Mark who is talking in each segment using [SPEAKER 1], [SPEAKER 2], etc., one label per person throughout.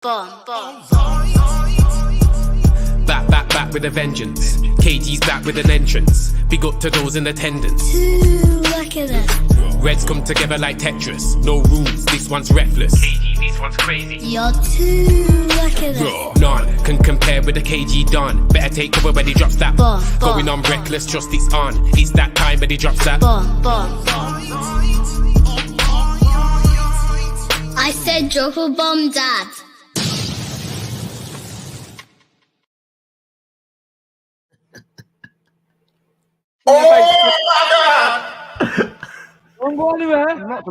[SPEAKER 1] Back with a vengeance. KG's back with an entrance. Big up to those in attendance.
[SPEAKER 2] Look at it.
[SPEAKER 1] Reds come together like Tetris. No rules, this one's reckless. KG, this one's crazy.
[SPEAKER 2] You're too look at it.
[SPEAKER 1] None can compare with the KG Don. Better take cover when he drops that. Going on reckless, trust it's on. It's that time when he drops that.
[SPEAKER 2] I said drop a bomb, Dad.
[SPEAKER 3] Don't go anywhere.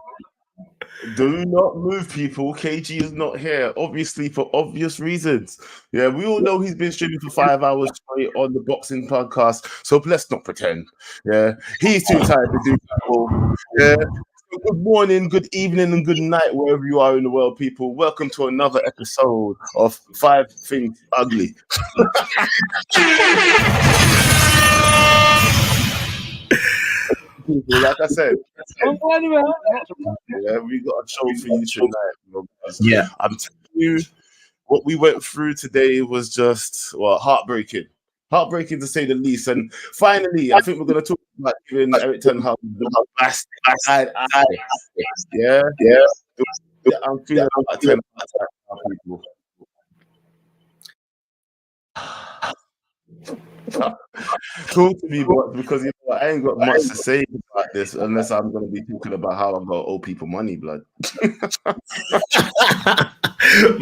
[SPEAKER 4] Do not move, people. KG is not here, obviously, for obvious reasons. Yeah, we all know he's been streaming for 5 hours straight on the boxing podcast, so let's not pretend. Yeah, he's too tired to do that. Yeah. So good morning, good evening, and good night, wherever you are in the world, people. Welcome to another episode of 5 Things Ugly. Like I said, yeah, we got a show for you tonight.
[SPEAKER 5] Yeah,
[SPEAKER 4] I'm telling you, what we went through today was just heartbreaking to say the least. And finally, I think we're going to talk about giving eriktenhag the last side eye. Yeah. I'm feeling about 10 people. Talk to me, because you know I ain't got much to say about this unless I'm going to be talking about how I'm going to owe people money, blood.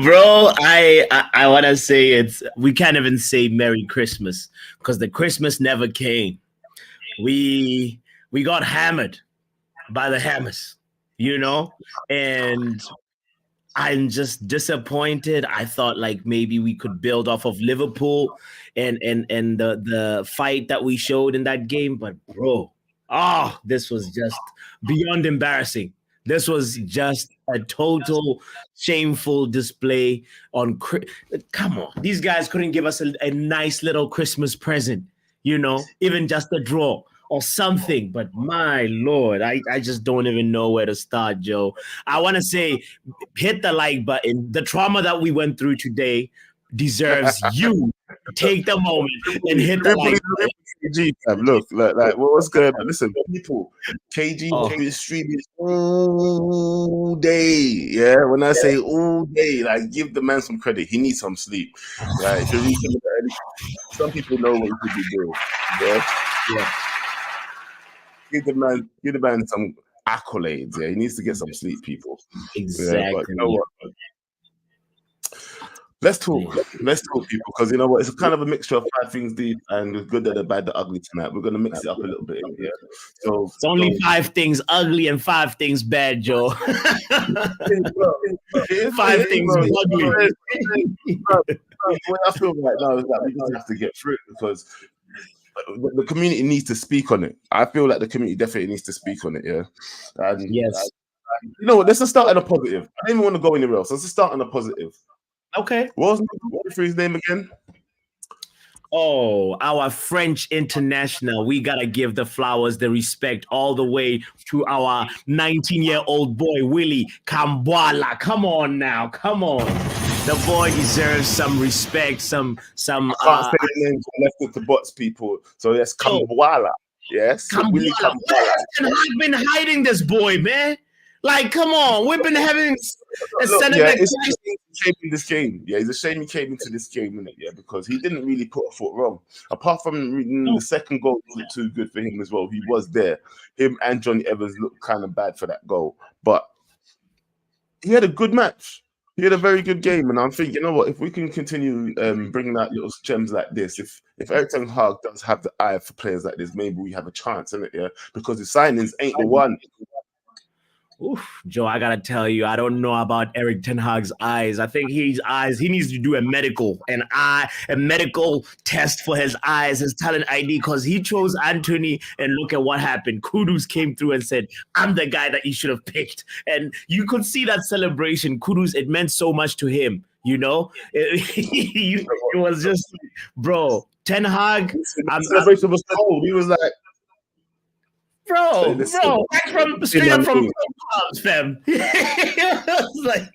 [SPEAKER 5] Bro, I want to say we can't even say Merry Christmas because the Christmas never came. We got hammered by the hammers, you know, and I'm just disappointed. I thought like maybe we could build off of Liverpool and the fight that we showed in that game. But bro, this was just beyond embarrassing. This was just a total shameful display on. Come on, these guys couldn't give us a nice little Christmas present, you know, even just a draw or something. But my Lord, I just don't even know where to start, Joe. I want to say, hit the like button. The trauma that we went through today deserves you take the moment and hit the like button.
[SPEAKER 4] KG, look, like what's going on? Listen, people, KG has been streaming all day. Yeah, when I say all day, like give the man some credit. He needs some sleep. Right? Some people know what he could be doing. Yeah. Give the man some accolades. Yeah, he needs to get some sleep, people.
[SPEAKER 5] Exactly.
[SPEAKER 4] Yeah, but you know what? Let's talk, people, because you know what? It's kind of a mixture of 5 things deep and the good, the bad, the ugly tonight. We're gonna mix it up a little bit. Yeah. So
[SPEAKER 5] it's only 5 things ugly and 5 things bad, Joe. 5 things ugly.
[SPEAKER 4] What I feel right now is that we just have to get through it because the community needs to speak on it. I feel like the community definitely needs to speak on it. Yeah.
[SPEAKER 5] Yes.
[SPEAKER 4] You know what? Let's just start on a positive. I don't even want to go anywhere else. Let's just start on a positive.
[SPEAKER 5] Okay.
[SPEAKER 4] What was his name again?
[SPEAKER 5] Oh, our French international. We got to give the flowers, the respect all the way to our 19-year-old boy, Willy Kambwala. Come on now. Come on. The boy deserves some respect, some
[SPEAKER 4] I can't say the names, I left it to bots, people. So yes, Kambwala. Yes. Willy Kambwala.
[SPEAKER 5] I've been hiding this boy, man. Like, come on, we've been having a center back.
[SPEAKER 4] It's a shame he came in this game. Yeah, it's a shame he came into this game, innit? Yeah, because he didn't really put a foot wrong. Apart from the second goal wasn't too good for him as well. He was there. Him and Johnny Evans looked kind of bad for that goal. But he had a good match. He had a very good game. And I'm thinking, you know what, if we can continue bringing out little gems like this, if eriktenhag does have the eye for players like this, maybe we have a chance, innit? Yeah, because the signings ain't the one.
[SPEAKER 5] Oof, Joe, I gotta tell you, I don't know about eriktenhag's eyes. I think he needs to do a medical test for his eyes, his talent ID, because he chose Antony, and look at what happened. Kudus came through and said, I'm the guy that you should have picked. And you could see that celebration. Kudus, it meant so much to him, you know? It was just, bro, Ten Hag.
[SPEAKER 4] The celebration was cold. He was like,
[SPEAKER 5] Bro,
[SPEAKER 4] listen,
[SPEAKER 5] straight up from clubs, fam. It's like,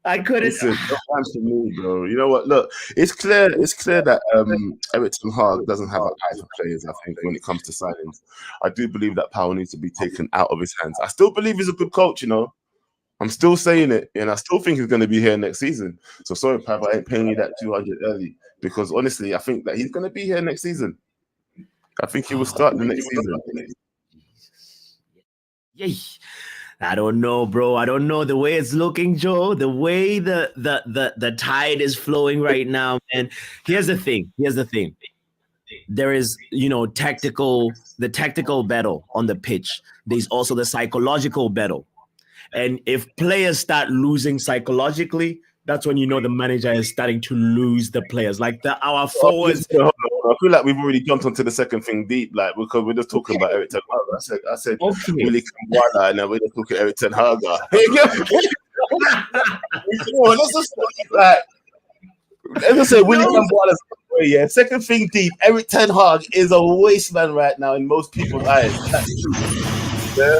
[SPEAKER 5] I couldn't.
[SPEAKER 4] listen, don't answer me, bro. You know what? Look, it's clear that Eriktenhag doesn't have an eye for players. I think when it comes to signings, I do believe that power needs to be taken out of his hands. I still believe he's a good coach. I'm still saying it, and I still think he's going to be here next season. So sorry, Pav, I ain't paying you that 200 early because honestly, I think that he's going to be here next season. I think he will start the next season.
[SPEAKER 5] Yay. I don't know, bro. I don't know the way it's looking, Joe. The way the tide is flowing right now, man. Here's the thing. There is, the tactical battle on the pitch. There's also the psychological battle. And if players start losing psychologically, that's when the manager is starting to lose the players. Like our forwards.
[SPEAKER 4] I feel like we've already jumped onto the second thing deep, like because we're just talking about Erik Ten Hag. I said,
[SPEAKER 5] okay.
[SPEAKER 4] Willy Kambwala, and then we're just talking Erik Ten Hag. Let's just like, as I say, Willy Kambwala's yeah. Second thing deep, Erik Ten Hag is a waste man right now in most people's eyes. That's true. Yeah.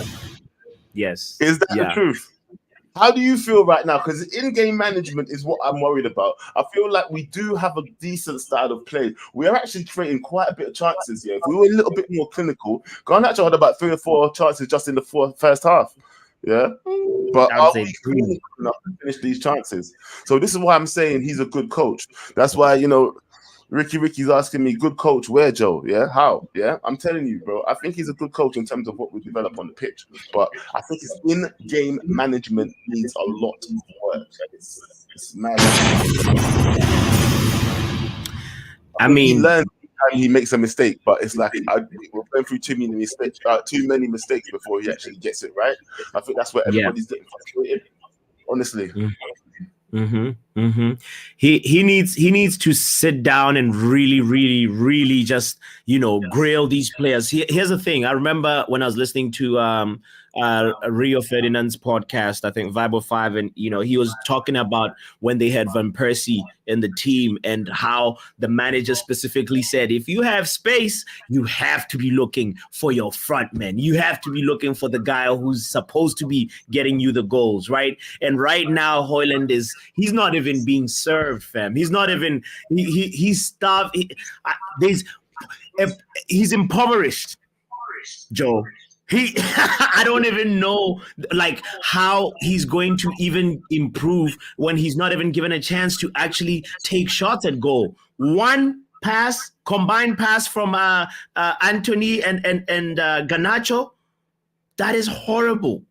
[SPEAKER 5] Yes.
[SPEAKER 4] Is that the truth? How do you feel right now? Because in-game management is what I'm worried about. I feel like we do have a decent style of play. We are actually creating quite a bit of chances here. If we were a little bit more clinical, Garnacho had about 3 or 4 chances just in the first half. Yeah, but are we clinical enough to finish these chances? So this is why I'm saying he's a good coach. That's why Ricky's asking me, good coach, where, Joe? Yeah, how? Yeah, I'm telling you, bro. I think he's a good coach in terms of what we develop on the pitch, but I think his in-game management needs a lot of work. It's mad. I mean, he learns every time he makes a mistake, but it's like we're going through too many mistakes before he actually gets it right. I think that's where everybody's getting frustrated. Honestly.
[SPEAKER 5] He needs to sit down and really just grill these players. Here's the thing. I remember when I was listening to Rio Ferdinand's podcast, I think Vibe 5, and he was talking about when they had Van Persie in the team and how the manager specifically said, if you have space, you have to be looking for your front man. You have to be looking for the guy who's supposed to be getting you the goals, right? And right now, Haaland he's not even being served, fam. He's not even he's starved. He's impoverished, Joe. I don't even know how he's going to even improve when he's not even given a chance to actually take shots at goal. One combined pass from Antony and Garnacho, that is horrible.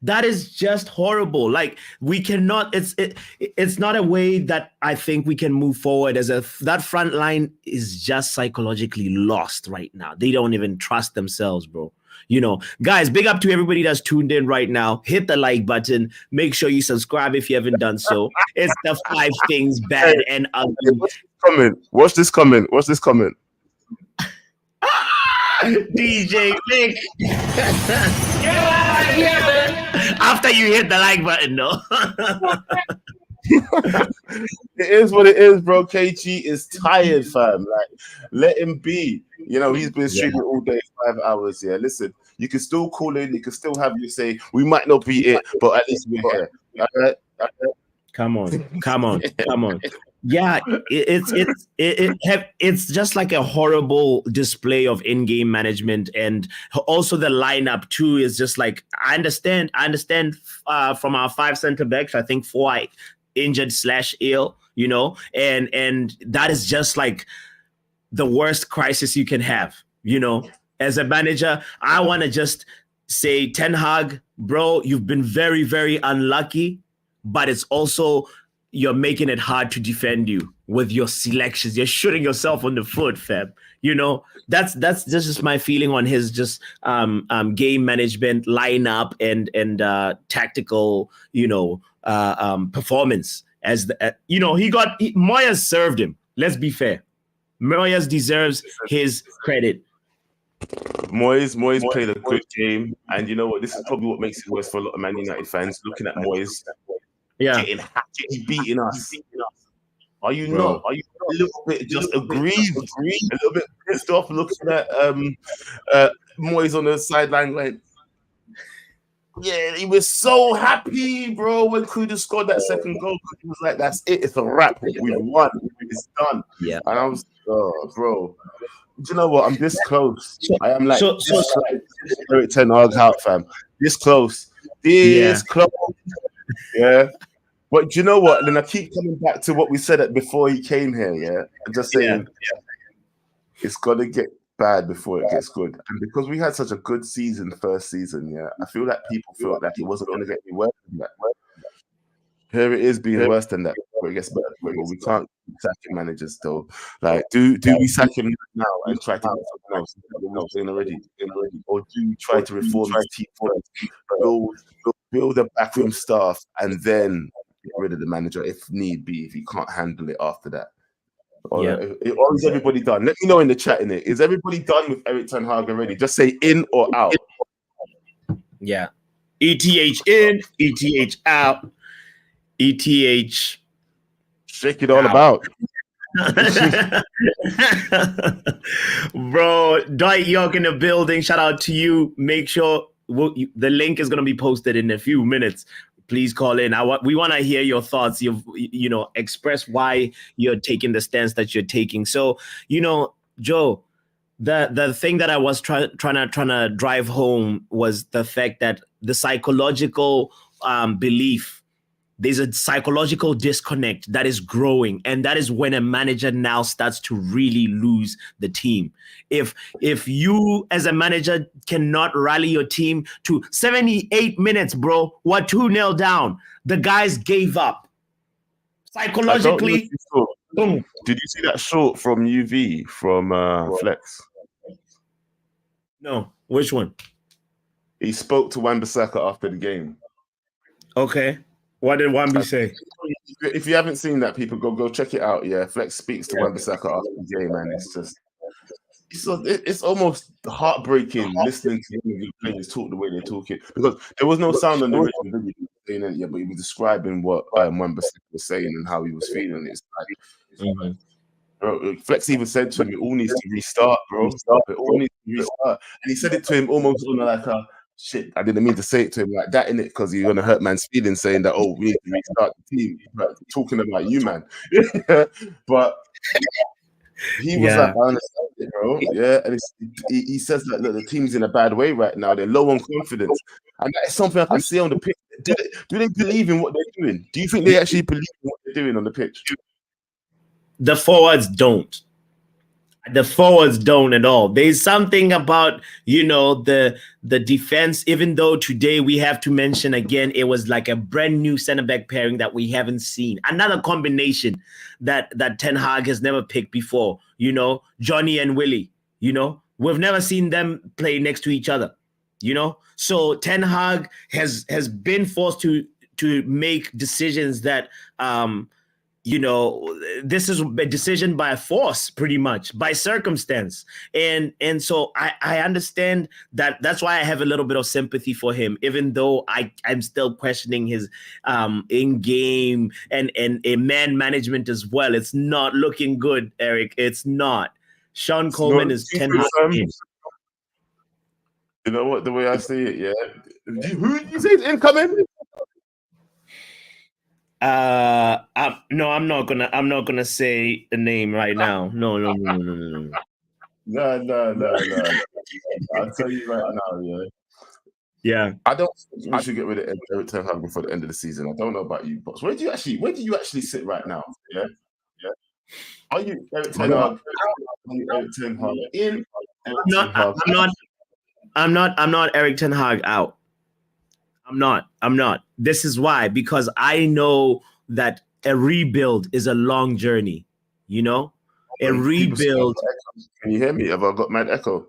[SPEAKER 5] That is just horrible. Like, we cannot. It's not a way that I think we can move forward. That front line is just psychologically lost right now. They don't even trust themselves, bro. Guys, big up to everybody that's tuned in right now. Hit the like button. Make sure you subscribe if you haven't done so. It's the 5 things bad and ugly.
[SPEAKER 4] Watch this comment.
[SPEAKER 5] DJ Nick. After you hit the like button, though.
[SPEAKER 4] It is what it is, bro. KG is tired, fam. Like, let him be. He's been streaming all day, 5 hours. Yeah, listen, you can still call in. You can still have you say, we might not be it, but at least we're here. All right?
[SPEAKER 5] Come on. Yeah, it's just like a horrible display of in-game management, and also the lineup too is just like, I understand from our 5 center backs, I think 4 are injured / ill, and that is just like the worst crisis you can have. As a manager, I want to just say, Ten Hag, bro, you've been very, very unlucky, but it's also you're making it hard to defend you with your selections. You're shooting yourself on the foot, fam. That's just my feeling on his just game management, lineup, and tactical, performance. Moyes served him. Let's be fair. Moyes deserves his credit.
[SPEAKER 4] Moyes played a good game, and you know what? This is probably what makes it worse for a lot of Man United fans looking at Moyes. Getting beating us. Are you not? Are you a little bit just aggrieved? A little bit pissed off looking at Moyes on the sideline going, yeah, he was so happy, bro, when Kudus scored that second goal. He was like, that's it. It's a wrap. We've won. It's done.
[SPEAKER 5] Yeah.
[SPEAKER 4] And I was, oh, bro. Do you know what? I'm this close. I am like this close. eriktenhag out, fam. This close. This close. Yeah. But do you know what? Then I keep coming back to what we said before he came here, yeah? I'm just saying, it's got to get bad before it gets good. And because we had such a good season, first season, yeah, I feel like people felt like it wasn't going to get any worse than that. Here it is being worse than that before it gets better. But we can't sack managers though. Like, do we sack him now and try to get something else that we're doing already? Or do we try to reform his team first, build a backroom staff, and then get rid of the manager if need be, if he can't handle it after that? Or is everybody done? Let me know in the chat, innit? Is everybody done with eriktenhag already? Just say in or out.
[SPEAKER 5] Yeah. ETH in, ETH out, ETH.
[SPEAKER 4] Shake it all about.
[SPEAKER 5] Bro, Dwight York in the building. Shout out to you. Make sure the link is going to be posted in a few minutes. Please call in. We want to hear your thoughts. Express why you're taking the stance that you're taking. So, Joe, the thing that I was trying to drive home was the fact that the psychological belief, there's a psychological disconnect that is growing, and that is when a manager now starts to really lose the team. If you as a manager cannot rally your team to 78 minutes, bro, we're 2-0 down. The guys gave up. Psychologically.
[SPEAKER 4] Did you see that short from UV from Flex?
[SPEAKER 5] No. Which one?
[SPEAKER 4] He spoke to Wan-Bissaka after the game.
[SPEAKER 5] Okay. What did Wambi say?
[SPEAKER 4] If you haven't seen that, people go check it out. Yeah, Flex speaks to Wan-Bissaka after the game, and it's almost heartbreaking listening to the players talk the way they're talking, because there was no sound on the original video, but he was describing what Wan-Bissaka was saying and how he was feeling. It's like, bro, Flex even said to him, "It all needs to restart, bro. It all needs to restart." And he said it to him almost on like a shit. I didn't mean to say it to him like that, innit? Because you're gonna hurt man's feelings saying that, oh, we need to restart the team. But talking about you, man. But he was like, I understand it, bro. Yeah, and he says that look, the team's in a bad way right now. They're low on confidence, and that is something I can see on the pitch. Do they believe in what they're doing? Do you think they actually believe in what they're doing on the pitch?
[SPEAKER 5] The forwards don't. The forwards don't at all. There's something about, the defense, even though today we have to mention again, it was like a brand new center-back pairing that we haven't seen. Another combination that Ten Hag has never picked before, Johnny and Willie, we've never seen them play next to each other, So Ten Hag has been forced to make decisions that, this is a decision by force, pretty much, by circumstance. And so I understand that. That's why I have a little bit of sympathy for him, even though I'm still questioning his in-game and a man management as well. It's not looking good, Erik. It's not. Sean Coleman is 10
[SPEAKER 4] You know what? The way I see it, yeah. Who did you say is incoming?
[SPEAKER 5] No, I'm not gonna say a name right now. No.
[SPEAKER 4] No. I'll tell you right now,
[SPEAKER 5] yeah.
[SPEAKER 4] I don't think we should get rid of eriktenhag before the end of the season. I don't know about you, boss. Where do you actually sit right now? Yeah. Are you eriktenhag? In?
[SPEAKER 5] I'm not Eriktenhag out. I'm not. This is why, because I know that a rebuild is a long journey, A rebuild.
[SPEAKER 4] Can you hear me? Have I got mad echo?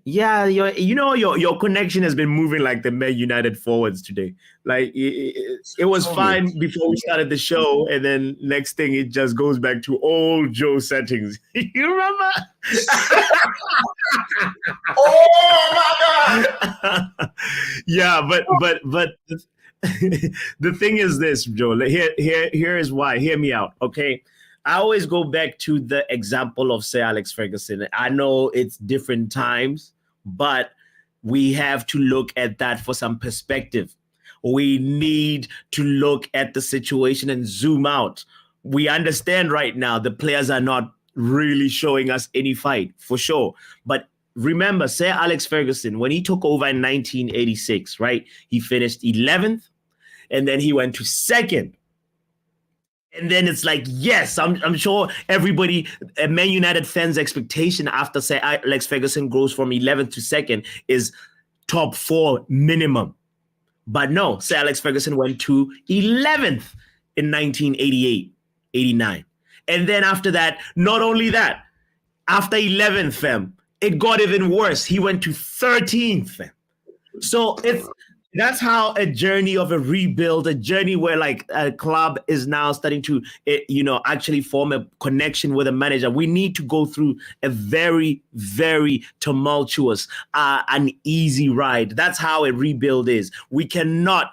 [SPEAKER 5] Yeah, your connection has been moving like the Man United forwards today. Like it was fine before we started the show, and then next thing it just goes back to old Joe settings. You remember?
[SPEAKER 4] Oh my God!
[SPEAKER 5] Yeah, but the thing is this, Joe. Here is why. Hear me out, okay? I always go back to the example of Sir Alex Ferguson. I know it's different times, but we have to look at that for some perspective. We need to look at the situation and zoom out. We understand right now the players are not really showing us any fight, for sure. But remember, Sir Alex Ferguson, when he took over in 1986, right, he finished 11th, and then he went to 2nd. And then it's like, yes, I'm sure everybody, Man United fans' expectation after Sir Alex Ferguson goes from 11th to 2nd is top 4 minimum. But no, Sir Alex Ferguson went to 11th in 1988, 89. And then after that, not only that, after 11th, fam, it got even worse. He went to 13th, fam. So that's how a journey of a rebuild, a journey where like a club is now starting to, actually form a connection with a manager. We need to go through a very, very tumultuous, uneasy ride. That's how a rebuild is. We cannot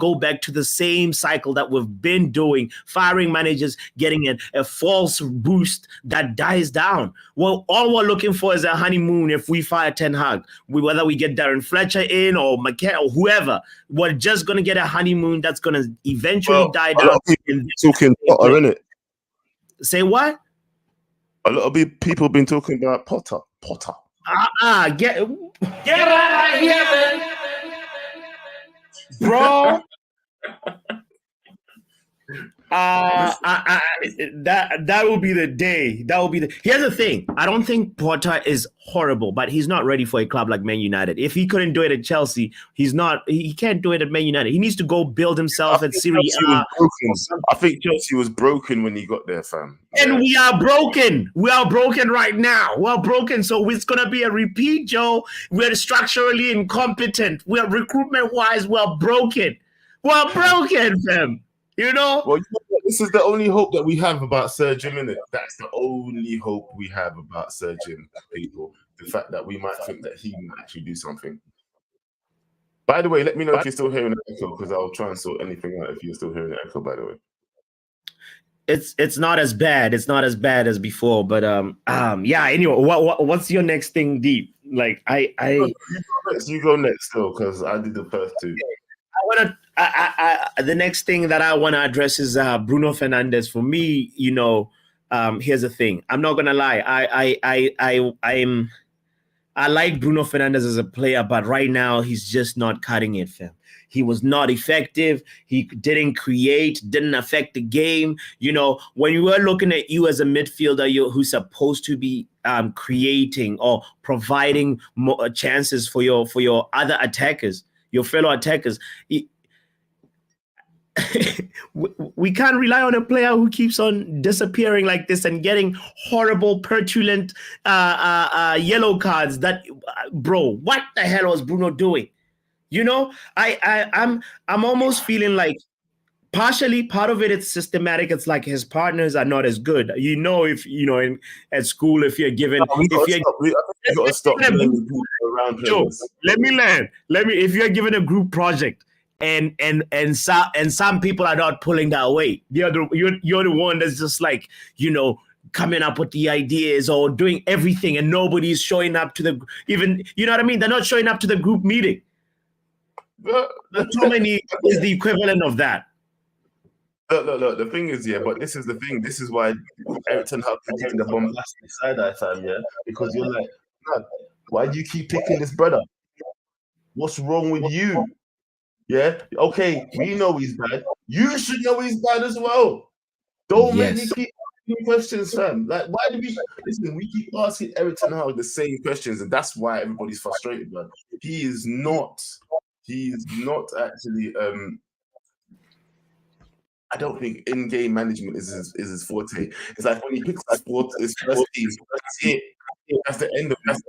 [SPEAKER 5] go back to the same cycle that we've been doing, firing managers, getting a false boost that dies down. Well, all we're looking for is a honeymoon if we fire Ten Hag. Whether we get Darren Fletcher in or McKenna or whoever, we're just going to get a honeymoon that's going to eventually die down.
[SPEAKER 4] Talking Potter, innit?
[SPEAKER 5] Say what?
[SPEAKER 4] A lot of people been talking about Potter.
[SPEAKER 5] Get out of here, man. Bro. That will be the day. Here's the thing. I don't think Potter is horrible, but he's not ready for a club like Man United. If he couldn't do it at Chelsea, he can't do it at Man United. He needs to go build himself at Serie A.
[SPEAKER 4] I think Chelsea was broken when he got there, fam.
[SPEAKER 5] And we are broken. We are broken right now. We are broken. So it's going to be a repeat, Joe. We're structurally incompetent. We are recruitment-wise. We are broken. We are broken, fam. Well,
[SPEAKER 4] this is the only hope that we have about Sir Jim, innit? That's the only hope we have about Sir Jim, people. The fact that we might think that he might actually do something. By the way, let me know if you're still hearing the echo, because I'll try and sort anything out if you're still hearing the echo, by the way.
[SPEAKER 5] It's not as bad. It's not as bad as before. But anyway, what's your next thing, Deep? Like
[SPEAKER 4] You go next, though, because I did the first two.
[SPEAKER 5] The next thing that I want to address is Bruno Fernandes. For me, here's the thing. I'm not gonna lie. I like Bruno Fernandes as a player, but right now he's just not cutting it, fam. He was not effective. He didn't create, didn't affect the game. When you were looking at you as a midfielder, who's supposed to be creating or providing more chances for your other attackers, your fellow attackers, we can't rely on a player who keeps on disappearing like this and getting horrible, petulant yellow cards. Bro, what the hell was Bruno doing? I'm almost feeling like partially part of it's systematic. It's like his partners are not as good. At school, if you're given,
[SPEAKER 4] you got to stop blaming people around him.
[SPEAKER 5] Let me land. If you're given a group project and some people are not pulling that weight, you're the one that's just like, coming up with the ideas or doing everything, and nobody's showing up to the even. You know what I mean? They're not showing up to the group meeting. Too many is the equivalent of that.
[SPEAKER 4] Look, the thing is, but this is the thing. This is why Erikten has been getting the bombastic side-eye time, because you're like, man, why do you keep picking this brother? What's wrong with you? Yeah? Okay, we know he's bad. You should know he's bad as well. Don't make me keep asking questions, fam. Like, why do we keep asking Erikten the same questions, and that's why everybody's frustrated, man. He's not actually I don't think in-game management is his forte. It's like when he picks his first team, that's it. That's the end of it.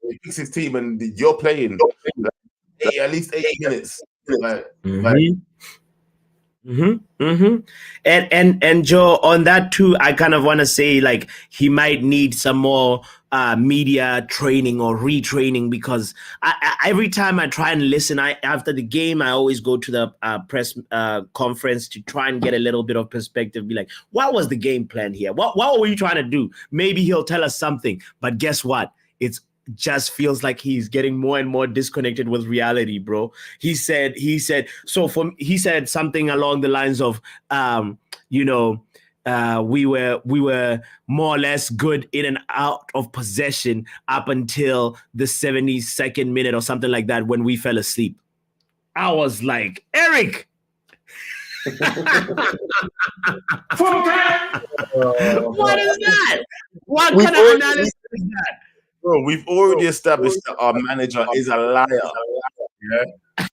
[SPEAKER 4] He picks his team and you're playing at least 8 minutes.
[SPEAKER 5] And Joe, on that too, I kind of want to say like he might need some more media training or retraining, because every time I try and listen, after the game, I always go to the press conference to try and get a little bit of perspective, be like, what was the game plan here? What were you trying to do? Maybe he'll tell us something, but guess what? It's just feels like he's getting more and more disconnected with reality, bro. He said something along the lines of, we were more or less good in and out of possession up until the 72nd minute or something like that when we fell asleep. I was like, Erik! What is that? What kind of analysis is that?
[SPEAKER 4] Bro, we've already established that our manager is a liar. Yeah,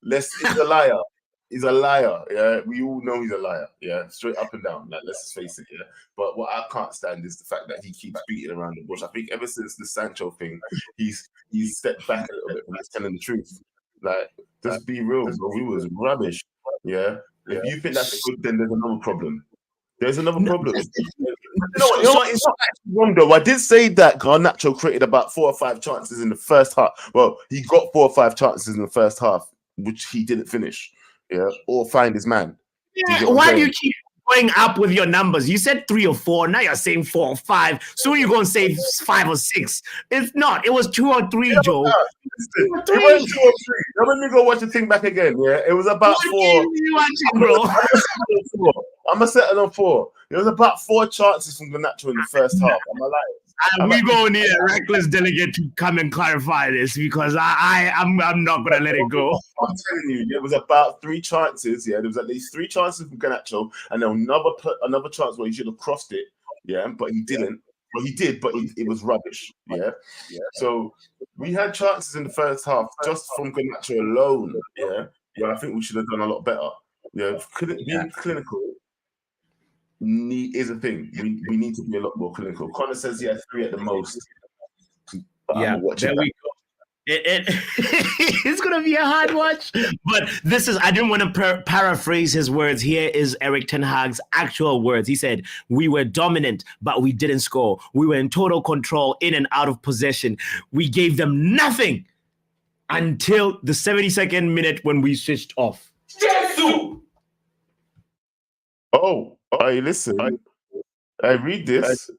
[SPEAKER 4] he's a liar. He's a liar. Yeah, we all know he's a liar. Yeah, straight up and down. Like, let's just face it. Yeah, but what I can't stand is the fact that he keeps beating around the bush. I think ever since the Sancho thing, he's stepped back a little bit from just telling the truth. Like, just be real, bro. We was rubbish. Yeah, if you think that's good, then there's another problem. There's another problem. You know what? It's not actually wrong though. I did say that Garnacho created about 4 or 5 chances in the first half. Well, he got 4 or 5 chances in the first half, which he didn't finish. Yeah, or find his man.
[SPEAKER 5] Yeah, why do you keep going up with your numbers? You said 3 or 4. Now you're saying 4 or 5. So you're going to say 5 or 6. It's not. It was 2 or 3, Joe.
[SPEAKER 4] It was 2 or 3. Now let me go watch the thing back again. Yeah, it was about 4.
[SPEAKER 5] What are you watching, bro?
[SPEAKER 4] I'm gonna settle on 4. There was about 4 chances from Garnacho in the first half. Am I lying?
[SPEAKER 5] We're going to need a reckless delegate to come and clarify this, because I'm not gonna let it go.
[SPEAKER 4] I'm telling you, there was about 3 chances. Yeah, there was at least 3 chances from Garnacho, and then another chance where he should have crossed it. Yeah, but he didn't. Well, he did, but it was rubbish. Yeah. So we had chances in the first half just from Garnacho alone. Yeah. I think we should have done a lot better. Yeah, being clinical is a thing. We need to be a lot more clinical. Connor says he had 3 at the most.
[SPEAKER 5] Yeah, there we go. It's gonna be a hard watch, but I didn't want to paraphrase his words. Here is Eriktenhag's actual words. He said, "We were dominant, but we didn't score. We were in total control, in and out of possession. We gave them nothing until the 72nd minute when we switched off."
[SPEAKER 4] Oh, I listen. I read this.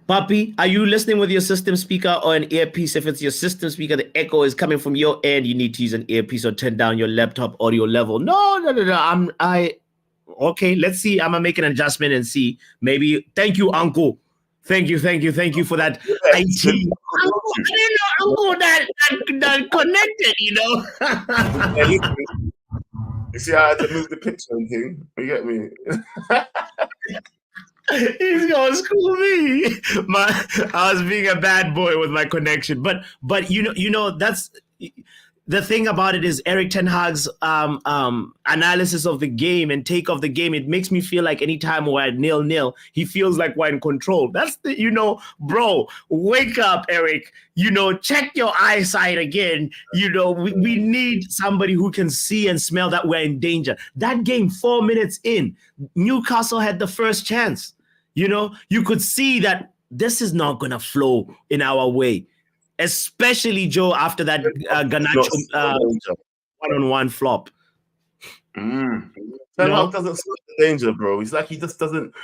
[SPEAKER 5] Papi, are you listening with your system speaker or an earpiece? If it's your system speaker, the echo is coming from your end. You need to use an earpiece or turn down your laptop audio level. No. Okay, let's see. I'm gonna make an adjustment and see. Maybe. Thank you, Uncle. Thank you for that. IT. Uncle, that connected.
[SPEAKER 4] You see how I had to move the picture and thing? You get me?
[SPEAKER 5] He's gonna school me. I was being a bad boy with my connection, but that's the thing about it is Eriktenhag's analysis of the game and take of the game. It makes me feel like anytime we're at 0-0, he feels like we're in control. That's bro, wake up, Erik. Check your eyesight again. We need somebody who can see and smell that we're in danger. That game, 4 minutes in, Newcastle had the first chance. You could see that this is not gonna flow in our way. Especially, Joe, after that Garnacho one-on-one flop.
[SPEAKER 4] Ten Hag doesn't see the danger, bro. It's like he just doesn't,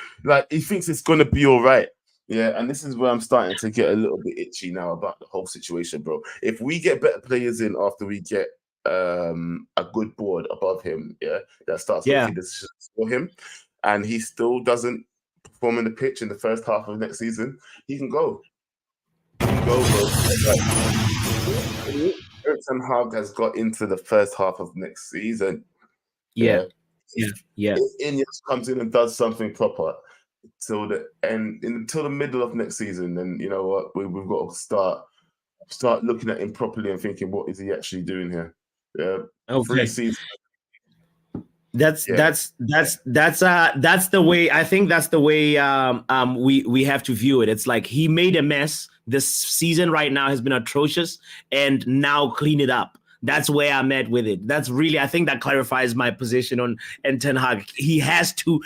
[SPEAKER 4] he thinks it's going to be all right. Yeah, and this is where I'm starting to get a little bit itchy now about the whole situation, bro. If we get better players in after we get a good board above him, that starts making decisions for him, and he still doesn't perform in the pitch in the first half of next season, he can go. Bro. Ten Hag has got into the first half of next season.
[SPEAKER 5] Yeah.
[SPEAKER 4] If Ineos comes in and does something proper until the middle of next season, then you know what, we've got to start looking at him properly and thinking, what is he actually doing here? Yeah,
[SPEAKER 5] okay.
[SPEAKER 4] 3 seasons.
[SPEAKER 5] That's the way. I think that's the way we have to view it. It's like he made a mess. This season right now has been atrocious, and now clean it up. That's where I'm at with it. That's really, I think that clarifies my position on Ten Hag. He has to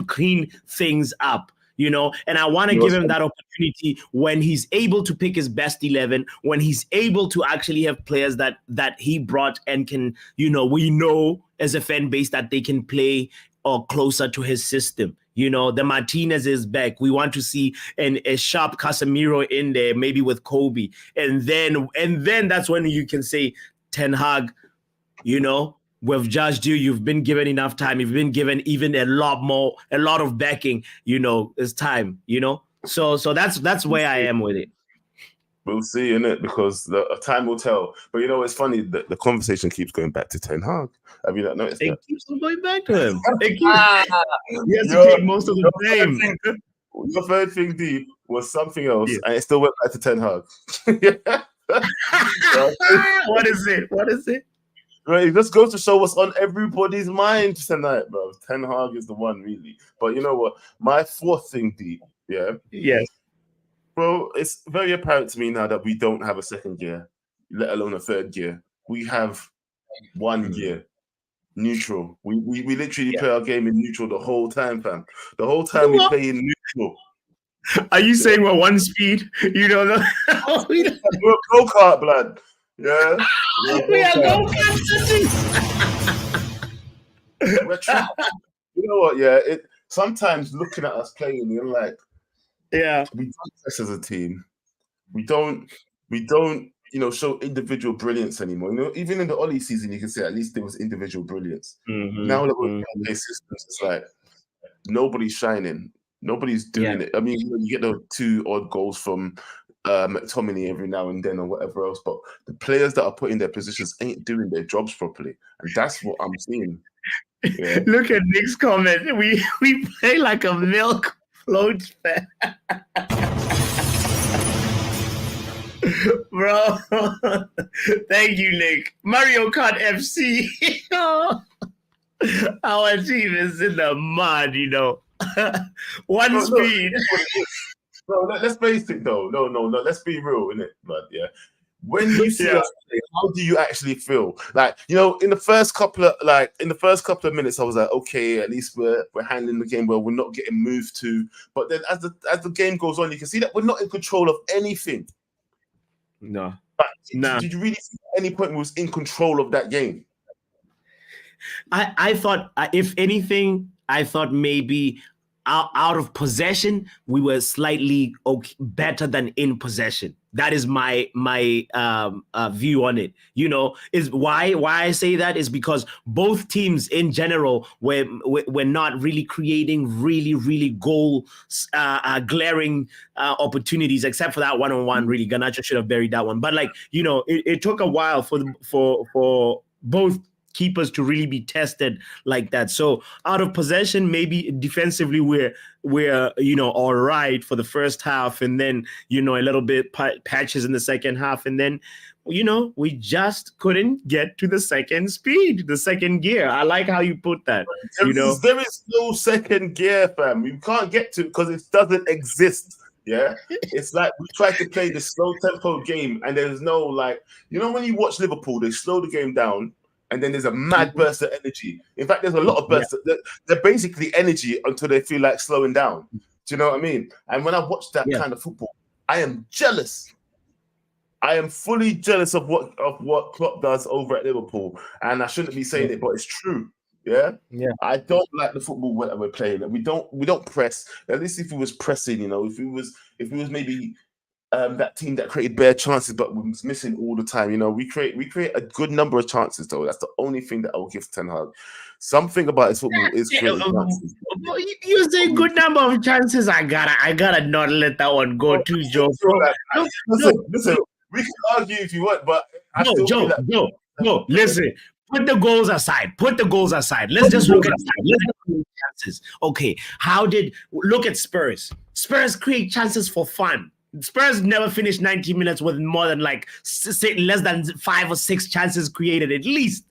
[SPEAKER 5] clean things up. and I want to give him that opportunity when he's able to pick his best 11, when he's able to actually have players that he brought and can, we know as a fan base that they can play or closer to his system. The Martinez is back. We want to see a sharp Casemiro in there, maybe with Kobe. And then that's when you can say, Ten Hag, we've judged you. You've been given enough time. You've been given even a lot of backing. It's time. So that's where I am with it.
[SPEAKER 4] We'll see, innit? Because the time will tell. But it's funny that the conversation keeps going back to Ten Hag. Have you not noticed that?
[SPEAKER 5] It keeps on going back to him. He has to take most of the blame.
[SPEAKER 4] Your third thing deep was something else, and it still went back to Ten Hag.
[SPEAKER 5] What is it?
[SPEAKER 4] Right, it just goes to show what's on everybody's mind tonight, bro. Ten Hag is the one, really. But you know what? My fourth thing deep,
[SPEAKER 5] yes.
[SPEAKER 4] Bro, it's very apparent to me now that we don't have a second gear, let alone a third gear. We have one gear, neutral. We literally play our game in neutral the whole time, fam. The whole time we play in neutral.
[SPEAKER 5] Are you saying we're one speed?
[SPEAKER 4] We're a go-kart, blood. Yeah.
[SPEAKER 5] We are go-kart.
[SPEAKER 4] We're trapped. You know what? Yeah. Sometimes looking at us playing, you're like, we don't press as a team. We don't, show individual brilliance anymore. Even in the Ollie season, you can say at least there was individual brilliance. Now that we're playing systems, it's like nobody's shining. Nobody's doing it. I mean, you get the 2 odd goals from McTominay every now and then or whatever else, but the players that are put in their positions ain't doing their jobs properly. And that's what I'm seeing. Yeah.
[SPEAKER 5] Look at Nick's comment. We play like a milk float fan. Bro, thank you, Nick. Mario Kart FC. Our team is in the mud, One speed.
[SPEAKER 4] Bro, let's face it though. No. Let's be real, innit? But when you see us play, how do you actually feel? Like, in the first couple of minutes, I was like, okay, at least we're handling the game well. We're not getting moved to. But then as the game goes on, you can see that we're not in control of anything.
[SPEAKER 5] No.
[SPEAKER 4] Did you really see at any point we was in control of that game?
[SPEAKER 5] I thought, if anything, maybe out of possession, we were slightly better than in possession. That is my view on it. Is why I say that is because both teams in general were not really creating really goal glaring opportunities, except for that one-on-one. Really, Garnacho should have buried that one. But it took a while for both keepers to really be tested like that. So out of possession, maybe defensively we're all right for the first half, and then a little bit patches in the second half, and then we just couldn't get to the second gear. I like how you put that.
[SPEAKER 4] There is no second gear, fam. We can't get to it because it doesn't exist. Yeah, it's like we try to play the slow tempo game, and there's no when you watch Liverpool, they slow the game down. And then there's a mad burst of energy. In fact, there's a lot of bursts. They're basically energy until they feel like slowing down. Do you know what I mean? And when I watch that kind of football, I am jealous. I am fully jealous of what Klopp does over at Liverpool. And I shouldn't be saying it, but it's true. Yeah. I don't like the football that we're playing. We don't press. At least if we was pressing, if we was maybe that team that created bare chances but was missing all the time. We create a good number of chances though. That's the only thing that I'll give Ten Hag. Something about his football is creating chances.
[SPEAKER 5] You say good number of chances. I gotta not let that one go too, Joe.
[SPEAKER 4] Listen, we can argue if you want, but
[SPEAKER 5] no. Listen. Put the goals aside. Let's just look at chances. Okay, look at Spurs? Spurs create chances for fun. Spurs never finished 90 minutes with more than less than 5 or 6 chances created at least.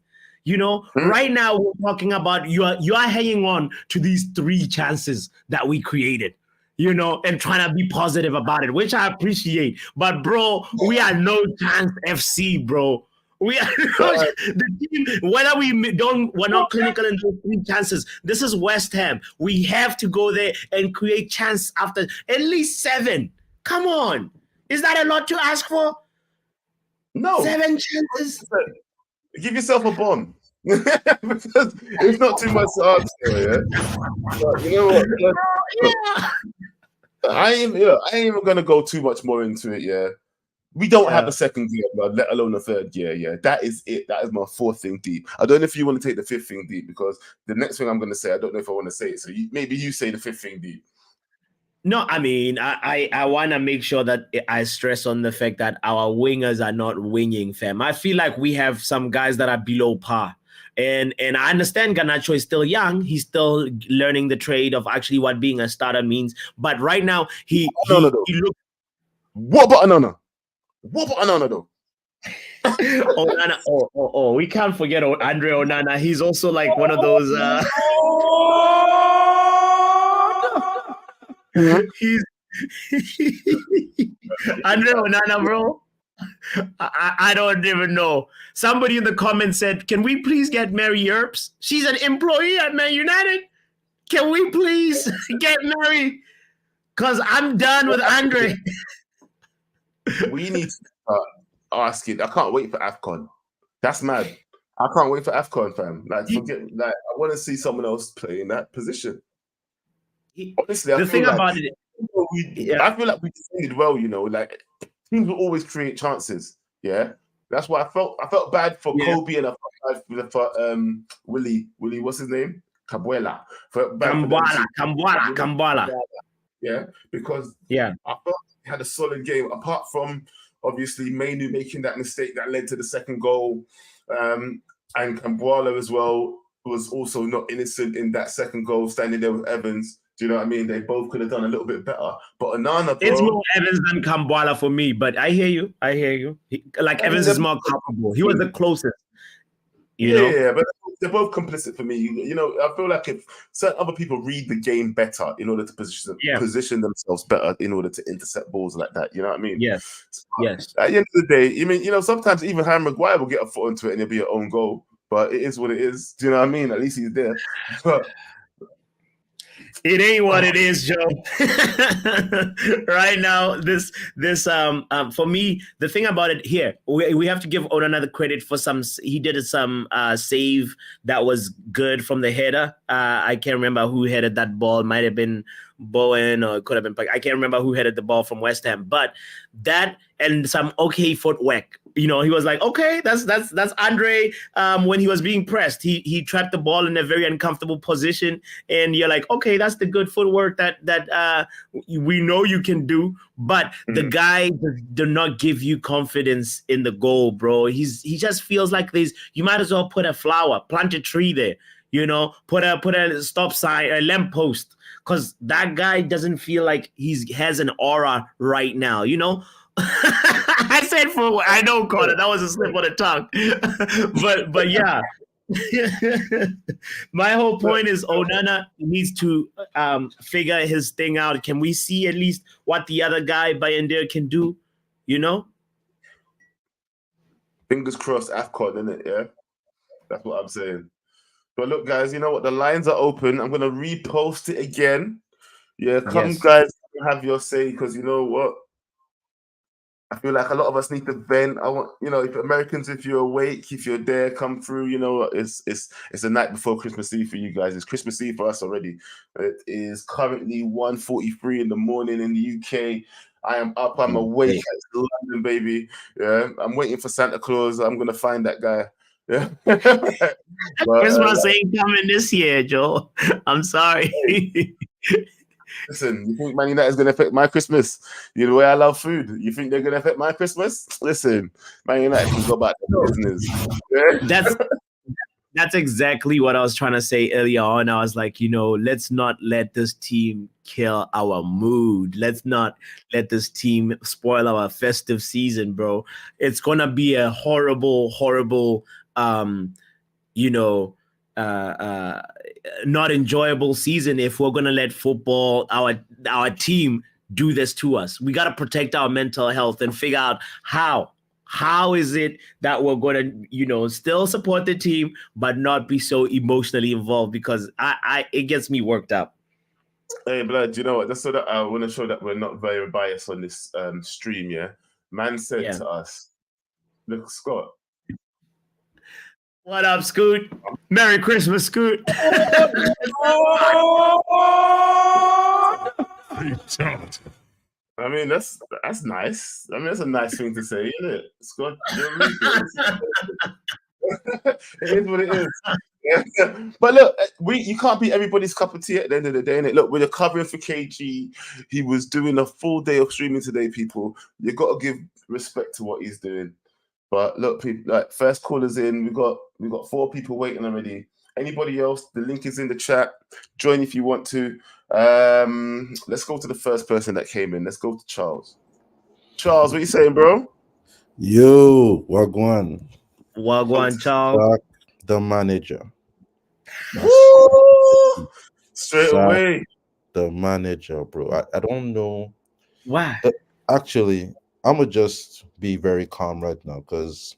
[SPEAKER 5] Right now we're talking about you are hanging on to these 3 chances that we created, and trying to be positive about it, which I appreciate. But bro, we are no chance FC, bro. We are the team. Whether we're not clinical in those 3 chances. This is West Ham. We have to go there and create chance after at least 7. Come on, is that a lot to ask for?
[SPEAKER 4] No,
[SPEAKER 5] 7 chances.
[SPEAKER 4] Give yourself a bomb. Because it's not too much to ask for, yeah. But you know what?
[SPEAKER 5] Yeah.
[SPEAKER 4] I ain't even gonna go too much more into it, yeah. We don't have a second gear, blood, let alone a third gear. Yeah, that is it. That is my 4th thing deep. I don't know if you want to take the 5th thing deep, because the next thing I'm going to say, I don't know if I want to say it. So maybe you say the 5th thing deep.
[SPEAKER 5] No, I mean, I want to make sure that I stress on the fact that our wingers are not winging, fam. I feel like we have some guys that are below par. And I understand Garnacho is still young. He's still learning the trade of actually what being a starter means. But right now, he looks...
[SPEAKER 4] What about Onana? What about Onana, though?
[SPEAKER 5] Onana, we can't forget Andre Onana. He's also like one of those. He's Andre Onana, bro. I don't even know. Somebody in the comments said, "Can we please get Mary Earps? She's an employee at Man United. Can we please get Mary? Because I'm done with Andre."
[SPEAKER 4] We need to start asking. I can't wait for AFCON. That's mad. I can't wait for AFCON, fam. Like, I want to see someone else play in that position. Honestly, I feel like we defended well. You know, like teams will always create chances. Yeah, that's why I felt bad for Kobe, and I felt bad for Willie. What's his name? Cambuala. Yeah, because I felt he had a solid game, apart from obviously Mainu making that mistake that led to the second goal, and Cambuala as well was also not innocent in that second goal, standing there with Evans. Do you know what I mean? They both could have done a little bit better. But Onana, bro,
[SPEAKER 5] it's more Evans than Cambuala for me. But I hear you. Evans is more comfortable. He was the closest. You know?
[SPEAKER 4] Yeah, but they're both complicit for me. You know, I feel like if certain other people read the game better in order to position themselves better in order to intercept balls like that. You know what I mean?
[SPEAKER 5] Yes. Yes.
[SPEAKER 4] At the end of the day, you know, sometimes even Harry Maguire will get a foot into it and it'll be an own goal. But it is what it is. Do you know what I mean? At least he's there. But
[SPEAKER 5] it ain't what it is, Joe. Right now, this for me, the thing about it here, we have to give Onana the credit for he did some save that was good from the header. I can't remember who headed that ball. It might have been Bowen, or it could have been, I can't remember who headed the ball from West Ham, but that and some okay footwork. You know, he was like, okay, that's Andre. When he was being pressed, he trapped the ball in a very uncomfortable position, and you're like, okay, that's the good footwork that we know you can do. But the guy does not give you confidence in the goal, bro. He just feels like this. You might as well put a flower, plant a tree there. You know, put a stop sign, a lamppost, because that guy doesn't feel like he has an aura right now. You know. I said I know, Connor, that was a slip of the tongue. but yeah. My whole point is Onana needs to figure his thing out. Can we see at least what the other guy Bayender can do? You know?
[SPEAKER 4] Fingers crossed, AFCON, innit? Yeah. That's what I'm saying. But look, guys, you know what? The lines are open. I'm gonna repost it again. Yeah, come guys, have your say, because you know what? I feel like a lot of us need to vent. I want, you know, if Americans, if you're awake, if you're there, come through. You know, it's the night before Christmas Eve for you guys. It's Christmas Eve for us already. It is currently 1:43 in the morning in the UK. I am up. I'm awake. It's London, baby. Yeah, I'm waiting for Santa Claus. I'm gonna find that guy. Yeah.
[SPEAKER 5] Christmas ain't coming this year, Joe. I'm sorry.
[SPEAKER 4] Listen, you think Man United is going to affect my Christmas? You know the way I love food. You think they're going to affect my Christmas? Listen, Man United can go back to business. Yeah?
[SPEAKER 5] That's exactly what I was trying to say earlier on. I was like, you know, let's not let this team kill our mood. Let's not let this team spoil our festive season, bro. It's going to be a horrible, horrible, you know, not enjoyable season if we're gonna let football, our team, do this to us. We gotta protect our mental health and figure out how. How is it that we're going to, still support the team, but not be so emotionally involved? Because it gets me worked up.
[SPEAKER 4] Hey, blood, you know what? Just so that I want to show that we're not very biased on this stream, yeah? Man said to us, look, Scott.
[SPEAKER 5] What up, Scoot? Merry Christmas, Scoot.
[SPEAKER 4] I mean, that's nice. I mean, that's a nice thing to say, isn't it, Scott? You know what I mean? It is what it is. Yeah. But look, you can't be everybody's cup of tea at the end of the day, innit? Look, we're covering for KG. He was doing a full day of streaming today, people. You got to give respect to what he's doing. But look, people, like first callers in, we got 4 people waiting already. Anybody else? The link is in the chat. Join if you want to. Let's go to the first person that came in. Let's go to Charles. Charles, what you saying, bro?
[SPEAKER 3] Yo, Wagwan.
[SPEAKER 5] Wagwan, Charles.
[SPEAKER 3] The manager.
[SPEAKER 4] Straight away.
[SPEAKER 3] The manager, bro. I don't know.
[SPEAKER 5] Why?
[SPEAKER 3] Actually, I'm going to just be very calm right now because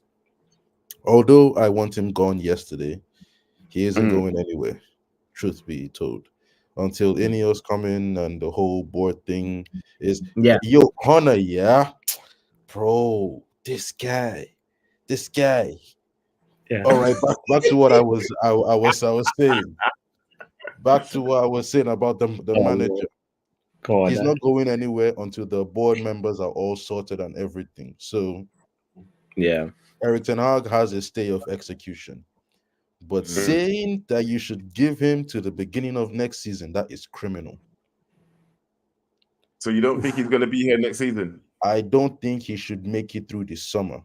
[SPEAKER 3] although I want him gone yesterday, he isn't going anywhere, truth be told. Until Ineos come in and the whole board thing is, yo, Hunter, yeah? Bro, this guy. Yeah. All right, back to what I was saying. Back to what I was saying about the manager. He's not going anywhere until the board members are all sorted and everything. So, yeah, Eriktenhag has a stay of execution. But saying that you should give him to the beginning of next season, that is criminal.
[SPEAKER 4] So you don't think he's going to be here next season?
[SPEAKER 3] I don't think he should make it through this summer.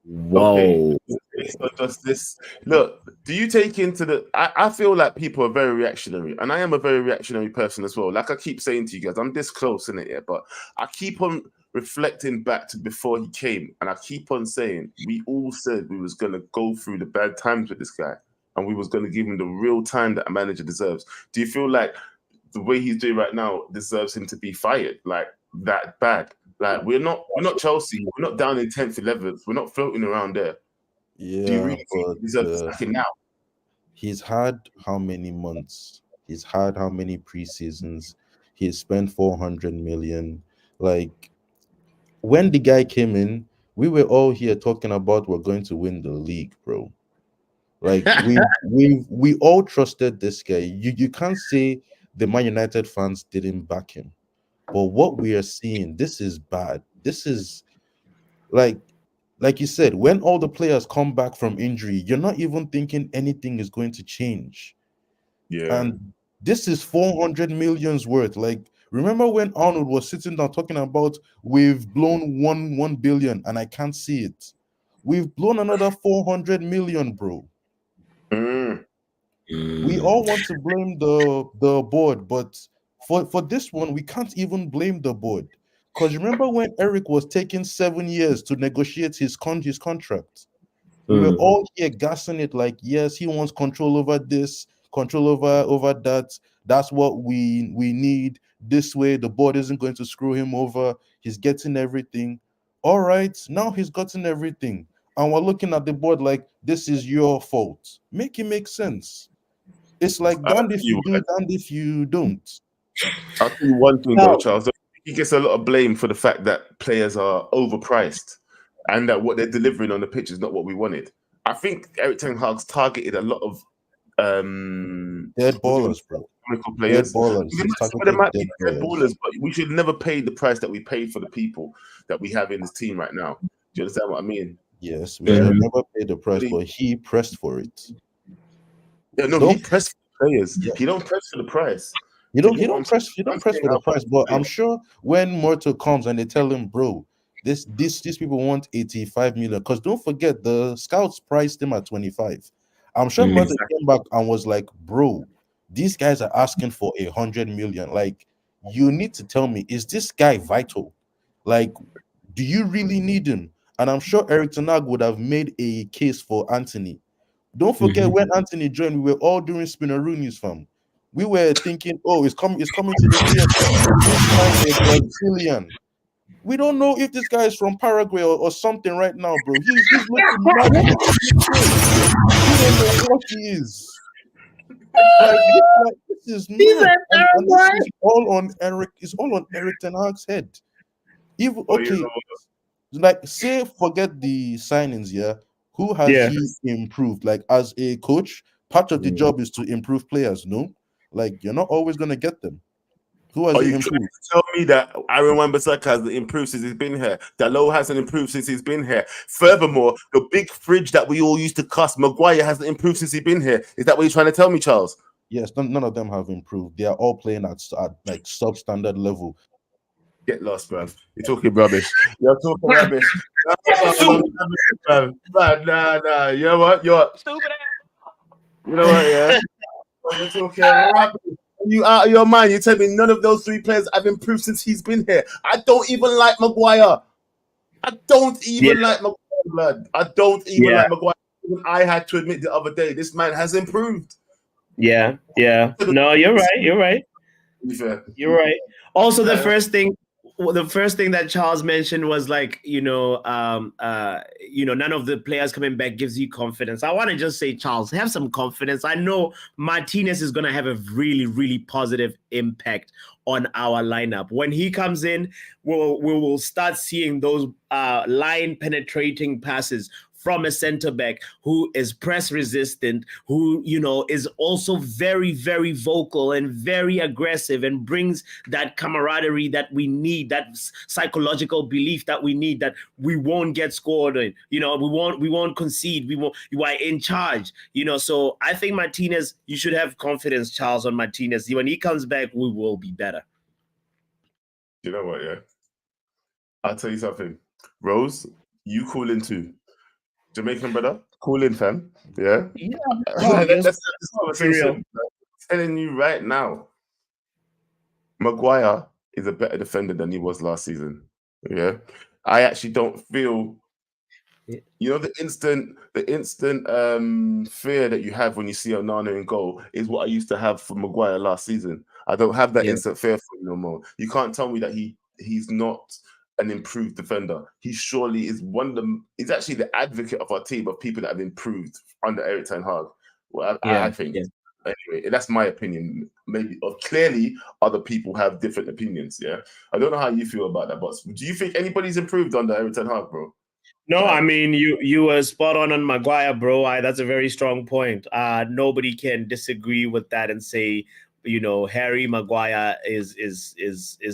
[SPEAKER 5] Whoa.
[SPEAKER 4] Okay. It's not just this. Look, do you take into the... I feel like people are very reactionary, and I am a very reactionary person as well. Like I keep saying to you guys, I'm this close in it, yeah, but I keep on reflecting back to before he came, and I keep on saying we all said we was going to go through the bad times with this guy, and we was going to give him the real time that a manager deserves. Do you feel like the way he's doing right now deserves him to be fired like that bad? Like we're not Chelsea, we're not down in 10th, 11th, we're not floating around there.
[SPEAKER 3] Yeah,
[SPEAKER 4] do you really think he deserves to sack him now?
[SPEAKER 3] He's had how many months? He's had how many preseasons? He's spent 400 million. Like when the guy came in, we were all here talking about we're going to win the league, bro. Like we all trusted this guy. You can't say the Man United fans didn't back him. But what we are seeing, this is bad. This is like you said, when all the players come back from injury, you're not even thinking anything is going to change.
[SPEAKER 4] Yeah.
[SPEAKER 3] And this is 400 million's worth. Like, remember when Arnold was sitting down talking about we've blown 1 billion and I can't see it. We've blown another 400 million, bro. We all want to blame the board, but for this one, we can't even blame the board. Because remember when Erik was taking 7 years to negotiate his contract? We were all here gassing it like, yes, he wants control over this, control over that. That's what we need. This way, the board isn't going to screw him over. He's getting everything. All right, now he's gotten everything. And we're looking at the board like, this is your fault. Make it make sense. It's like, damned if you do, damned if you don't.
[SPEAKER 4] I'll tell you one thing, though, Charles. He gets a lot of blame for the fact that players are overpriced and that what they're delivering on the pitch is not what we wanted. I think Eriktenhag's targeted a lot of
[SPEAKER 3] dead ballers, bro.
[SPEAKER 4] Players.
[SPEAKER 3] Dead ballers.
[SPEAKER 4] There might be dead ballers, but we should never pay the price that we paid for the people that we have in this team right now. Do you understand what I mean?
[SPEAKER 3] Yes, we should never pay the price, but he pressed for it.
[SPEAKER 4] Yeah, no, he pressed for the players. Yeah. He don't press for the price.
[SPEAKER 3] You don't press for the price, but I'm sure when Murto comes and they tell him, bro, these people want 85 million, because don't forget the scouts priced him at 25. I'm sure Murto came back and was like, bro, these guys are asking for 100 million. Like, you need to tell me, is this guy vital? Like, do you really need him? And I'm sure Eriktenhag would have made a case for Antony. Don't forget when Antony joined, we were all doing Spinneroonies, fam. We were thinking, oh, it's coming to the theater. This time is like billion. We don't know if this guy is from Paraguay or something right now, bro. He's looking mad. We don't know what he is. Like, this is mad. And this is all on Erik. It's all on eriktenhag's head. Even okay, like say forget the signings, yeah. Who has he improved? Like as a coach, part of the job is to improve players, no? Like you're not always gonna get them. Who has he improved?
[SPEAKER 4] Tell me that Aaron Wan-Bissaka hasn't improved since he's been here. Dalot hasn't improved since he's been here. Furthermore, the big fridge that we all used to cuss, Maguire hasn't improved since he's been here. Is that what you're trying to tell me, Charles?
[SPEAKER 3] Yes, none of them have improved. They are all playing at like substandard level.
[SPEAKER 4] Get lost, bro. You're talking rubbish. You're talking rubbish. Nah. You know what? You're stupid. You know what? Yeah. You're talking rubbish. You out of your mind. You tell me none of those three players have improved since he's been here. I don't even like Maguire. I don't even like Maguire, blood. I don't even like Maguire. Even I had to admit the other day, this man has improved.
[SPEAKER 5] Yeah. No, you're right. You're right. Also, the first thing that Charles mentioned was like, none of the players coming back gives you confidence. I want to just say, Charles, have some confidence. I know Martinez is going to have a really, really positive impact on our lineup. When he comes in, we will start seeing those line penetrating passes from a center back who is press resistant, who, is also very, very vocal and very aggressive and brings that camaraderie that we need, that psychological belief that we need, that we won't get scored in, we won't concede, you are in charge, so I think Martinez, you should have confidence, Charles, on Martinez. When he comes back, we will be better.
[SPEAKER 4] You know what, yeah? I'll tell you something. Rose, you call in too. Jamaican brother, call in, fam. Yeah. Let's have this conversation. I'm telling you right now, Maguire is a better defender than he was last season. Yeah. I actually don't feel, the instant fear that you have when you see Onana in goal is what I used to have for Maguire last season. I don't have that instant fear for him no more. You can't tell me that he's not an improved defender. He surely is he's actually the advocate of our team of people that have improved under eriktenhag. Well, I think. Yeah. Anyway, that's my opinion. Maybe, or clearly, other people have different opinions. Yeah, I don't know how you feel about that, but do you think anybody's improved under eriktenhag, bro?
[SPEAKER 5] No, I mean you were spot on Maguire, bro. That's a very strong point. Nobody can disagree with that and say, Harry Maguire is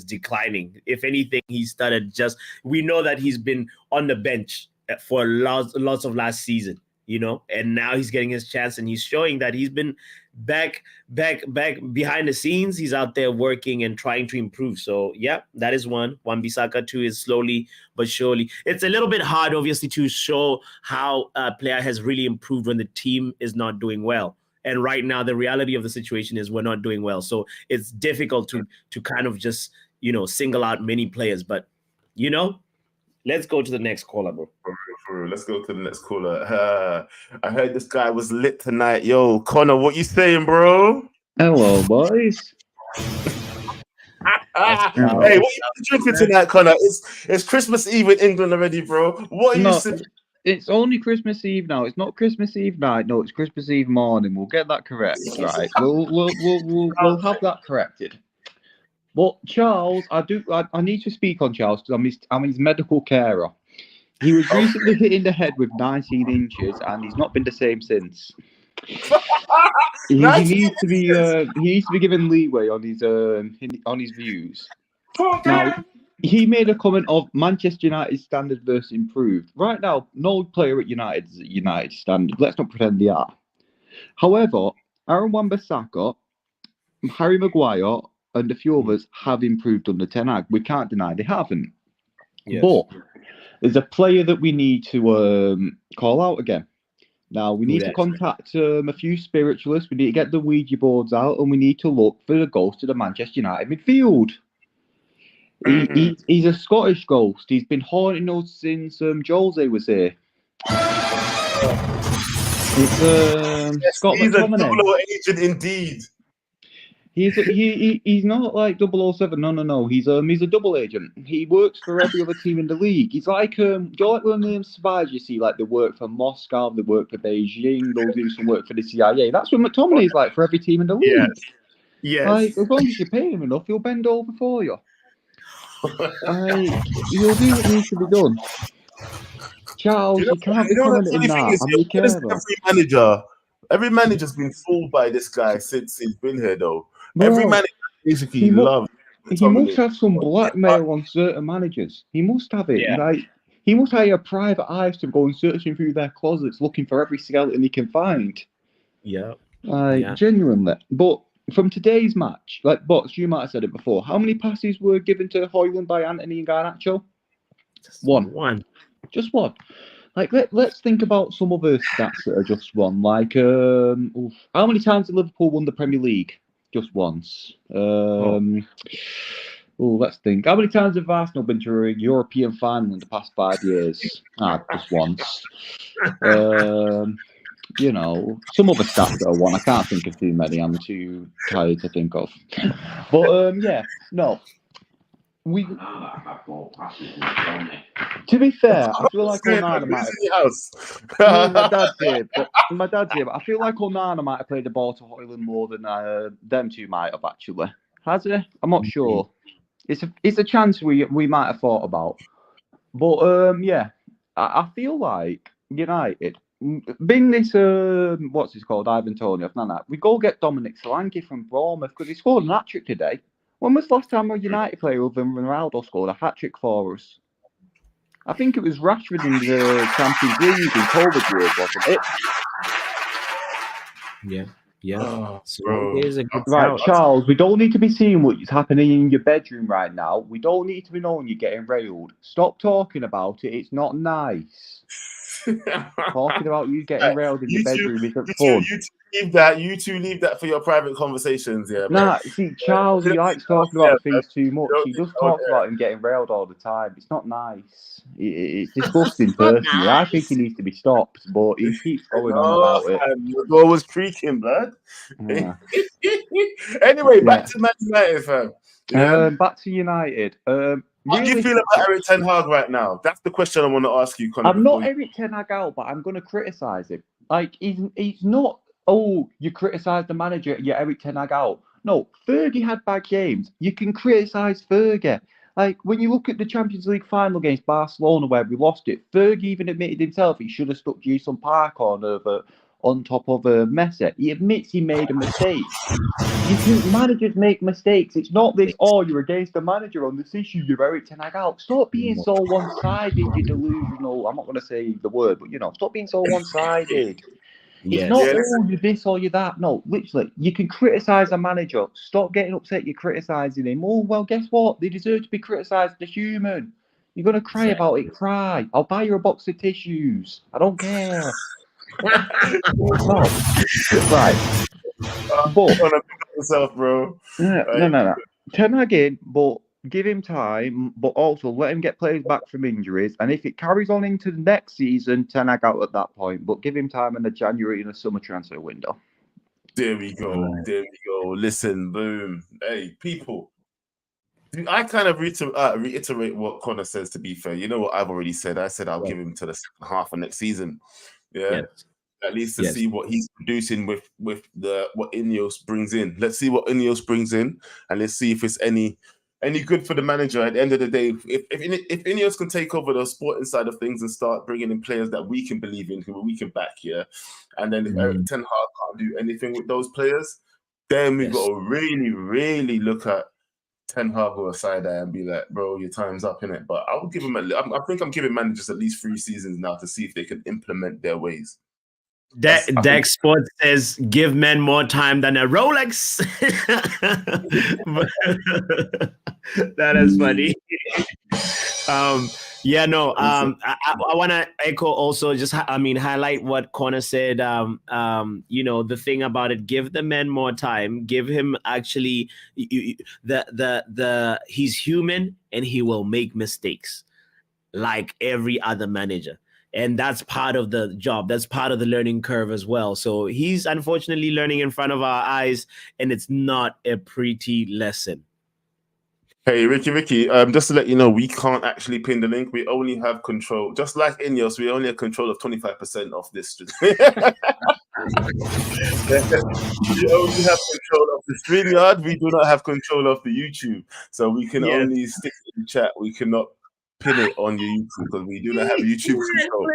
[SPEAKER 5] declining. If anything, he started we know that he's been on the bench for lots of last season, and now he's getting his chance and he's showing that he's been back behind the scenes. He's out there working and trying to improve. So yeah, that is one. Wan-Bissaka too is slowly but surely. It's a little bit hard, obviously, to show how a player has really improved when the team is not doing well. And right now, the reality of the situation is we're not doing well. So it's difficult to kind of just, single out many players. But, let's go to the next caller, bro.
[SPEAKER 4] Let's go to the next caller. I heard this guy was lit tonight. Yo, Connor, what you saying, bro?
[SPEAKER 6] Hello, boys.
[SPEAKER 4] Hey, what you drinking tonight, Connor? It's Christmas Eve in England already, bro. What are you saying?
[SPEAKER 6] It's only Christmas Eve now. It's not Christmas Eve night. No, it's Christmas Eve morning. We'll get that correct, right? We'll have that corrected. But Charles, I need to speak on Charles because I'm his medical carer. He was recently hit in the head with 19 inches, and he's not been the same since. He needs to be given leeway on his views. Now, he made a comment of Manchester United standard versus improved. Right now, no player at United is at United standard. Let's not pretend they are. However, Aaron Wan-Bissaka, Harry Maguire, and a few others have improved under Ten Hag. We can't deny they haven't. Yes. But there's a player that we need to call out again. Now, we need to contact a few spiritualists. We need to get the Ouija boards out, and we need to look for the ghost of the Manchester United midfield. He's a Scottish ghost. He's been haunting us since Jose was here. It's Scott
[SPEAKER 4] he's
[SPEAKER 6] McTominay.
[SPEAKER 4] A double agent indeed.
[SPEAKER 6] He's not like 007. No. He's a double agent. He works for every other team in the league. He's like do you like when the spies you see, like they work for Moscow, they work for Beijing, they'll do some work for the CIA. That's what McTominay is like for every team in the league.
[SPEAKER 5] Yes.
[SPEAKER 6] Like as long as you pay him enough, he'll bend over for you. Like he'll do what needs to be done. Charles, you can't be commenting that. I'm your carer.
[SPEAKER 4] Every manager's been fooled by this guy since he's been here, though.
[SPEAKER 6] Bro,
[SPEAKER 4] every manager basically loves.
[SPEAKER 6] He must have some blackmail on certain managers. He must have it.
[SPEAKER 5] Yeah.
[SPEAKER 6] Like he must hire private eyes to go and searching through their closets, looking for every skeleton he can find.
[SPEAKER 5] Yeah.
[SPEAKER 6] Like genuinely. But from today's match, like Bots, you might have said it before. How many passes were given to Haaland by Antony and Garnacho? One. Just one. Like let's think about some other stats that are just one. Like how many times did Liverpool won the Premier League? Just once. Let's think. How many times have Arsenal been to a European final in the past 5 years? Just once. You know, some other stats that are one. I can't think of too many. I'm too tired to think of. But no. To be fair, I feel like Onana might have. My dad's here, but I feel like Onana might have played the ball to Haaland more than them two might have actually. Has he? I'm not sure. It's a chance we might have thought about. But I feel like United, being this what's his called, Ivan Toney, we go get Dominic Solanke from Bournemouth because he scored an hat-trick today. When was the last time a United player other than Ronaldo scored a hat-trick for us? I think it was Rashford in the Champions League in COVID years, wasn't it?
[SPEAKER 5] Yeah.
[SPEAKER 6] Right, Charles, we don't need to be seeing what's happening in your bedroom right now. We don't need to be knowing you're getting railed. Stop talking about it. It's not nice. Talking about you getting railed in your bedroom isn't fun.
[SPEAKER 4] You two leave that for your private conversations, yeah.
[SPEAKER 6] Nah, see, Charles, he likes talking about things too much. He just talks about him getting railed all the time. It's not nice. It's disgusting, personally. I think he needs to be stopped, but he keeps going on about it.
[SPEAKER 4] Your door was creaking, blood.
[SPEAKER 6] Yeah.
[SPEAKER 4] Anyway, back to Man United, fam. Yeah?
[SPEAKER 6] Back to United.
[SPEAKER 4] How do you feel about eriktenhag right now? That's the question I want to ask you, Connor.
[SPEAKER 6] I'm not eriktenhag out, but I'm going to criticise him. Like, he's not, you criticise the manager, you're eriktenhag out. No, Fergie had bad games. You can criticise Fergie. Like, when you look at the Champions League final against Barcelona where we lost it, Fergie even admitted himself he should have stuck Jason Park on top of Messi. He admits he made a mistake. You think managers make mistakes. It's not this, you're against the manager on this issue, you're eriktenhag out. Stop being so one-sided, you delusional. I'm not going to say the word, but, stop being so one-sided. It's not, you're this or you're that. No, literally, you can criticise a manager. Stop getting upset you're criticising him. Oh, well, guess what? They deserve to be criticised. They're human. You're going to cry about it, cry. I'll buy you a box of tissues. I don't care. No. Right. But
[SPEAKER 4] yourself, bro.
[SPEAKER 6] No. Ten again, but give him time, but also let him get players back from injuries. And if it carries on into the next season, Ten Hag out at that point. But give him time in the January and the summer transfer window.
[SPEAKER 4] There we go. Listen, boom. Hey, people. I kind of reiterate what Connor says, to be fair. You know what I've already said? I said I'll give him to the second half of next season. Yeah. At least to see what he's producing with what Ineos brings in. Let's see what Ineos brings in, and let's see if it's any good for the manager. At the end of the day, if Ineos can take over the sporting side of things and start bringing in players that we can believe in, who we can back here, and then if Ten Hag can't do anything with those players, then we've got to really, really look at Ten Hag or a side eye and be like, bro, your time's up, innit? But I would give him I think I'm giving managers at least 3 seasons now to see if they can implement their ways.
[SPEAKER 5] Dex Sports says, give men more time than a Rolex. That is funny. I want to echo also, highlight what Connor said. The thing about it, give the men more time, give him actually he's human and he will make mistakes like every other manager. And that's part of the job. That's part of the learning curve as well. So he's unfortunately learning in front of our eyes, and it's not a pretty lesson.
[SPEAKER 4] Hey, Ricky, just to let you know, we can't actually pin the link. We only have control, just like Ineos, we only have control of 25% of this. We only have control of the StreamYard. We do not have control of the YouTube. So we can only stick to the chat. We cannot pin it on your YouTube because we do not have YouTube control.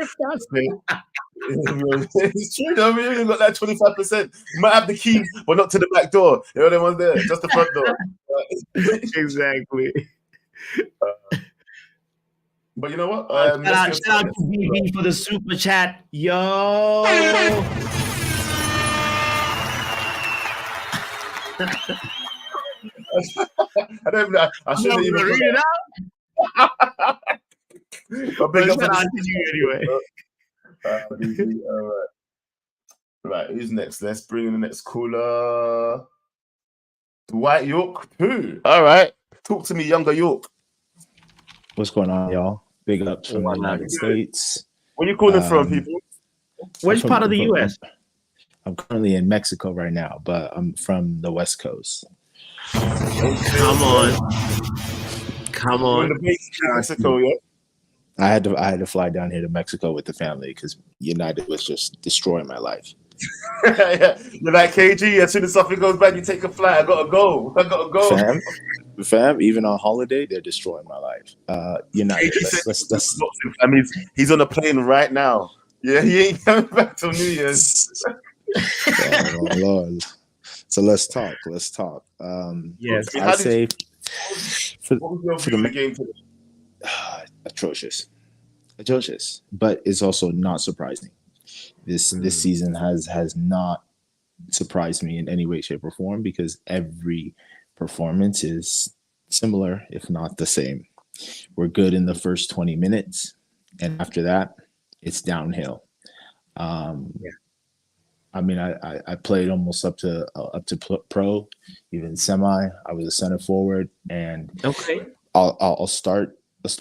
[SPEAKER 4] It's true though, we only got that 25%. You might have the key, but not to the back door. You know, the one there, just the front door.
[SPEAKER 5] Exactly.
[SPEAKER 4] But you know what?
[SPEAKER 5] Shout out to BB for the super chat. Yo.
[SPEAKER 4] I don't know. I shouldn't even read it out.
[SPEAKER 5] Shout out to you anyway.
[SPEAKER 4] All right. Right, who's next? Let's bring in the next caller. Dwight York 2. All right. Talk to me, younger York.
[SPEAKER 7] What's going on, y'all? Big ups from the United States.
[SPEAKER 4] Where you calling from, people?
[SPEAKER 5] Which part of the US?
[SPEAKER 7] I'm currently in Mexico right now, but I'm from the West Coast.
[SPEAKER 5] Come on.
[SPEAKER 4] We're in the base in Mexico, yeah?
[SPEAKER 7] I had to fly down here to Mexico with the family because United was just destroying my life.
[SPEAKER 4] Yeah. You're like KG. As soon as something goes bad, you take a flight. I gotta go.
[SPEAKER 7] Fam, even on holiday, they're destroying my life. United. Let's
[SPEAKER 4] I mean, he's on a plane right now. Yeah, he ain't coming back till New Year's.
[SPEAKER 7] Oh, Lord. So let's talk.
[SPEAKER 5] Yes,
[SPEAKER 7] I'd say for
[SPEAKER 4] the game today?
[SPEAKER 7] atrocious, but it's also not surprising. This season has not surprised me in any way, shape, or form because every performance is similar, if not the same. We're good in the first 20 minutes, and after that, it's downhill. I mean, I played almost up to pro, even semi. I was a center forward, and I'll start with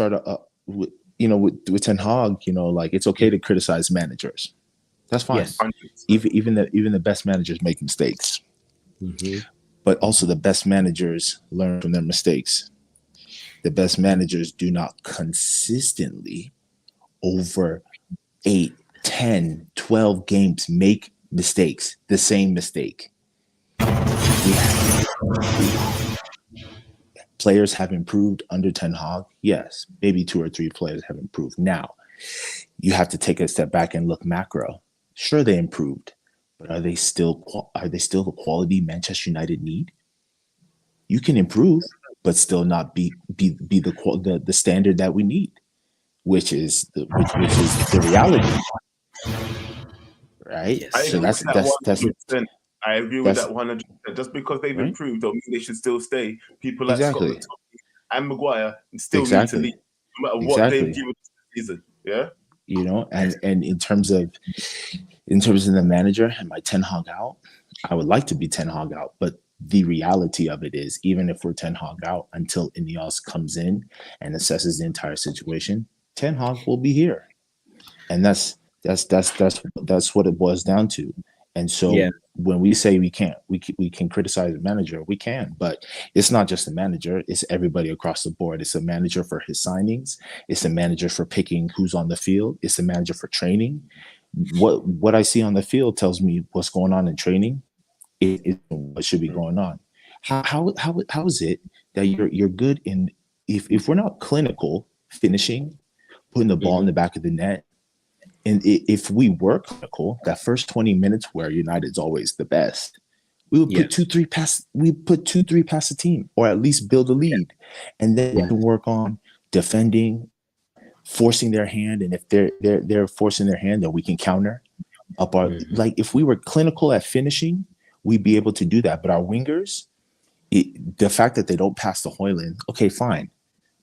[SPEAKER 7] Ten Hag. Like it's okay to criticize managers. That's fine.
[SPEAKER 5] Yes.
[SPEAKER 7] Even the best managers make mistakes, but also the best managers learn from their mistakes. The best managers do not consistently over 8, 10, 12 games make mistakes, the same mistake. Players have improved under Ten Hag. Yes, maybe 2 or 3 players have improved. Now, you have to take a step back and look macro. Sure, they improved, but are they still the quality Manchester United need? You can improve, but still not be the standard that we need, which is the reality, right?
[SPEAKER 4] Yes.
[SPEAKER 7] So that's
[SPEAKER 4] I agree with that 100%. Just because they've improved, don't mean they should still stay. People like Scott and Maguire still need to leave, no matter what they've given this season. Yeah.
[SPEAKER 7] And in terms of the manager, am I Ten Hag out? I would like to be Ten Hag out, but the reality of it is, even if we're Ten Hag out until Ineos comes in and assesses the entire situation, Ten Hag will be here, and that's what it boils down to. And so when we say we can criticize the manager, we can, but it's not just the manager, it's everybody across the board. It's a manager for his signings, it's a manager for picking who's on the field, it's the manager for training. What I see on the field tells me what's going on in training. It what should be going on. How is it that you're good in if we're not clinical finishing, putting the ball in the back of the net? And if we were clinical, that first 20 minutes where United's always the best, we would put 2-3 past. We put 2-3 past the team, or at least build a lead, and then we can work on defending, forcing their hand. And if they're forcing their hand, then we can counter up our. Like if we were clinical at finishing, we'd be able to do that. But our wingers, the fact that they don't pass the Haaland, okay, fine,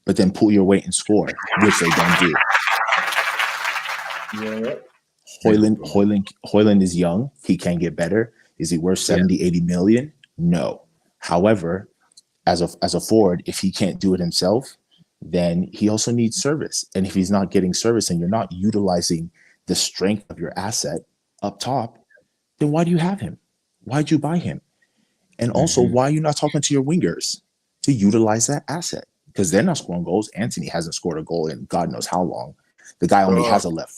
[SPEAKER 7] but then pull your weight and score, which they don't do.
[SPEAKER 4] Yeah.
[SPEAKER 7] Haaland is young. He can get better. Is he worth 70, 80 million? No. However, as a forward, if he can't do it himself, then he also needs service. And if he's not getting service and you're not utilizing the strength of your asset up top, then why do you have him? Why'd you buy him? And also, why are you not talking to your wingers to utilize that asset? Because they're not scoring goals. Antony hasn't scored a goal in God knows how long. The guy only has a left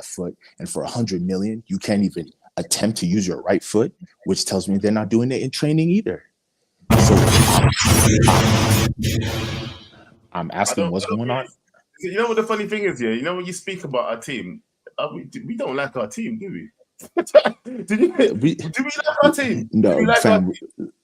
[SPEAKER 7] foot, and for 100 million, you can't even attempt to use your right foot, which tells me they're not doing it in training either. So I'm asking what's going on.
[SPEAKER 4] You know what the funny thing is, yeah? You know when you speak about our team, we don't like our team, do we? do we like our team?
[SPEAKER 7] No,
[SPEAKER 4] like
[SPEAKER 7] fam.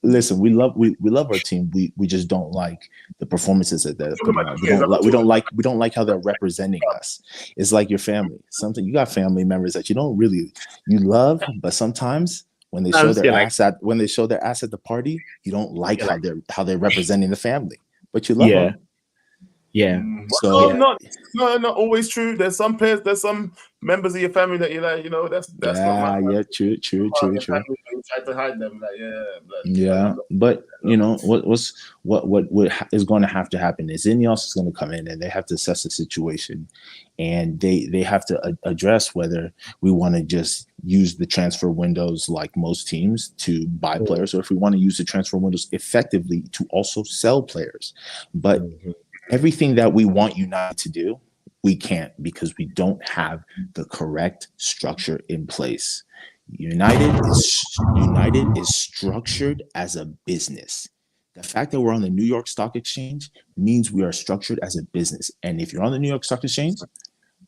[SPEAKER 7] Listen, we love our team. We just don't like the performances that they're putting on. We don't like how they're representing us. It's like your family. Something you got family members that you love, but sometimes when they show their ass at the party, you don't like how they're representing the family, but you love them.
[SPEAKER 5] Yeah.
[SPEAKER 4] So not always true. There's some players, there's some members of your family that you like, that's not my family.
[SPEAKER 7] Yeah, true.
[SPEAKER 4] You try to hide them,
[SPEAKER 7] But what is going to have to happen is Ineos is going to come in and they have to assess the situation, and they have to address whether we want to just use the transfer windows like most teams to buy players, or if we want to use the transfer windows effectively to also sell players. But everything that we want United to do, we can't, because we don't have the correct structure in place. United is structured as a business. The fact that we're on the New York Stock Exchange means we are structured as a business. And if you're on the New York Stock Exchange,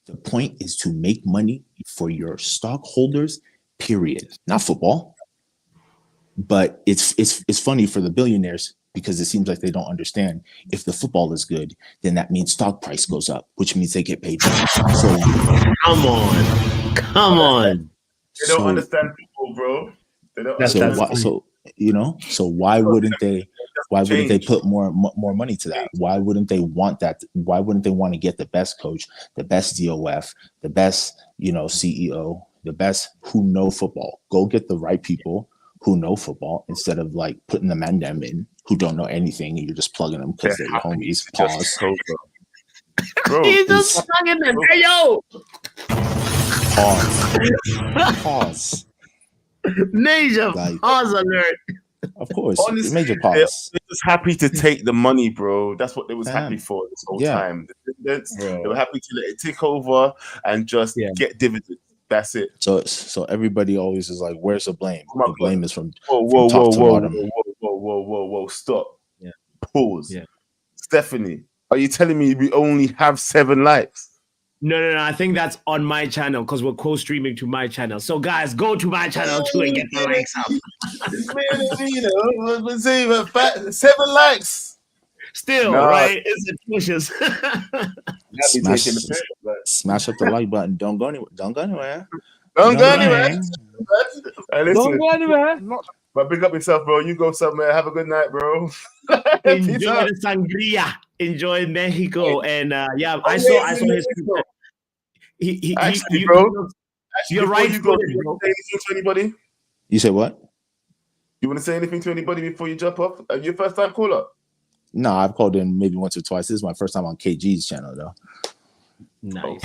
[SPEAKER 7] the point is to make money for your stockholders, period. Not football. But it's funny for the billionaires, because it seems like they don't understand. If the football is good, then that means stock price goes up, which means they get paid. So
[SPEAKER 5] come on.
[SPEAKER 4] They don't understand people, bro. They don't understand.
[SPEAKER 7] So why wouldn't they put more money to that? Why wouldn't they want that? Why wouldn't they want to get the best coach, the best DOF, the best CEO, the best who know football? Go get the right people who know football, instead of like putting the man them in who don't know anything, and you're just plugging them because they're your homies. Pause.
[SPEAKER 5] Bro, he's just plugging them. Hey, yo.
[SPEAKER 7] Pause.
[SPEAKER 5] Major pause alert.
[SPEAKER 7] Of course,
[SPEAKER 4] honestly,
[SPEAKER 7] major pause.
[SPEAKER 4] They're just happy to take the money, bro. That's what they was happy for this whole time. They were happy to let it take over and just get dividends. That's it.
[SPEAKER 7] So everybody always is like, "Where's the blame?" The blame is from
[SPEAKER 4] whoa,
[SPEAKER 7] top to bottom.
[SPEAKER 4] Whoa! Stop.
[SPEAKER 5] Yeah.
[SPEAKER 4] Pause. Yeah. Stephanie, are you telling me we only have 7 likes?
[SPEAKER 5] No. I think that's on my channel, because we're co-streaming to my channel. So guys, go to my channel too and get the likes up. 7 likes. Still, right? It's atrocious.
[SPEAKER 7] Smash up the like button. Don't go anywhere. Don't go anywhere.
[SPEAKER 4] Don't go anywhere. But big up yourself, bro. You go somewhere. Have a good night, bro.
[SPEAKER 5] Enjoy the sangria. Enjoy Mexico. And I saw his picture. You're right.
[SPEAKER 4] You go. You want to say anything to anybody?
[SPEAKER 7] You say what?
[SPEAKER 4] You want to say anything to anybody before you jump off? Are you a first time caller?
[SPEAKER 7] No, I've called in maybe once or twice. This is my first time on KG's channel, though.
[SPEAKER 5] Nice.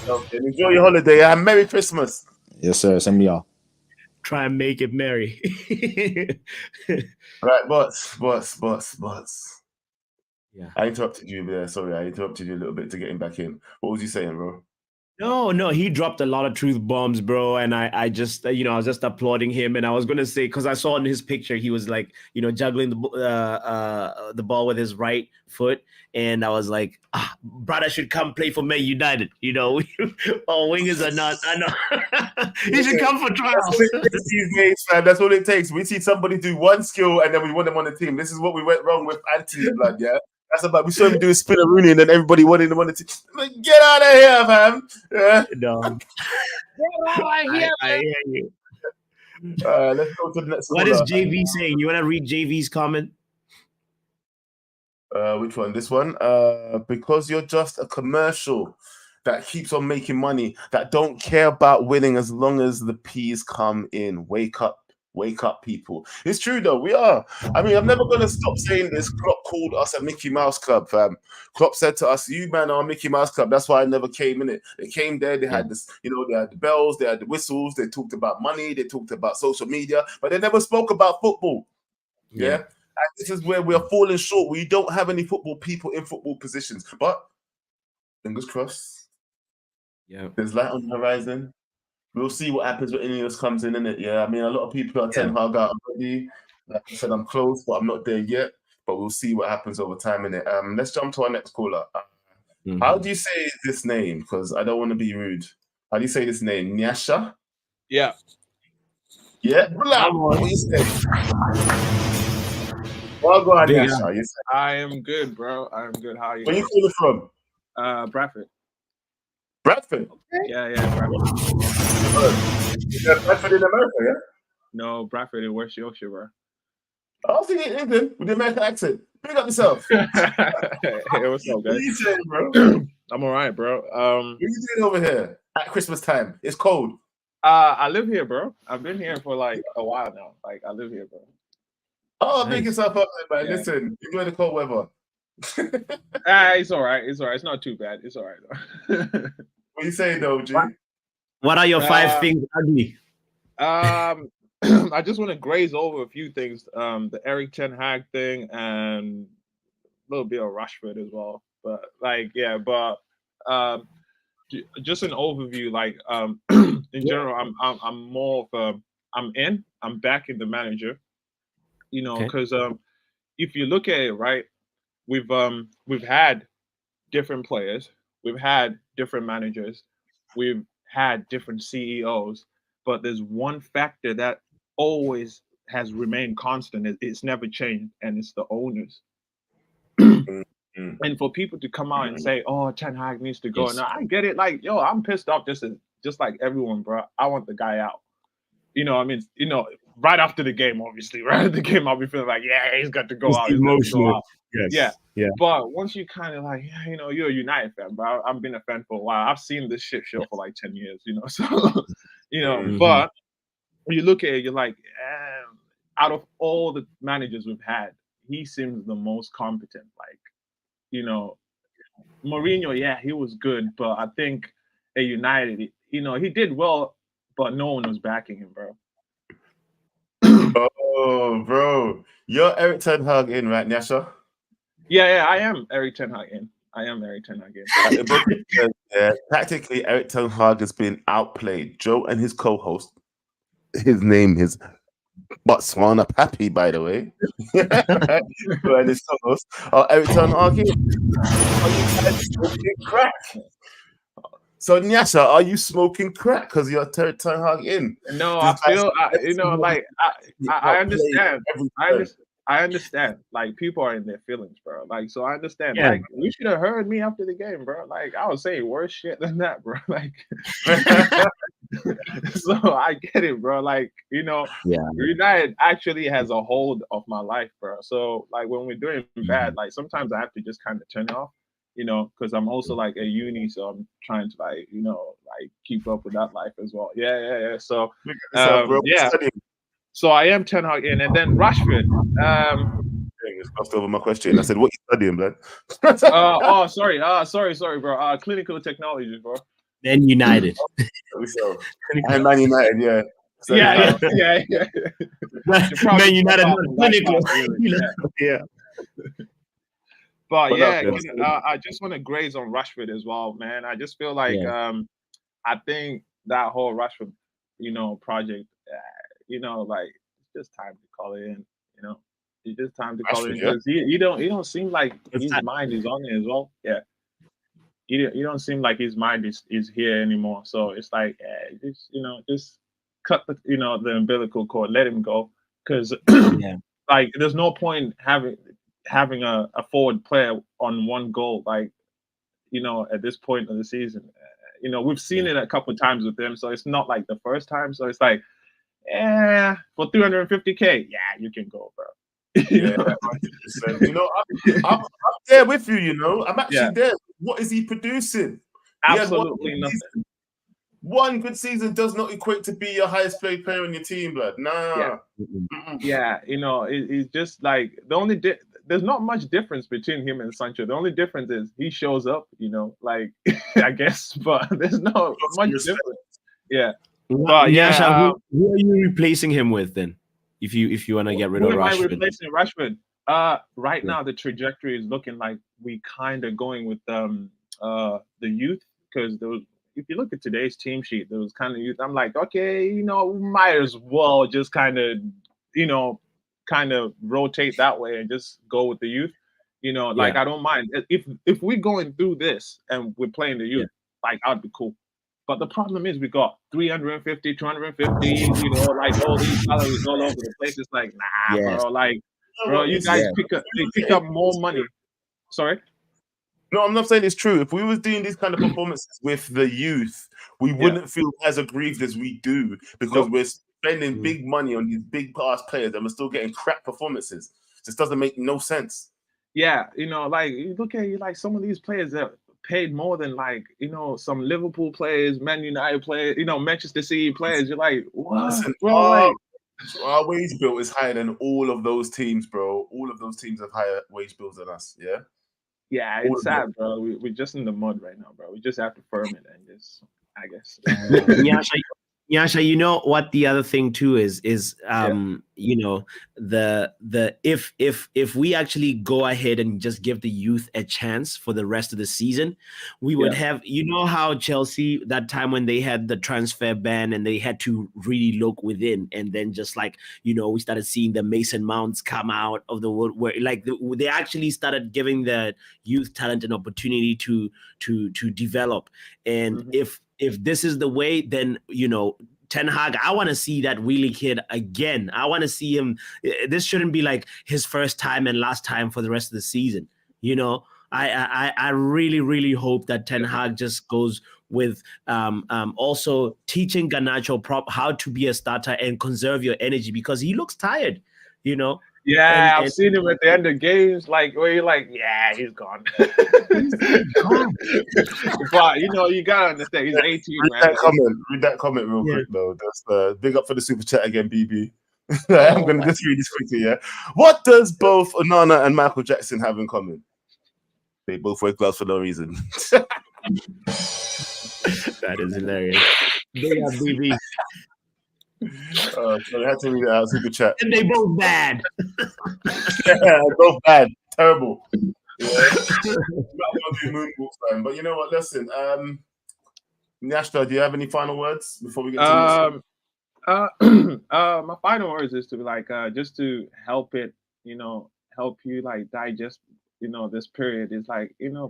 [SPEAKER 4] Okay. Enjoy your holiday and Merry Christmas.
[SPEAKER 7] Yes, sir. Send me y'all.
[SPEAKER 5] Try and make it merry.
[SPEAKER 4] Right, bots.
[SPEAKER 5] Yeah.
[SPEAKER 4] I interrupted you there. Sorry, I interrupted you a little bit to get him back in. What was you saying, bro?
[SPEAKER 5] No, he dropped a lot of truth bombs, bro. And I just, I was just applauding him. And I was going to say, because I saw in his picture, he was like, juggling the ball with his right foot. And I was like, brother should come play for Man United. All wingers are not. I know. He should come for trials.
[SPEAKER 4] These days, man, that's all it takes. We see somebody do one skill and then we want them on the team. This is what we went wrong with Antony, blood, yeah? That's about, we saw him do a spin Rooney and then everybody wanted him on the team. Get out of here, fam. Yeah.
[SPEAKER 5] No. I hear you.
[SPEAKER 4] Let's go to the next
[SPEAKER 5] What is JV saying? You want to read JV's comment?
[SPEAKER 4] Which one? This one? Because you're just a commercial that keeps on making money, that don't care about winning as long as the P's come in. Wake up. Wake up, people. It's true though. We are. I mean, I'm never gonna stop saying this. Klopp called us a Mickey Mouse club, fam. Klopp said to us, "You man are a Mickey Mouse club." That's why I never came in it. They came there. They had this, they had the bells, they had the whistles. They talked about money. They talked about social media, but they never spoke about football. Yeah. And this is where we are falling short. We don't have any football people in football positions. But fingers crossed.
[SPEAKER 5] Yeah.
[SPEAKER 4] There's light on the horizon. We'll see what happens when Ineos comes in, innit? Yeah, I mean, a lot of people are Ten Hag out already. Like I said, I'm close, but I'm not there yet. But we'll see what happens over time, innit? Let's jump to our next caller. How do you say this name? Because I don't want to be rude. How do you say this name? Nyasha?
[SPEAKER 8] Yeah.
[SPEAKER 4] Yeah? What do you say? Well, go on, Nyasha.
[SPEAKER 8] I am good, bro. I am good. How are you?
[SPEAKER 4] Where you calling from?
[SPEAKER 8] Bradford.
[SPEAKER 4] Bradford?
[SPEAKER 8] Yeah, Bradford.
[SPEAKER 4] Is that Bradford in America, yeah?
[SPEAKER 8] No, Bradford in West Yorkshire, bro.
[SPEAKER 4] I was thinking England with the American accent. Bring up yourself.
[SPEAKER 8] Hey, what's up, guys?
[SPEAKER 4] What are you saying, bro?
[SPEAKER 8] I'm all right, bro.
[SPEAKER 4] What are you doing over here at Christmas time? It's cold.
[SPEAKER 8] I live here, bro. I've been here for like a while now. Like, I live here, bro.
[SPEAKER 4] Oh, nice. Big yourself up there, man. Yeah. Listen, enjoy the cold weather.
[SPEAKER 8] It's all right. It's all right. It's not too bad. It's all right, though.
[SPEAKER 4] What are you saying, though, G?
[SPEAKER 5] What are your 5 things ugly?
[SPEAKER 8] I just want to graze over a few things. The eriktenhag thing and a little bit of Rashford as well. But just an overview. Like in general, I'm more of I'm backing the manager. Because if you look at it, right, we've had different players, we've had different managers, we've had different CEOs, but there's one factor that always has remained constant. It's never changed, and it's the owners. And for people to come out and say, "Oh, Ten Hag needs to go," now I get it. Like, I'm pissed off just like everyone, bro. I want the guy out. I mean, right after the game, obviously, right after the game, I'll be feeling like, yeah, he's got to go out.
[SPEAKER 5] Emotional.
[SPEAKER 8] Yes. Yeah. But once you kind of like, you're a United fan, bro. I've been a fan for a while. I've seen this shit show for like 10 years, So, but when you look at it, you're like, out of all the managers we've had, he seems the most competent. Like, Mourinho, yeah, he was good, but I think at United, he did well, but no one was backing him, bro.
[SPEAKER 4] Oh, bro. You're Erik Ten Hag in, right, Nyasha?
[SPEAKER 8] Yeah, I am Erik Ten Hag in.
[SPEAKER 4] Tactically, Erik Ten Hag has been outplayed. Joe and his co-host, his name is botswanapapi, by the way. And his co-host, Erik Ten Hag in. Are you guys smoking crack? So, Nyasha, are you smoking crack because you're Ten Hag in?
[SPEAKER 8] No, I feel, I understand. I understand. Like, people are in their feelings, bro. Like, so I understand. Yeah. Like, you should have heard me after the game, bro. Like, I was saying worse shit than that, bro. Like, so I get it, bro. Like, United actually has a hold of my life, bro. So, like, when we're doing bad, like, sometimes I have to just kind of turn it off, because I'm also like at uni, so I'm trying to like, keep up with that life as well. Yeah. So, So I am Ten Hag in, and then Rashford.
[SPEAKER 4] It's passed over my question. I said, "What you studying, blood?"
[SPEAKER 8] Sorry, bro. Clinical technology, bro.
[SPEAKER 5] Then United.
[SPEAKER 4] And Man United, yeah. So,
[SPEAKER 8] yeah.
[SPEAKER 5] Man United, clinical.
[SPEAKER 8] Yeah. But I just want to graze on Rashford as well, man. I just feel like I think that whole Rashford, project. Like it's just time to call it in. It's just time to call it in because he don't seem like his mind is on it as well. Yeah, he don't seem like his mind is here anymore. So it's like just cut the the umbilical cord, let him go because like there's no point having a forward player on one goal like at this point of the season. We've seen it a couple of times with him, so it's not like the first time. So it's like. For 350K, you can go, bro.
[SPEAKER 4] I'm there with you. I'm actually there. What is he producing?
[SPEAKER 8] Absolutely nothing.
[SPEAKER 4] One good season does not equate to be your highest paid player on your team, blood. Nah.
[SPEAKER 8] Yeah. Yeah, it's just like there's not much difference between him and Sancho. The only difference is he shows up, like I guess, but there's not much difference. Yeah. But
[SPEAKER 5] Nyasha, who are you replacing him with then? If you want to get rid of Rashford.
[SPEAKER 8] Who am I replacing Rashford? Right now the trajectory is looking like we kind of going with the youth, because if you look at today's team sheet, there was kind of youth. I'm like, okay, we might as well just kind of rotate that way and just go with the youth. I don't mind if we're going through this and we're playing the youth, like I'd be cool. But the problem is we got 350, 250, like all these salaries all over the place. It's like, bro, you guys pick up more money. Sorry?
[SPEAKER 4] No, I'm not saying it's true. If we was doing these kind of performances with the youth, we wouldn't feel as aggrieved as we do, because we're spending big money on these big class players and we're still getting crap performances. This doesn't make no sense.
[SPEAKER 8] Yeah, like you look at like some of these players that paid more than some Liverpool players, Man United players, Manchester City players. You're like, what?
[SPEAKER 4] Listen,
[SPEAKER 8] bro?
[SPEAKER 4] Our wage bill is higher than all of those teams, bro. All of those teams have higher wage bills than us. Yeah.
[SPEAKER 8] Yeah, it's sad, bro. We're just in the mud right now, bro. We just have to firm it and just, I guess.
[SPEAKER 5] Nyasha, you know what the other thing too is if we actually go ahead and just give the youth a chance for the rest of the season, we would have, how Chelsea, that time when they had the transfer ban and they had to really look within, and then just we started seeing the Mason Mounts come out of the wood, where they actually started giving the youth talent an opportunity to develop. And if this is the way, then Ten Hag, I want to see that wheelie kid again. I want to see him. This shouldn't be like his first time and last time for the rest of the season. I really, really hope that Ten Hag just goes with also teaching Garnacho how to be a starter and conserve your energy, because he looks tired.
[SPEAKER 8] Yeah, I've seen him at the end of games, where you're like, yeah, he's gone. But you gotta understand, he's 18.
[SPEAKER 4] Read that comment real quick though. That's big up for the super chat again, BB. I'm gonna just read this quickly. Yeah, what does both Onana and Michael Jackson have in common? They both wear gloves for no reason.
[SPEAKER 5] That is hilarious. They are BB.
[SPEAKER 4] So I had to read it out super chat.
[SPEAKER 5] And they both bad.
[SPEAKER 4] Yeah, both bad. Terrible. Yeah. But you know what? Listen, Nashta, do you have any final words before we get to
[SPEAKER 8] my final words is to be just to help it, help you digest, this period is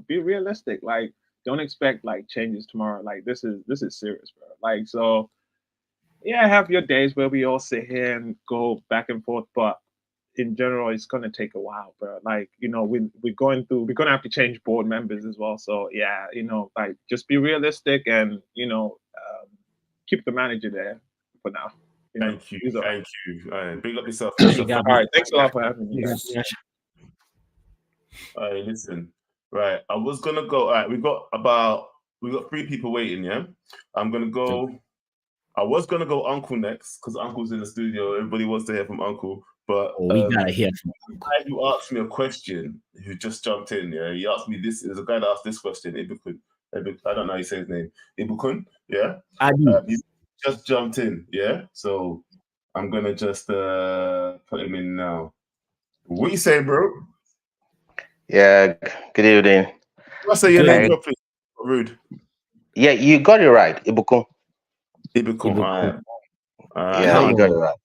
[SPEAKER 8] be realistic. Don't expect changes tomorrow. This is serious, bro. So yeah, have your days where we all sit here and go back and forth, but in general, it's gonna take a while, bro. We're going to have to change board members as well. So yeah, just be realistic and keep the manager there for now.
[SPEAKER 4] Thank you. Big up yourself.
[SPEAKER 8] All right, thanks a lot for having me.
[SPEAKER 4] All right, listen. Right, I was gonna go. All right, we got 3 people waiting. Yeah, I'm gonna go. I was gonna go Uncle next because Uncle's in the studio. Everybody wants to hear from Uncle, but
[SPEAKER 5] we gotta hear from
[SPEAKER 4] the guy who asked me a question, who just jumped in. Yeah, he asked me this. There's a guy that asked this question. Ibukun. I don't know how you say his name. Ibukun. Yeah,
[SPEAKER 5] I do.
[SPEAKER 4] He just jumped in. Yeah, so I'm gonna just put him in now. What you saying, bro?
[SPEAKER 9] Yeah. Good evening.
[SPEAKER 4] I say your name properly. Rude.
[SPEAKER 9] Yeah, you got it right, Ibukun.
[SPEAKER 4] Ibukun.
[SPEAKER 9] Yeah, you got it right.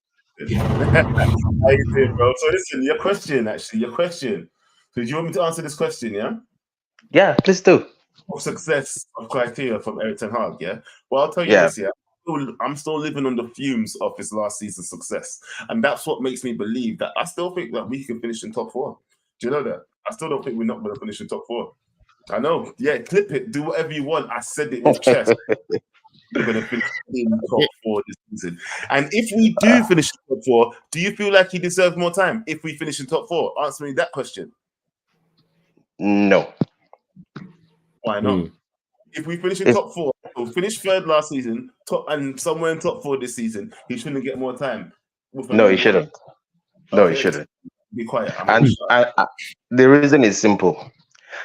[SPEAKER 4] How you doing, bro? So listen, your question. So do you want me to answer this question, yeah?
[SPEAKER 9] Yeah, please do.
[SPEAKER 4] Of success of criteria from Eriktenhag, yeah? Well, I'll tell you this, yeah. I'm still living on the fumes of his last season's success. And that's what makes me believe that I still think that we can finish in top 4. Do you know that? I still don't think we're not going to finish in top 4. I know. Yeah, clip it. Do whatever you want. I said it with chest. We're going to finish in top 4 this season. And if we do finish in top 4, do you feel like he deserves more time if we finish in top 4? Answer me that question.
[SPEAKER 9] No.
[SPEAKER 4] Why not? If we finish in
[SPEAKER 9] It's-
[SPEAKER 4] top four, or finish third last season, top and somewhere in top four this season, he shouldn't get more time. With a
[SPEAKER 9] No, he
[SPEAKER 4] new
[SPEAKER 9] shouldn't.
[SPEAKER 4] coach.
[SPEAKER 9] No, he
[SPEAKER 4] Okay,
[SPEAKER 9] shouldn't.
[SPEAKER 4] be quiet. I'm
[SPEAKER 9] And
[SPEAKER 4] gonna shut.
[SPEAKER 9] the reason is simple.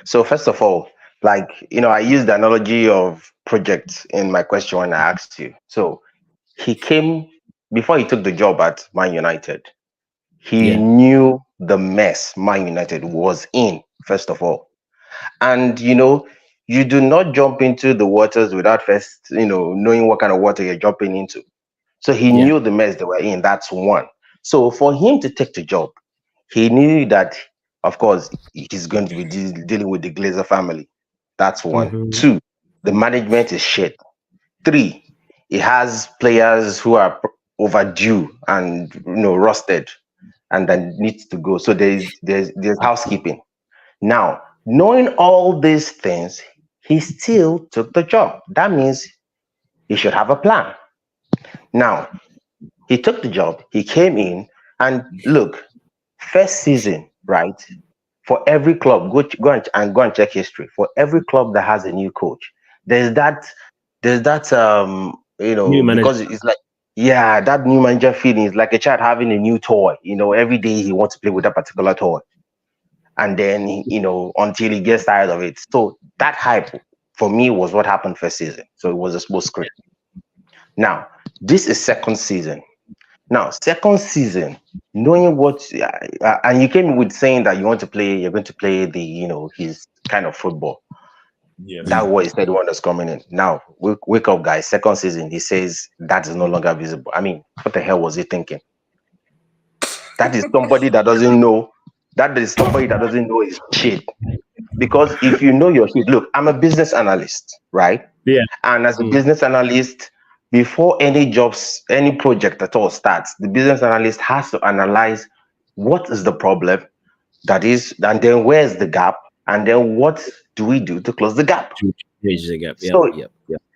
[SPEAKER 9] So first of all, like I used the analogy of projects in my question when I asked you. So he came before he took the job at Man United. He knew the mess Man United was in, first of all. And you do not jump into the waters without first, knowing what kind of water you're jumping into. So he knew the mess they were in. That's one. So for him to take the job, he knew that, of course, he's going to be dealing with the Glazer family. That's one. Two, the management is shit. Three, he has players who are overdue and rusted and then needs to go. So there's housekeeping. Now, knowing all these things, he still took the job. That means he should have a plan. Now, he took the job, he came in, and look, first season, right? For every club, go and check history. For every club that has a new coach, there's that
[SPEAKER 5] New manager.
[SPEAKER 9] because it's like, yeah, that new manager feeling is like a child having a new toy. Every day he wants to play with that particular toy, and then until he gets tired of it. So that hype for me was what happened first season. So it was a small script. Now this is second season. Now, second season, knowing what, and you came with saying that you're going to play the, his kind of football.
[SPEAKER 4] Yeah.
[SPEAKER 9] That was the one that's coming in. Now, wake up, guys. Second season, he says that is no longer visible. I mean, what the hell was he thinking? That is somebody that doesn't know. That is somebody that doesn't know his shit. Because if you know your shit, look, I'm a business analyst, right?
[SPEAKER 5] Yeah.
[SPEAKER 9] And as a business analyst, before any project at all starts, the business analyst has to analyze what is the problem that is, and then where's the gap, and then what do we do to close the gap?
[SPEAKER 5] Bridge the gap.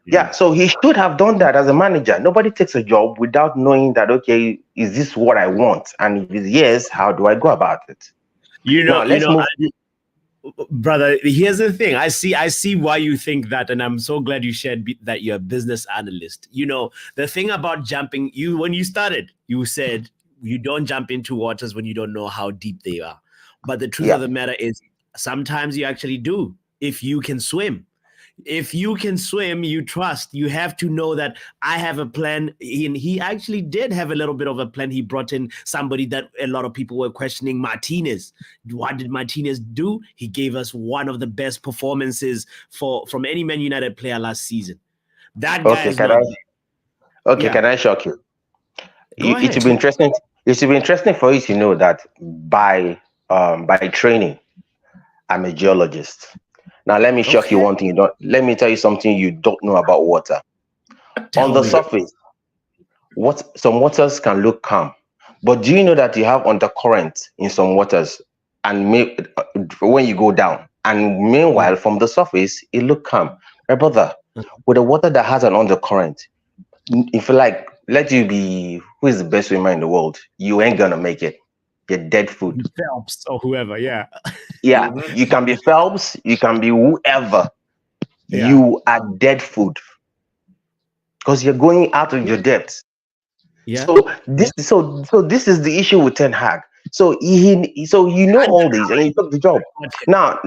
[SPEAKER 9] Yeah, so he should have done that as a manager. Nobody takes a job without knowing that, okay, is this what I want? And if it's yes, how do I go about it?
[SPEAKER 5] Brother, here's the thing. I see why you think that, and I'm so glad you shared that you're a business analyst. The thing about jumping, when you started, you said you don't jump into waters when you don't know how deep they are. But the truth of the matter is, sometimes you actually do. If you can swim, you trust. You have to know that I have a plan. And he actually did have a little bit of a plan. He brought in somebody that a lot of people were questioning, Martinez. What did Martinez do? He gave us one of the best performances from any Man United player last season. That guy is not there.
[SPEAKER 9] Okay, can I shock you?
[SPEAKER 5] It
[SPEAKER 9] will be interesting. It will be interesting for you to know that by training, I'm a geologist. Now, let me shock you one thing. Let me tell you something you don't know about water. On the surface, some waters can look calm, but do you know that you have undercurrent in some waters, and when you go down, and meanwhile from the surface it look calm. My brother, with a water that has an undercurrent, if you like, let you be who is the best swimmer in the world, you ain't gonna make it. You're dead food.
[SPEAKER 5] Phelps or whoever, yeah.
[SPEAKER 9] Yeah, you can be Phelps, you can be whoever. Yeah. You are dead food because you're going out of your depth. Yeah. So this is the issue with Ten Hag. So all this, and he took the job. Now,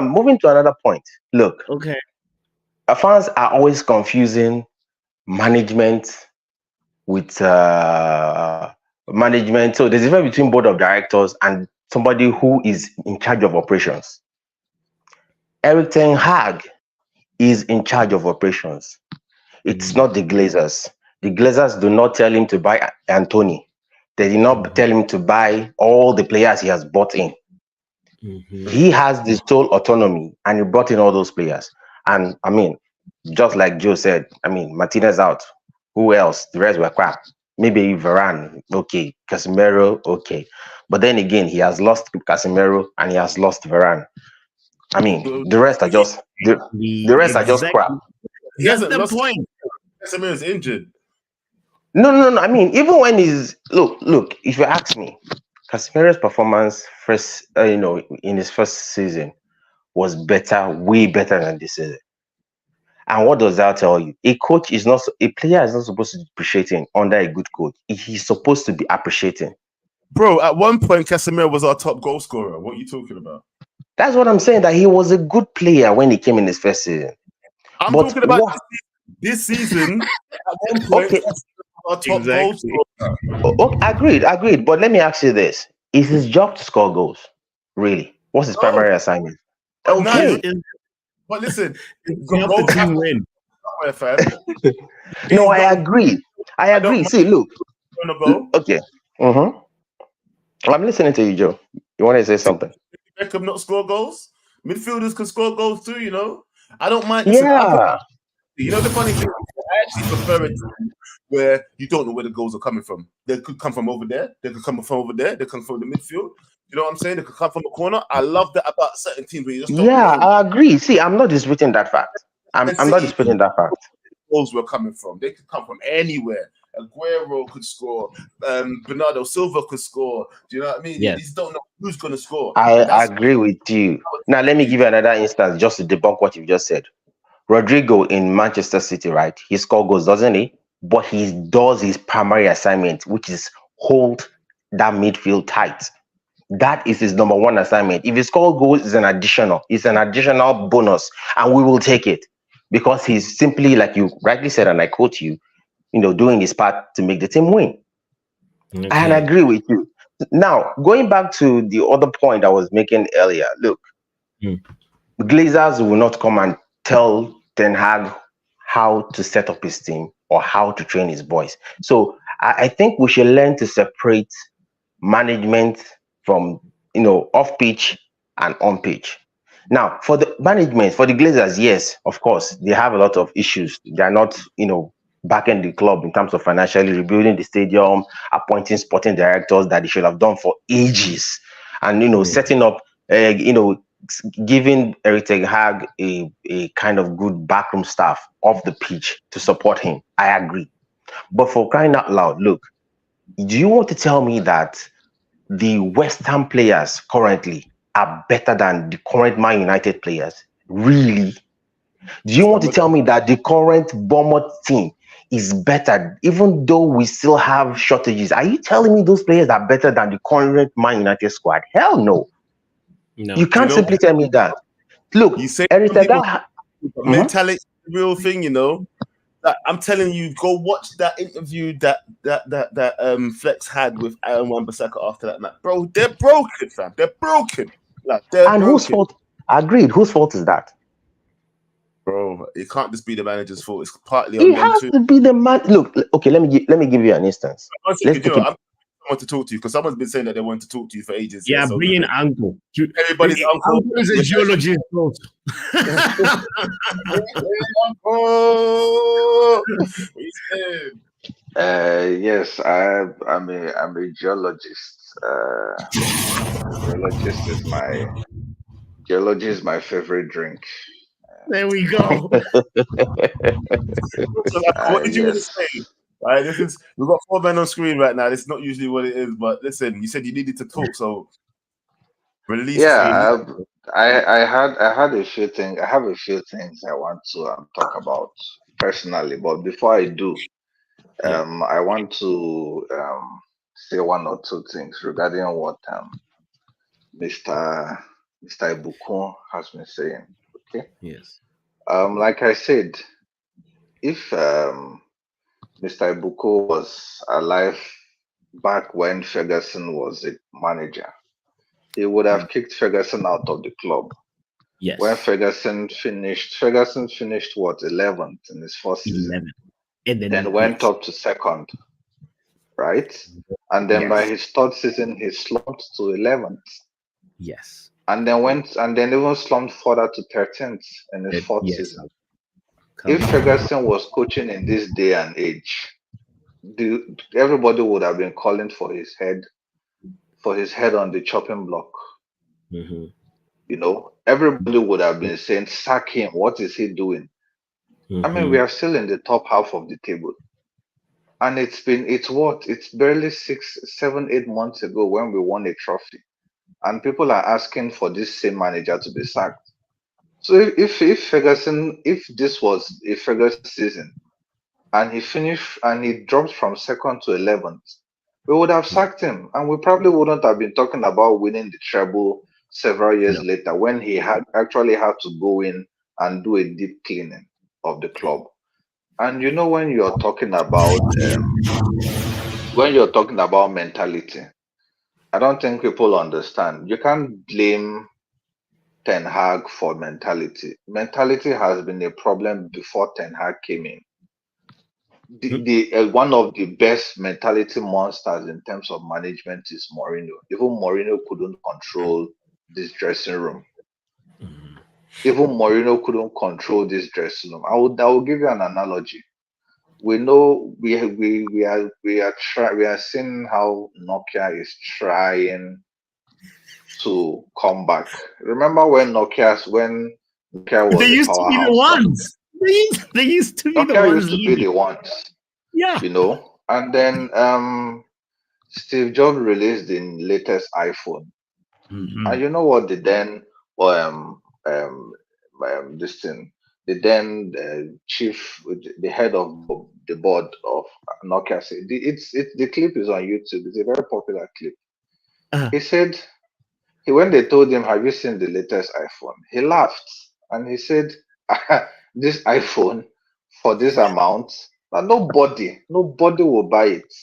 [SPEAKER 9] moving to another point. Look, fans are always confusing management with management. So there's a difference between board of directors and somebody who is in charge of operations. Eriktenhag is in charge of operations. It's not the Glazers. The Glazers do not tell him to buy Antony. They did not tell him to buy all the players he has bought in. He has the sole autonomy, and he brought in all those players. And I mean, just like Joe said, I mean, Martinez out. Who else? The rest were crap. Maybe Varane, okay. Casemiro, okay. But then again, he has lost Casemiro and he has lost Varane. I mean, the rest are just the rest are just crap.
[SPEAKER 5] That's the point.
[SPEAKER 4] Casemiro's injured.
[SPEAKER 9] No. I mean, even when he's look. If you ask me, Casemiro's performance in his first season was better, way better than this season. And what does that tell you? A coach is not a player is not supposed to be appreciating under a good coach. He's supposed to be appreciating.
[SPEAKER 4] Bro, at one point, Casemiro was our top goal scorer. What are you talking about?
[SPEAKER 9] That's what I'm saying. That he was a good player when he came in his first season.
[SPEAKER 4] I'm
[SPEAKER 9] But
[SPEAKER 4] talking about
[SPEAKER 9] what?
[SPEAKER 4] this season. At one point,
[SPEAKER 9] Okay,
[SPEAKER 4] our top goal scorer.
[SPEAKER 9] agreed. But let me ask you this: is his job to score goals? Really? What's his primary assignment?
[SPEAKER 4] But now,
[SPEAKER 9] Okay.
[SPEAKER 4] but listen,
[SPEAKER 5] To help the team win.
[SPEAKER 4] fam.
[SPEAKER 9] No, I agree. See, look. Okay. I'm listening to you, Joe. You want to say something?
[SPEAKER 4] Beckham not score goals. Midfielders can score goals too. You know, I don't mind. Listen,
[SPEAKER 9] Yeah.
[SPEAKER 4] You know the funny thing, I actually prefer it where you don't know where the goals are coming from. They could come from over there. They could come from over there. They come from the midfield. You know what I'm saying? They could come from the corner. I love that about certain teams where you just don't know.
[SPEAKER 9] I agree. See, I'm not disputing that fact. I'm not disputing that fact.
[SPEAKER 4] Goals were coming from. They could come from anywhere. Aguero could score. Bernardo Silva could score. Do you know what I mean?
[SPEAKER 5] Yes.
[SPEAKER 4] You just don't know who's going to score.
[SPEAKER 9] I agree with you. Now, let me give you another instance just to debunk what you just said. Rodrigo in Manchester City, right? He scores goals, doesn't he? But he does his primary assignment, which is hold that midfield tight. That is his number one assignment. If he scores goals, it's an additional bonus, and we will take it because he's simply, like you rightly said, and I quote you, doing his part to make the team win. Okay. And I agree with you. Now, going back to the other point I was making earlier, look, Glazers will not come and tell Ten Hag how to set up his team or how to train his boys. So I think we should learn to separate management from off pitch and on pitch. Now, for the management, for the Glazers, yes, of course, they have a lot of issues. They are not, backing the club in terms of financially rebuilding the stadium, appointing sporting directors that they should have done for ages, and setting up, giving eriktenhag a kind of good backroom staff off the pitch to support him. I agree. But for crying out loud, look, do you want to tell me that the West Ham players currently are better than the current Man United players? Really? Do you want to tell me that the current Bournemouth team is better, even though we still have shortages? Are you telling me those players are better than the current Man United squad? Hell no. You can't simply tell me that. Look,
[SPEAKER 4] you say mentality is the real thing, I'm telling you, go watch that interview that Flex had with Aaron Wan-Bissaka after that match. Bro, they're broken, fam. They're broken.
[SPEAKER 9] Whose fault? Agreed. Whose fault is that?
[SPEAKER 4] Bro, it can't just be the manager's fault. It's partly on them too.
[SPEAKER 9] It has to be the man. Look, okay, let me give you an instance.
[SPEAKER 4] I want to talk to you because someone's been saying that they want to talk to you for ages.
[SPEAKER 5] Yeah, bring in uncle.
[SPEAKER 4] Everybody's uncle
[SPEAKER 5] is a geologist.
[SPEAKER 10] Yes, I'm a geologist. Geology is my favorite drink.
[SPEAKER 5] There we go.
[SPEAKER 4] What did you want to say? Right, we've got 4 men on screen right now. It's not usually what it is, but listen, you said you needed to talk, so release.
[SPEAKER 10] Yeah, I had a few things. I have a few things I want to talk about personally, but before I do, I want to say one or two things regarding what Mr. Ibukun has been saying. Okay.
[SPEAKER 5] Yes.
[SPEAKER 10] Like I said, if Mr. Ibuko was alive back when Ferguson was a manager, he would have kicked Ferguson out of the club.
[SPEAKER 5] Yes.
[SPEAKER 10] When Ferguson finished what, 11th in his first season, and then went up to second, right? And then by his third season, he slumped to 11th.
[SPEAKER 5] Yes.
[SPEAKER 10] And then even slumped further to 13th in his fourth season. If Ferguson was coaching in this day and age, everybody would have been calling for his head on the chopping block. Everybody would have been saying, sack him. What is he doing? I mean, we are still in the top half of the table. And it's barely 6, 7, 8 months ago when we won a trophy. And people are asking for this same manager to be sacked. So if Ferguson, if this was a Ferguson season and he finished and he dropped from second to 11th, we would have sacked him, and we probably wouldn't have been talking about winning the treble several years
[SPEAKER 5] No.
[SPEAKER 10] later when he had actually had to go in and do a deep cleaning of the club. And you know when you're talking about mentality, I don't think people understand. You can't blame Ten Hag for mentality. Mentality has been a problem before Ten Hag came in. The one of the best mentality monsters in terms of management is Mourinho. Even Mourinho couldn't control this dressing room. Even Mourinho couldn't control this dressing room. I will give you an analogy. We know we are seeing how Nokia is trying to come back. Remember when Nokia was
[SPEAKER 5] They
[SPEAKER 10] a
[SPEAKER 5] used to be the
[SPEAKER 10] powerhouse company?
[SPEAKER 5] ones. They used to be the
[SPEAKER 10] Nokia
[SPEAKER 5] ones
[SPEAKER 10] used to be the
[SPEAKER 5] leading.
[SPEAKER 10] ones,
[SPEAKER 5] Yeah.
[SPEAKER 10] you know. And then Steve Jobs released the latest iPhone, and you know what? Um um this thing, the then chief, the head of the board of Nokia said, the clip is on YouTube. It's a very popular clip.
[SPEAKER 5] Uh,
[SPEAKER 10] He said, when they told him, "Have you seen the latest iPhone?" He laughed and he said, "This iPhone for this amount, now nobody will buy it.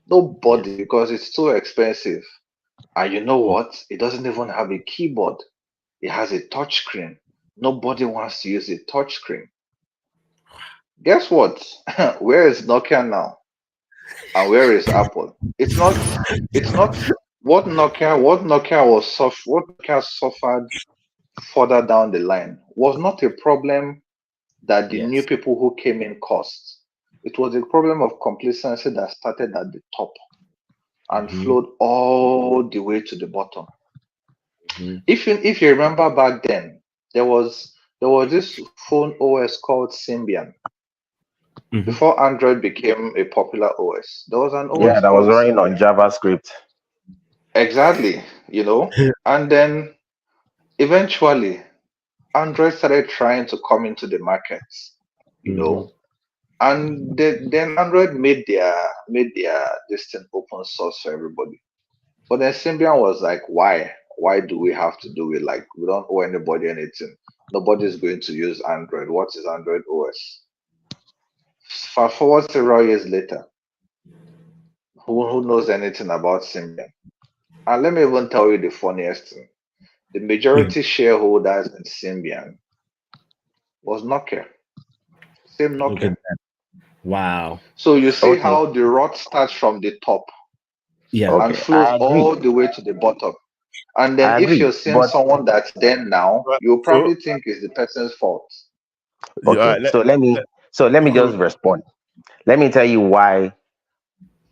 [SPEAKER 10] Nobody, because it's too expensive. And you know what? It doesn't even have a keyboard. It has a touch screen. Nobody wants to use a touch screen. Guess what? Where is Nokia now? And where is Apple? It's not what Nokia suffered further down the line was not a problem that the new
[SPEAKER 5] yes.
[SPEAKER 10] people who came in caused. It was a problem of complacency that started at the top and flowed all the way to the bottom. If you remember back then, there was this phone OS called Symbian. Before Android became a popular OS, there was an
[SPEAKER 9] Yeah,
[SPEAKER 10] OS
[SPEAKER 9] that was
[SPEAKER 10] called
[SPEAKER 9] running on
[SPEAKER 10] Symbian.
[SPEAKER 9] JavaScript.
[SPEAKER 10] Exactly, and then eventually Android started trying to come into the markets, and then Android made their this thing open source for everybody. But then Symbian was like, why? Why do we have to do it? Like, we don't owe anybody anything. Nobody's going to use Android. What is Android OS? Fast forward several years later, who knows anything about Symbian? And let me even tell you the funniest thing. The majority shareholders in Symbian was Nokia. Same
[SPEAKER 5] Look at
[SPEAKER 10] Nokia.
[SPEAKER 5] that. Wow.
[SPEAKER 10] So you see
[SPEAKER 9] Okay,
[SPEAKER 10] how the rot starts from the top
[SPEAKER 5] Yeah.
[SPEAKER 10] and
[SPEAKER 9] okay,
[SPEAKER 10] flows
[SPEAKER 9] I agree.
[SPEAKER 10] all the way to the bottom. And then
[SPEAKER 9] I
[SPEAKER 10] if
[SPEAKER 9] agree.
[SPEAKER 10] you're seeing
[SPEAKER 9] But
[SPEAKER 10] someone that's there now,
[SPEAKER 4] Right.
[SPEAKER 10] you'll
[SPEAKER 4] So,
[SPEAKER 10] probably think it's the person's fault.
[SPEAKER 4] yeah, all
[SPEAKER 9] okay,
[SPEAKER 4] right,
[SPEAKER 9] so let me
[SPEAKER 4] cool.
[SPEAKER 9] just respond. Let me tell you why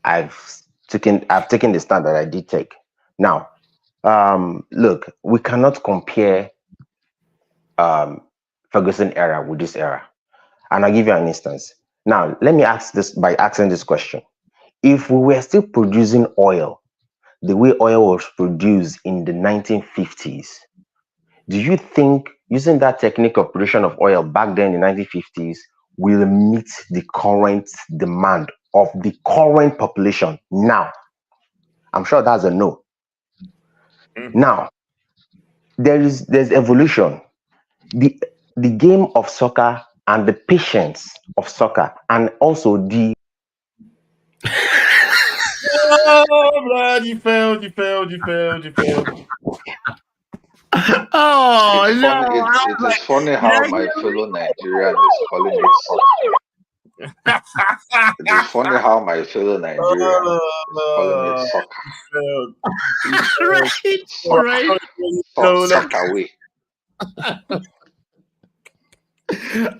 [SPEAKER 9] I've taken the stand that I did take. Now, look, we cannot compare um Ferguson era with this era. And I'll give you an instance. Now, let me ask this by asking this question. If we were still producing oil the way oil was produced in the 1950s, do you think using that technique of production of oil back then in the 1950s will meet the current demand of the current population now? I'm sure that's a no. Now, there's evolution. The game of soccer and the patience of soccer and also the
[SPEAKER 4] Oh, blood, you failed.
[SPEAKER 5] Oh
[SPEAKER 10] It's
[SPEAKER 5] no!
[SPEAKER 10] funny.
[SPEAKER 5] I was
[SPEAKER 10] It is
[SPEAKER 5] like,
[SPEAKER 10] funny
[SPEAKER 5] did
[SPEAKER 10] how
[SPEAKER 5] I
[SPEAKER 10] my
[SPEAKER 5] hear
[SPEAKER 10] fellow Nigerian is calling it soccer. It is funny how my fellow Nigerian is calling it soccer.
[SPEAKER 5] right?
[SPEAKER 10] Soccer.
[SPEAKER 5] Right?
[SPEAKER 10] Soccer way.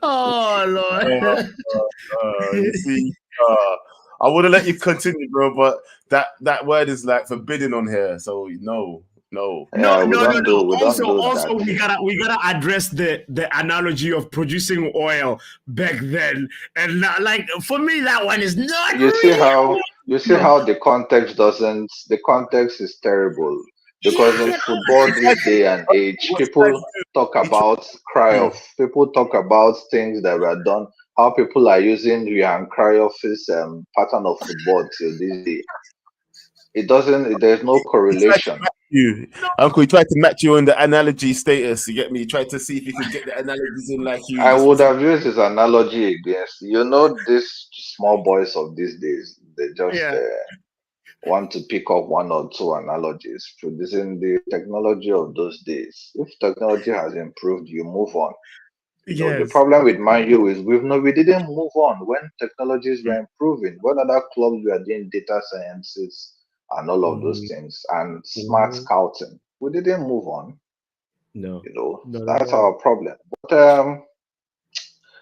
[SPEAKER 5] Oh Lord!
[SPEAKER 4] You see, I would have let you continue, bro, but that word is like forbidden on here. So no.
[SPEAKER 10] Yeah, we
[SPEAKER 5] No.
[SPEAKER 10] don't do
[SPEAKER 5] Also,
[SPEAKER 10] that
[SPEAKER 5] we
[SPEAKER 10] thing.
[SPEAKER 5] gotta address the analogy of producing oil back then, and now, like for me, that one is not
[SPEAKER 10] You see
[SPEAKER 5] real.
[SPEAKER 10] how the context is terrible. Because in football this day and age, people talk about people talk about things that were done, how people are using Johan Cruyff's pattern of football till this day. It doesn't, there's no correlation.
[SPEAKER 4] You, Uncle, he tried to match you on the analogy status. You get me? He tried to see if he could get the analogies in like you.
[SPEAKER 10] I would have used his analogy against, these small boys of these days, they just want to pick up one or two analogies, producing the technology of those days. If technology has improved, you move on. The problem with Man U is we didn't move on when technologies were improving. When other clubs were doing data sciences and all of those things and smart scouting, we didn't move on.
[SPEAKER 5] No,
[SPEAKER 10] that's our problem. But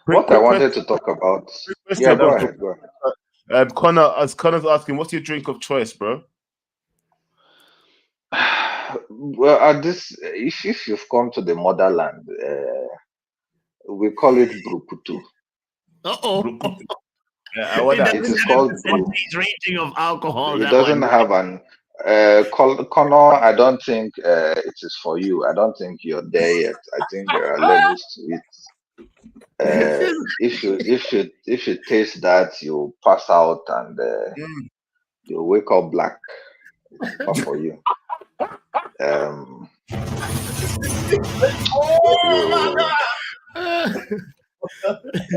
[SPEAKER 10] what I wanted to talk about. Yeah, go ahead.
[SPEAKER 4] Connor's asking, what's your drink of choice, bro?
[SPEAKER 10] Well, at this, if you've come to the motherland, we call it brukutu. It is called
[SPEAKER 5] rating of alcohol.
[SPEAKER 10] It doesn't have an Connor. I don't think it is for you. I don't think you're there yet. I think there are levels to it. If you taste that, you pass out and you wake up black. It's not for you.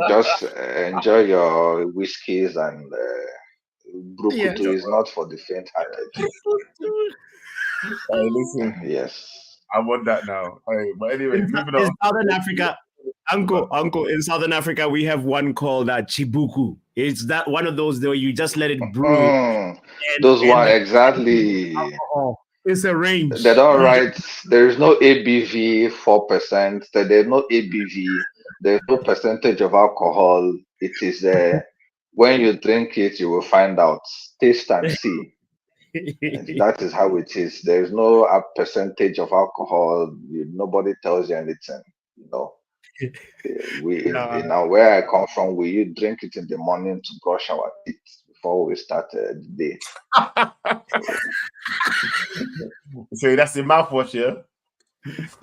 [SPEAKER 10] Just enjoy your whiskeys and brukutu is not for the faint-hearted.
[SPEAKER 4] Listen,
[SPEAKER 10] yes,
[SPEAKER 4] I want that now. But anyway, moving on.
[SPEAKER 5] In Southern Africa, Uncle, in Southern Africa, we have one called chibuku. It's that one of those where you just let it brew.
[SPEAKER 10] Exactly.
[SPEAKER 5] It's a range.
[SPEAKER 10] They don't write. There is no ABV 4%. There's no ABV. There's no percentage of alcohol. It is when you drink it, you will find out. Taste and see. That is how it is. There is no percentage of alcohol. Nobody tells you anything. In where I come from, we drink it in the morning to brush our teeth before we start the day.
[SPEAKER 4] So that's the mouthwash, yeah?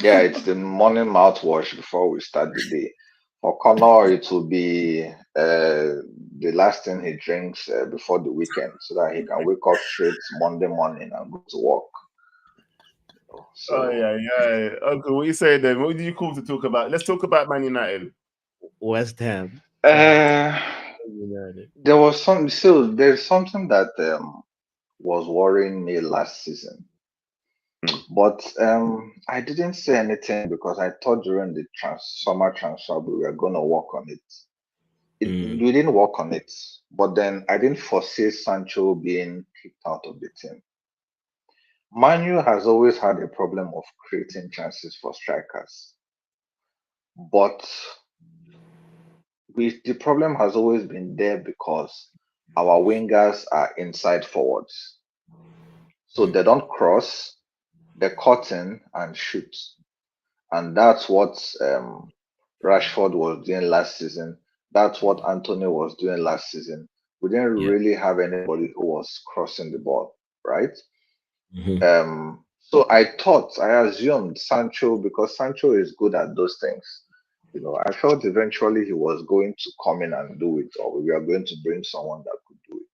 [SPEAKER 10] Yeah, it's the morning mouthwash before we start the day. For Connor, it will be the last thing he drinks before the weekend so that he can wake up straight Monday morning and go to work.
[SPEAKER 4] So, yeah. Uncle, what you saying then? What did you call to talk about? Let's talk about Man United.
[SPEAKER 5] West Ham.
[SPEAKER 10] There was there's something that was worrying me last season. But I didn't say anything because I thought during the summer transfer we were going to work on it. We didn't work on it, but then I didn't foresee Sancho being kicked out of the team. Manu has always had a problem of creating chances for strikers, but the problem has always been there because our wingers are inside forwards, so they don't cross. They cut in and shoot. And that's what Rashford was doing last season. That's what Antony was doing last season. We didn't really have anybody who was crossing the ball, right? So I assumed Sancho, because Sancho is good at those things. I felt eventually he was going to come in and do it, or we were going to bring someone that could do it.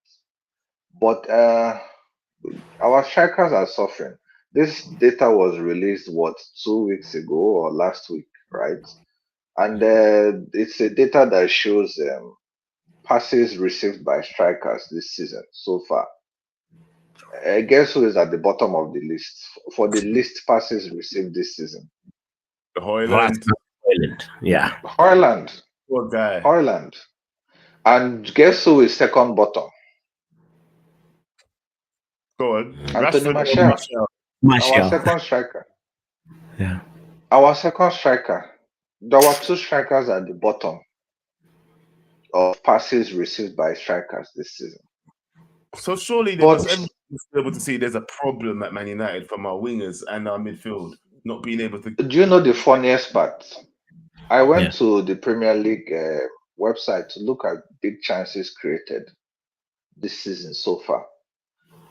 [SPEAKER 10] But our strikers are suffering. This data was released 2 weeks ago or last week, right? And it's a data that shows passes received by strikers this season so far. Guess who is at the bottom of the list for the least passes received this season?
[SPEAKER 4] Haaland.
[SPEAKER 5] Yeah.
[SPEAKER 10] Haaland.
[SPEAKER 4] Poor guy.
[SPEAKER 10] Haaland. And guess who is second bottom?
[SPEAKER 4] Go on.
[SPEAKER 10] Antony Martial. Our second striker.
[SPEAKER 5] Yeah.
[SPEAKER 10] Our second striker. There were two strikers at the bottom of passes received by strikers this season.
[SPEAKER 4] So surely they must be able to see there's a problem at Man United from our wingers and our midfield not being able to.
[SPEAKER 10] Do you know the funniest part? I went to the Premier League website to look at big chances created this season so far.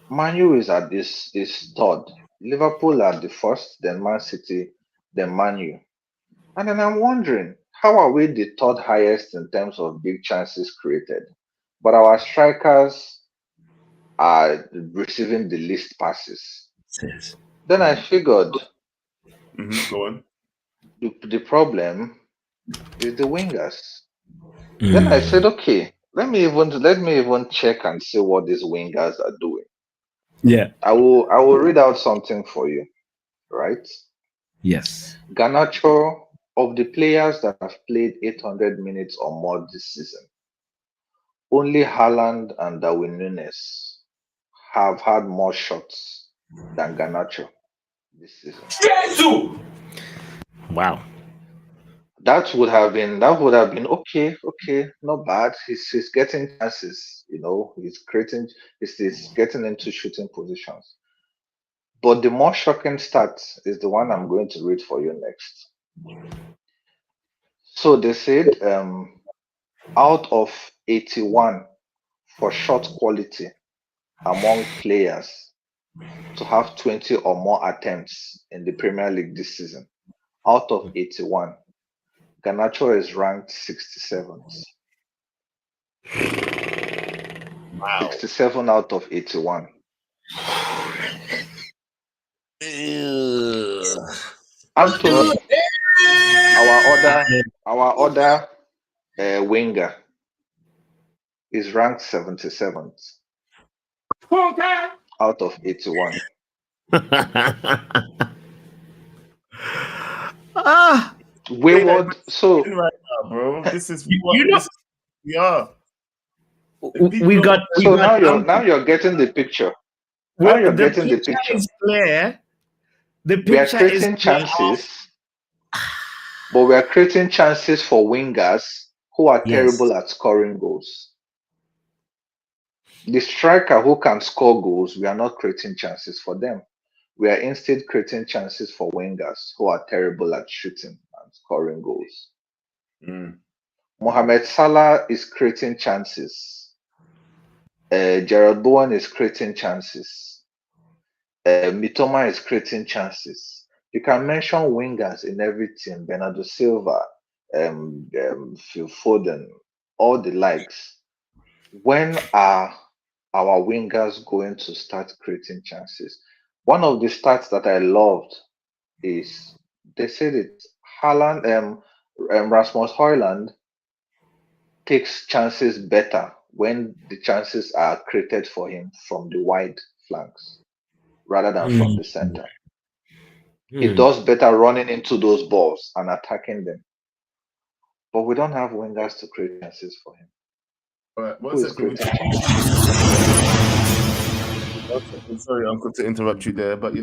[SPEAKER 10] Manu is at this third. Liverpool are the first, then Man City, then Man U. And then I'm wondering, how are we the third highest in terms of big chances created? But our strikers are receiving the least passes. Then I figured
[SPEAKER 4] Go on.
[SPEAKER 10] the problem is the wingers. Then I said, okay, let me even check and see what these wingers are doing.
[SPEAKER 5] Yeah.
[SPEAKER 10] I will read out something for you, right?
[SPEAKER 5] Yes.
[SPEAKER 10] Garnacho, of the players that have played 800 minutes or more this season, only Haaland and Darwin Núñez have had more shots than Garnacho this season.
[SPEAKER 5] Wow.
[SPEAKER 10] That would have been okay, not bad. He's getting chances, he's getting into shooting positions. But the more shocking stat is the one I'm going to read for you next. So they said out of 81 for shot quality among players to have 20 or more attempts in the Premier League this season, out of 81, Garnacho is ranked 67th.
[SPEAKER 4] Wow.
[SPEAKER 10] 67 out of 81. Antony, our other winger, is ranked 77th out of 81. Wayward. So
[SPEAKER 4] right now, bro, this is
[SPEAKER 5] we got.
[SPEAKER 10] So now you're getting the picture. Now you're getting the picture.
[SPEAKER 5] Is clear. The
[SPEAKER 10] We are
[SPEAKER 5] picture is
[SPEAKER 10] creating chances, but we are creating chances for wingers who are terrible at scoring goals. The striker who can score goals, we are not creating chances for them. We are instead creating chances for wingers who are terrible at shooting and scoring goals. Mohamed Salah is creating chances. Gerald Bowen is creating chances. Mitoma is creating chances. You can mention wingers in every team: Bernardo Silva, Phil Foden, all the likes. When are our wingers going to start creating chances? One of the stats that I loved is they said it. Haaland, Rasmus Højlund takes chances better when the chances are created for him from the wide flanks rather than from the center. He does better running into those balls and attacking them. But we don't have wingers to create chances for him.
[SPEAKER 4] All right, one second. Sorry, Uncle, to interrupt you there, but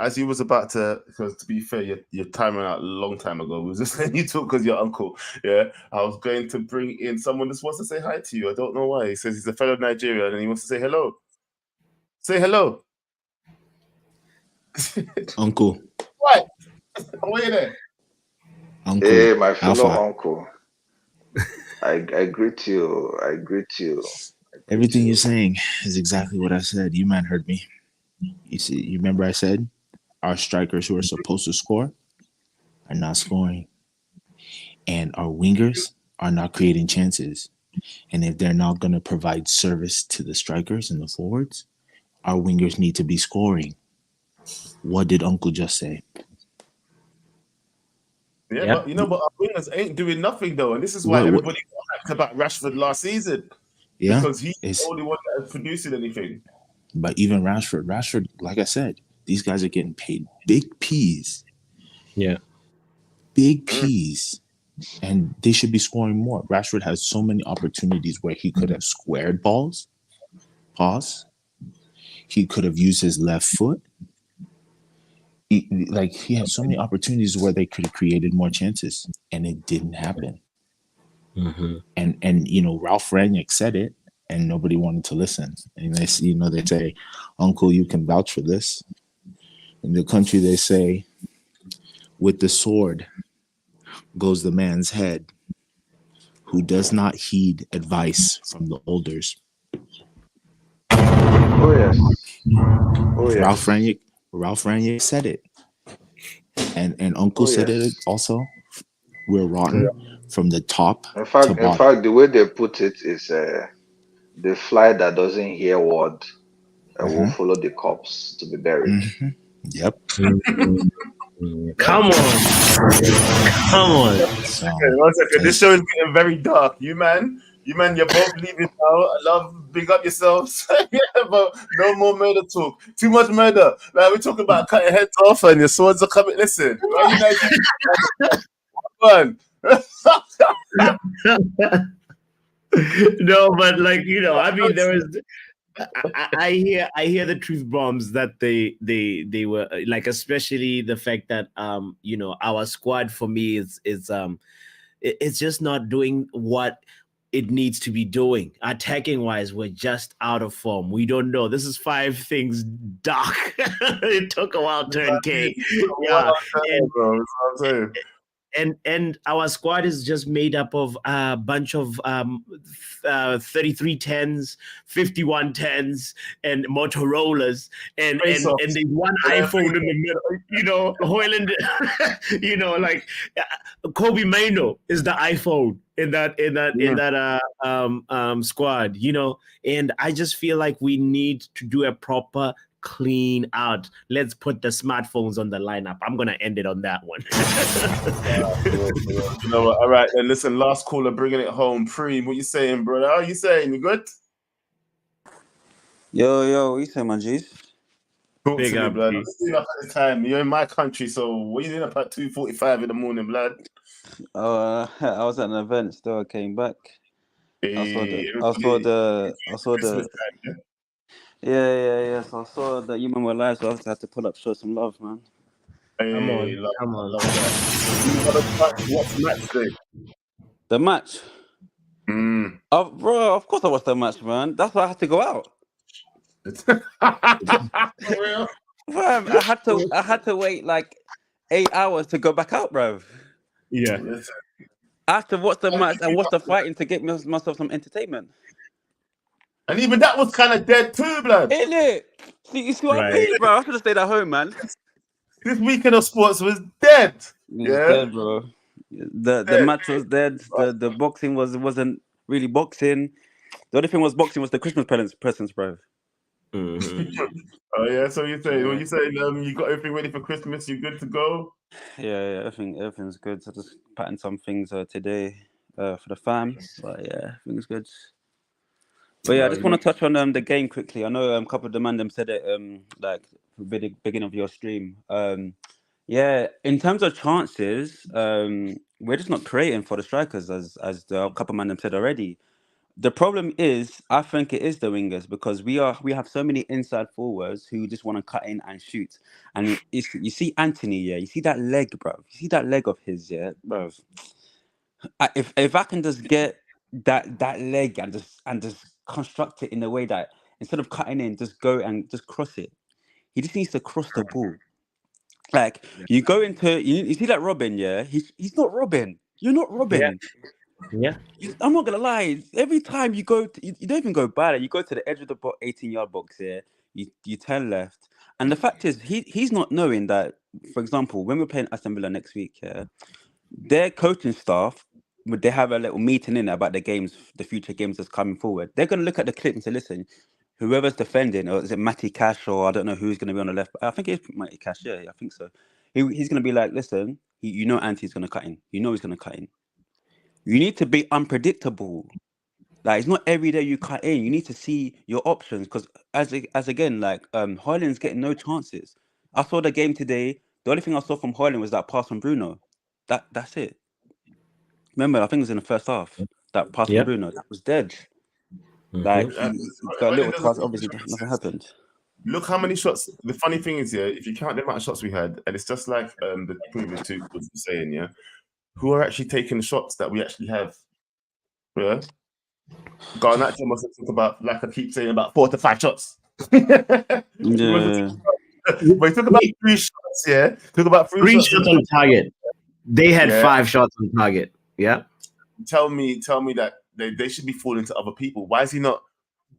[SPEAKER 4] as you was about to, because to be fair, your time ran out a long time ago. We was just letting you talk because your uncle. Yeah, I was going to bring in someone that wants to say hi to you. I don't know why. He says he's a fellow Nigerian and he wants to say hello. Say hello,
[SPEAKER 7] Uncle.
[SPEAKER 4] What? Why are you there?
[SPEAKER 10] Uncle. Hey, my fellow uncle. I greet you.
[SPEAKER 7] Everything you're saying is exactly what I said. You man heard me. You remember I said our strikers who are supposed to score are not scoring. And our wingers are not creating chances. And if they're not going to provide service to the strikers and the forwards, our wingers need to be scoring. What did Uncle just say?
[SPEAKER 4] Yeah, but but our wingers ain't doing nothing though. And this is why everybody talked about Rashford last season.
[SPEAKER 7] Yeah,
[SPEAKER 4] because he's the only one that is producing anything.
[SPEAKER 7] But even Rashford, like I said, these guys are getting paid big P's.
[SPEAKER 5] Yeah.
[SPEAKER 7] Big P's. And they should be scoring more. Rashford has so many opportunities where he could have squared balls. Pause. He could have used his left foot. He had so many opportunities where they could have created more chances, and it didn't happen.
[SPEAKER 5] Mm-hmm.
[SPEAKER 7] And Ralph Rangnick said it, and nobody wanted to listen. And they say, "Uncle, you can vouch for this." In the country, they say, "With the sword goes the man's head, who does not heed advice from the elders."
[SPEAKER 10] Oh yes.
[SPEAKER 7] Ralph Ralph Ranier said it, and Uncle said it also. We're rotten from the top
[SPEAKER 10] In
[SPEAKER 7] to
[SPEAKER 10] fact,
[SPEAKER 7] bottom.
[SPEAKER 10] the way they put it is the fly that doesn't hear word will follow the corpse to be buried.
[SPEAKER 7] Yep.
[SPEAKER 5] Come on.
[SPEAKER 7] So,
[SPEAKER 4] One second. This show is getting very dark. You man, you're both leaving now. I love, big up yourselves. Yeah, but no more murder talk. Too much murder. Like, we're talking about cutting heads off and your swords are coming. Listen, why you guys
[SPEAKER 5] No, but like, I mean, there is. I hear the truth bombs that they were like, especially the fact that our squad for me is it's just not doing what it needs to be doing. Attacking wise, we're just out of form. We don't know. This is 5 things dark. It took a while to turn K. Yeah. And our squad is just made up of a bunch of 3310s, 5110s, and Motorola's, and there's one iPhone in the middle. Hoyland, like Kobe Maino is the iPhone in that squad. And I just feel like we need to do a proper clean out. Let's put the smartphones on the lineup. I'm gonna end it on that one.
[SPEAKER 4] You know what? All right, then listen, last caller bringing it home. Preem, what you saying, brother? How you saying? You good?
[SPEAKER 11] Yo, what you saying, man, G's?
[SPEAKER 4] Talk to me, blood. Let's do that at the time. You're in my country, so what are you doing up at 2:45 in the morning, blood?
[SPEAKER 11] I was at an event, still I came back. I saw the yeah. So I saw that you men were live, so I had to pull up, show some love, man.
[SPEAKER 5] Come on.
[SPEAKER 4] What's the match today?
[SPEAKER 11] The match? Bro, of course I watched the match, man. That's why I had to go out.
[SPEAKER 4] For real?
[SPEAKER 11] Fam, I had to wait like 8 hours to go back out, bro.
[SPEAKER 5] Yeah.
[SPEAKER 11] I had to watch the match and watch the fighting to get myself some entertainment.
[SPEAKER 4] And even that was kind of dead too, blood.
[SPEAKER 11] Isn't it? You see what I mean, bro? I should have stayed at home, man.
[SPEAKER 4] This weekend of sports was dead.
[SPEAKER 11] It was dead, bro. The match was dead. The boxing wasn't really boxing. The only thing was boxing was the Christmas presents, bro.
[SPEAKER 4] Oh yeah, so you say when you say you got everything ready for Christmas, you good to go?
[SPEAKER 11] Yeah, everything's good. So just patting some things today for the fam. But yeah, everything's good. But yeah, I just want to touch on the game quickly. I know a couple of the man said it like the beginning of your stream. Yeah, in terms of chances, we're just not creating for the strikers, as the couple of man said already. The problem is, I think it is the wingers, because we have so many inside forwards who just want to cut in and shoot. And you see Antony, yeah, you see that leg, bro. You see that leg of his, yeah, bro. If I can just get that leg and just construct it in a way that instead of cutting in, just go and just cross it. He just needs to cross the ball. Like you go into you see that Robin, yeah. He's not Robin. You're not Robin.
[SPEAKER 5] Yeah.
[SPEAKER 11] I'm not gonna lie. Every time you go, you don't even go by it. You go to the edge of the 18-yard box here. You turn left, and the fact is, he's not knowing that. For example, when we're playing Aston Villa next week, yeah, their coaching staff, they have a little meeting in about the games, the future games that's coming forward. They're gonna look at the clip and say, listen, whoever's defending, or is it Matty Cash, or I don't know who's gonna be on the left. I think it's Matty Cash. Yeah, I think so. He's gonna be like, listen, you know, Anti's gonna cut in. You know he's gonna cut in. You need to be unpredictable. Like, it's not every day you cut in. You need to see your options, because as again, like Haaland's getting no chances. I saw the game today. The only thing I saw from Haaland was that pass from Bruno. That's it. Remember, I think it was in the first half. That pass from Bruno, that was dead. Like he got a little pass. Obviously, nothing happened.
[SPEAKER 4] Look how many shots. The funny thing is, yeah, if you count the amount of shots we had, and it's just like the previous two was saying, yeah, who are actually taking the shots that we actually have. Yeah. Garnacho must have talked about, like I keep saying, about 4 to 5 shots.
[SPEAKER 11] Yeah.
[SPEAKER 4] But talk about 3 shots, yeah. Talk about 3
[SPEAKER 5] shots on target. They had 5 shots on target. Yeah.
[SPEAKER 4] Tell me that they should be falling to other people. Why is he not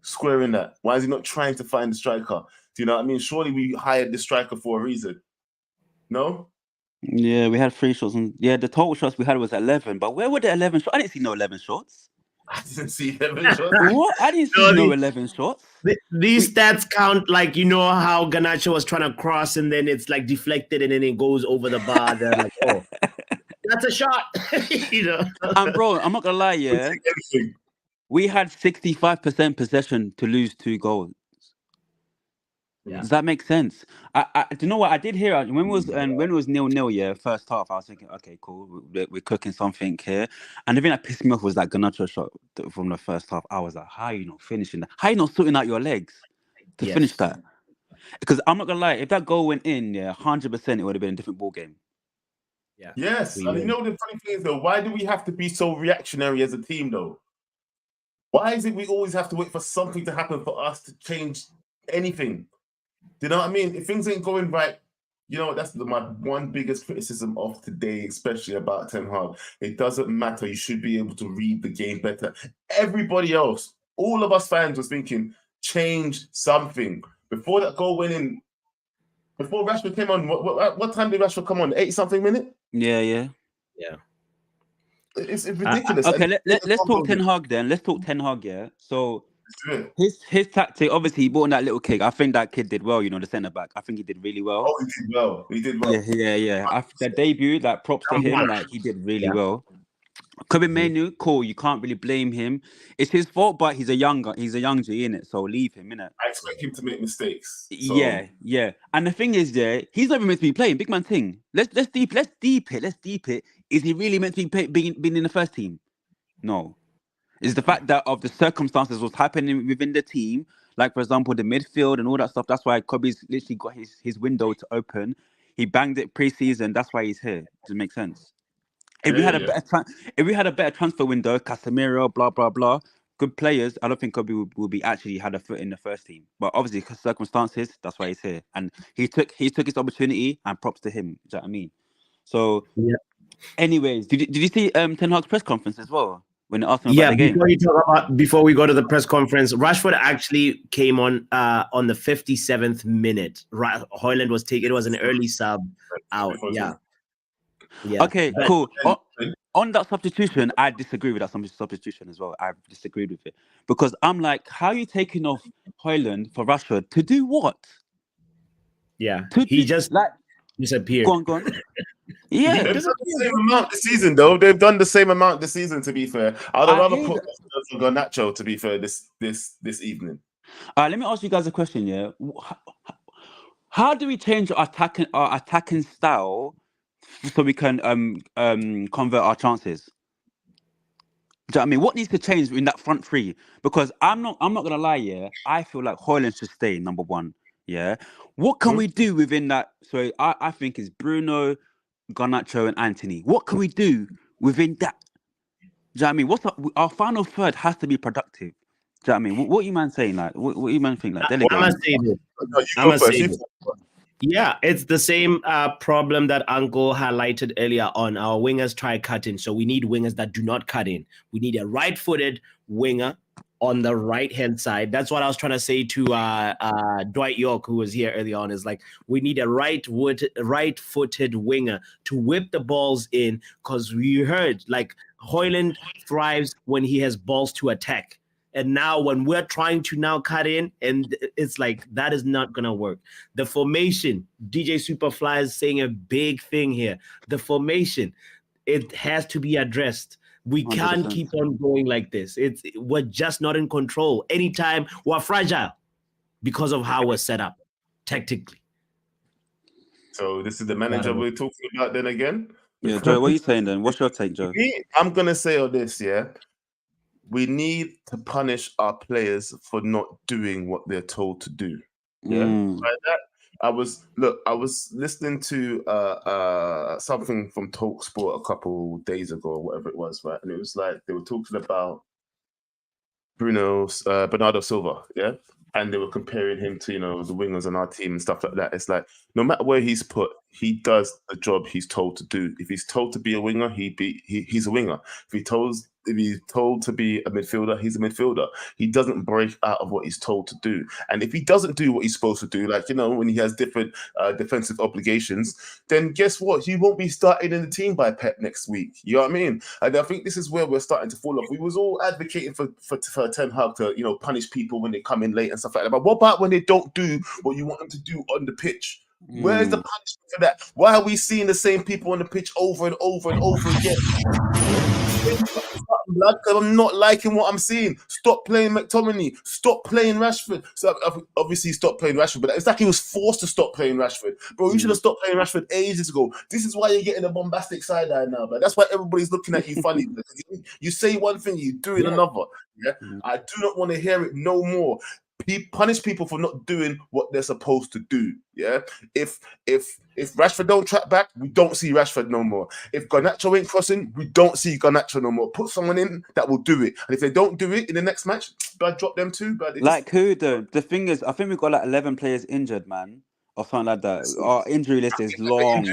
[SPEAKER 4] squaring that? Why is he not trying to find the striker? Do you know what I mean? Surely we hired this striker for a reason. No?
[SPEAKER 11] Yeah, we had 3 shots. And the total shots we had was 11. But where were the 11 shots? I didn't see no 11 shots.
[SPEAKER 4] I didn't see 11 shots.
[SPEAKER 11] What? I didn't see no 11 shots.
[SPEAKER 5] These stats count like, you know how Garnacho was trying to cross and then it's like deflected and then it goes over the bar. They're like, oh, that's a shot. You know?
[SPEAKER 11] And bro, I'm not gonna lie, yeah. We had 65% possession to lose 2 goals.
[SPEAKER 5] Yeah.
[SPEAKER 11] Does that make sense? Do you know what I did hear when it was 0-0, yeah, first half? I was thinking, okay, cool, we're cooking something here. And the thing that pissed me off was that Garnacho shot from the first half. I was like, how are you not finishing that? How are you not sorting out your legs to finish that? Because I'm not gonna lie, if that goal went in, 100%, it would have been a different ball game.
[SPEAKER 5] Yeah.
[SPEAKER 4] Yes, and you know the funny thing is though, why do we have to be so reactionary as a team though? Why is it we always have to wait for something to happen for us to change anything? Do you know what I mean? If things ain't going right, you know, that's my one biggest criticism of today, especially about Ten Hag. It doesn't matter. You should be able to read the game better. Everybody else, all of us fans was thinking, change something. Before that goal went in, before Rashford came on, what time did Rashford come on? 80-something minute?
[SPEAKER 11] Yeah.
[SPEAKER 4] It's ridiculous.
[SPEAKER 11] Okay, let's talk Ten Hag then. Let's talk Ten Hag, yeah. So his tactic, obviously, he brought in that little kid. I think that kid did well, you know, the centre back. I think he did really well.
[SPEAKER 4] Oh, he did well.
[SPEAKER 11] Yeah. The debut, like, props to him. Like, he did really well. Casemiro, cool. You can't really blame him. It's his fault, but he's a young G, innit? So leave him, innit?
[SPEAKER 4] I expect him to make mistakes. So.
[SPEAKER 11] Yeah. And the thing is, he's not even meant to be playing. Big man thing. Let's deep it. Is he really meant to be being in the first team? No. It's the fact that of the circumstances what's happening within the team, like for example the midfield and all that stuff. That's why Kobe's literally got his window to open. He banged it pre-season. That's why he's here. Does it make sense? If we had a better transfer window, Casemiro, blah blah blah, good players, I don't think Kobe will be actually had a foot in the first team. But obviously, because circumstances, that's why he's here, and he took his opportunity. And props to him. Do you know what I mean? So, anyways, did you see Ten Hag's press conference as well when they asked him about the game?
[SPEAKER 5] Before we go to the press conference, Rashford actually came on the 57th minute. Haaland was taken. It was an early sub out. Yeah.
[SPEAKER 11] Okay, cool. On that substitution, I disagree with that substitution as well. I've disagreed with it because I'm like, how are you taking off Haaland for Rashford to do what?
[SPEAKER 5] Yeah, he just like disappeared.
[SPEAKER 11] Go on. Yeah,
[SPEAKER 4] they've done the same amount this season, though. They've done the same amount this season. To be fair, I'd rather put Garnacho. To be fair, this evening.
[SPEAKER 11] Let me ask you guys a question. Yeah, how do we change our attacking style so we can convert our chances? Do you know what I mean? What needs to change in that front three? Because I'm not gonna lie, yeah. I feel like Haaland should stay number one. Yeah. What can we do within that? So I think it's Bruno, Garnacho, and Antony. What can we do within that? Do you know what I mean? What's our final third has to be productive. Do you know what I mean? What you man saying? Like, what you man think? Like,
[SPEAKER 5] I must say this. Yeah, it's the same problem that Uncle highlighted earlier on. Our wingers try cutting, so we need wingers that do not cut in. We need a right-footed winger on the right-hand side. That's what I was trying to say to Dwight York, who was here earlier on, is like, we need a right-footed winger to whip the balls in, because we heard, like, Haaland thrives when he has balls to attack. And now when we're trying to now cut in, and it's like, that is not going to work. The formation, DJ Superfly is saying a big thing here. The formation, it has to be addressed. We 100%. Can't keep on going like this. We're just not in control. Anytime we're fragile because of how we're set up tactically.
[SPEAKER 4] So this is the manager we're talking about then again?
[SPEAKER 11] Yeah, Joe, what are you saying then? What's your take, Joe?
[SPEAKER 4] I'm going to say all this, yeah. We need to punish our players for not doing what they're told to do. Yeah. Like that, I was listening to something from TalkSport a couple days ago or whatever it was, right? And it was like they were talking about Bernardo Silva, yeah? And they were comparing him to, the wingers on our team and stuff like that. It's like, no matter where he's put, he does the job he's told to do. If he's told to be a winger, he's a winger. If he's told to be a midfielder, he's a midfielder. He doesn't break out of what he's told to do. And if he doesn't do what he's supposed to do, like, when he has different defensive obligations, then guess what? He won't be starting in the team by Pep next week. You know what I mean? And I think this is where we're starting to fall off. We was all advocating for Ten Hag to, punish people when they come in late and stuff like that. But what about when they don't do what you want them to do on the pitch? Where's the punishment for that? Why are we seeing the same people on the pitch over and over and over again? Blood, because I'm not liking what I'm seeing. Stop playing McTominay. Stop playing Rashford. So obviously stop playing Rashford, but it's like he was forced to stop playing Rashford. Bro, you should have stopped playing Rashford ages ago. This is why you're getting a bombastic side eye now, but that's why everybody's looking at you funny. Because you say one thing, you do it another. Yeah, I do not want to hear it no more. Punish people for not doing what they're supposed to do. Yeah. If Rashford don't track back, we don't see Rashford no more. If Garnacho ain't crossing, we don't see Garnacho no more. Put someone in that will do it. And if they don't do it in the next match, I drop them too. But
[SPEAKER 11] who though? The thing is, I think we've got like 11 players injured, man, or something like that. Our injury list is long.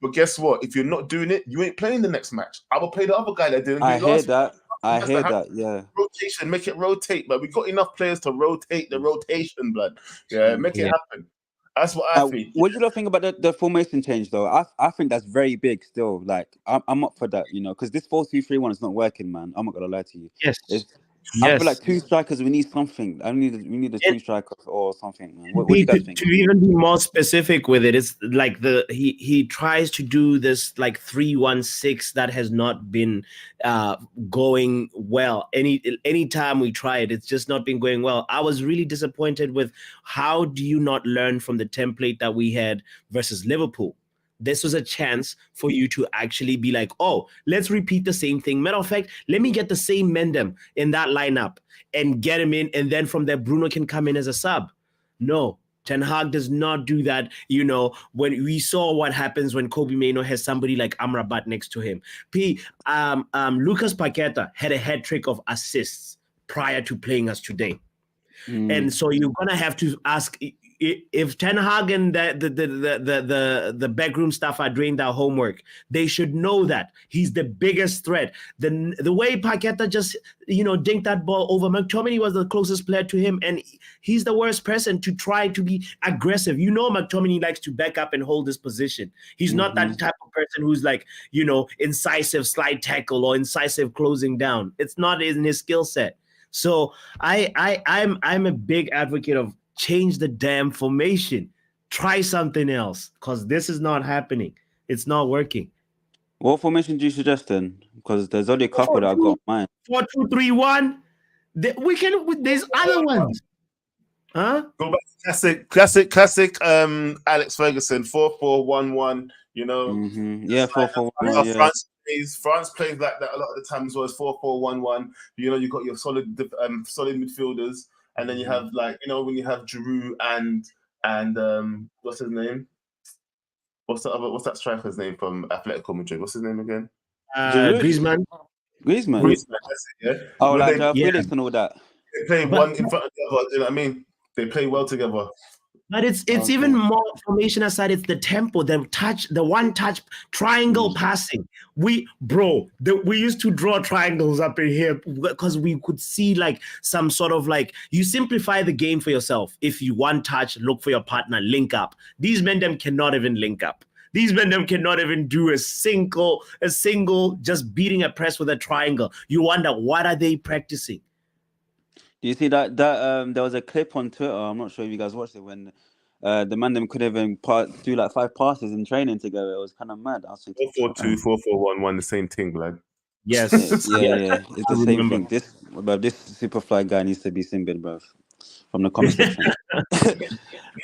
[SPEAKER 4] But guess what? If you're not doing it, you ain't playing the next match. I will play the other guy that didn't do
[SPEAKER 11] I
[SPEAKER 4] it
[SPEAKER 11] hear
[SPEAKER 4] last
[SPEAKER 11] that.
[SPEAKER 4] week.
[SPEAKER 11] I hear that, yeah.
[SPEAKER 4] Rotation, make it rotate, but we got enough players to rotate the rotation, blood. Yeah, make it happen. That's what I think.
[SPEAKER 11] What do you think about the formation change, though? I think that's very big still. Like, I'm up for that, because this 4-2-3-1 is not working, man. I'm not going to lie to you.
[SPEAKER 5] Yes.
[SPEAKER 11] I feel like two strikers, we need something. We need a two strikers or something, man. What do you guys think?
[SPEAKER 5] To even be more specific with it, it's like he tries to do this like 3-1-6 that has not been going well. Any time we try it, it's just not been going well. I was really disappointed with how do you not learn from the template that we had versus Liverpool? This was a chance for you to actually be like, oh, let's repeat the same thing. Matter of fact, let me get the same Mendem in that lineup and get him in. And then from there, Bruno can come in as a sub. No, Ten Hag does not do that. When we saw what happens when Kobe Mainoo has somebody like Amrabat next to him. Lucas Paqueta had a hat trick of assists prior to playing us today. And so you're going to have to ask if Ten Hag and the backroom staff are doing their homework, they should know that he's the biggest threat. The way Paqueta just dinked that ball over, McTominay was the closest player to him, and he's the worst person to try to be aggressive. McTominay likes to back up and hold his position. He's not that type of person who's like incisive slide tackle or incisive closing down. It's not in his skill set. So I'm a big advocate of change the damn formation. Try something else, because this is not happening. It's not working.
[SPEAKER 11] What formation do you suggest then? Because there's only a couple that I've got in mind.
[SPEAKER 5] 4-2-3-1. There's other ones. Huh?
[SPEAKER 4] Go back to classic Alex Ferguson, 4-4-1-1,
[SPEAKER 11] Yeah, 4-4-1.
[SPEAKER 4] France plays like that a lot of the times. Well, it's 4-4-1-1. You got your solid midfielders, and then you have when you have Giroud and what's his name? What's that striker's name from Atletico Madrid? What's his name again?
[SPEAKER 5] Griezmann.
[SPEAKER 11] Griezmann.
[SPEAKER 4] That's it, yeah.
[SPEAKER 11] Oh, like Felix and all that.
[SPEAKER 4] They play one in front of the other. You know what I mean? They play well together.
[SPEAKER 5] But it's even more formation aside. It's the tempo, the one-touch triangle passing. We used to draw triangles up in here because we could see like some sort of like, you simplify the game for yourself. If you one touch, look for your partner, link up. These men them cannot even link up. These men them cannot even do a single just beating a press with a triangle. You wonder, what are they practicing?
[SPEAKER 11] Do you see that there was a clip on Twitter? I'm not sure if you guys watched it, when the man them could even do like 5 passes in training together. It was kind of mad. I was thinking
[SPEAKER 4] 4-4-2, 4-4-1-1, the same thing, blood.
[SPEAKER 5] Yes,
[SPEAKER 11] yeah, it's the same thing. This Superfly guy needs to be Simbid, bro, from the comment section.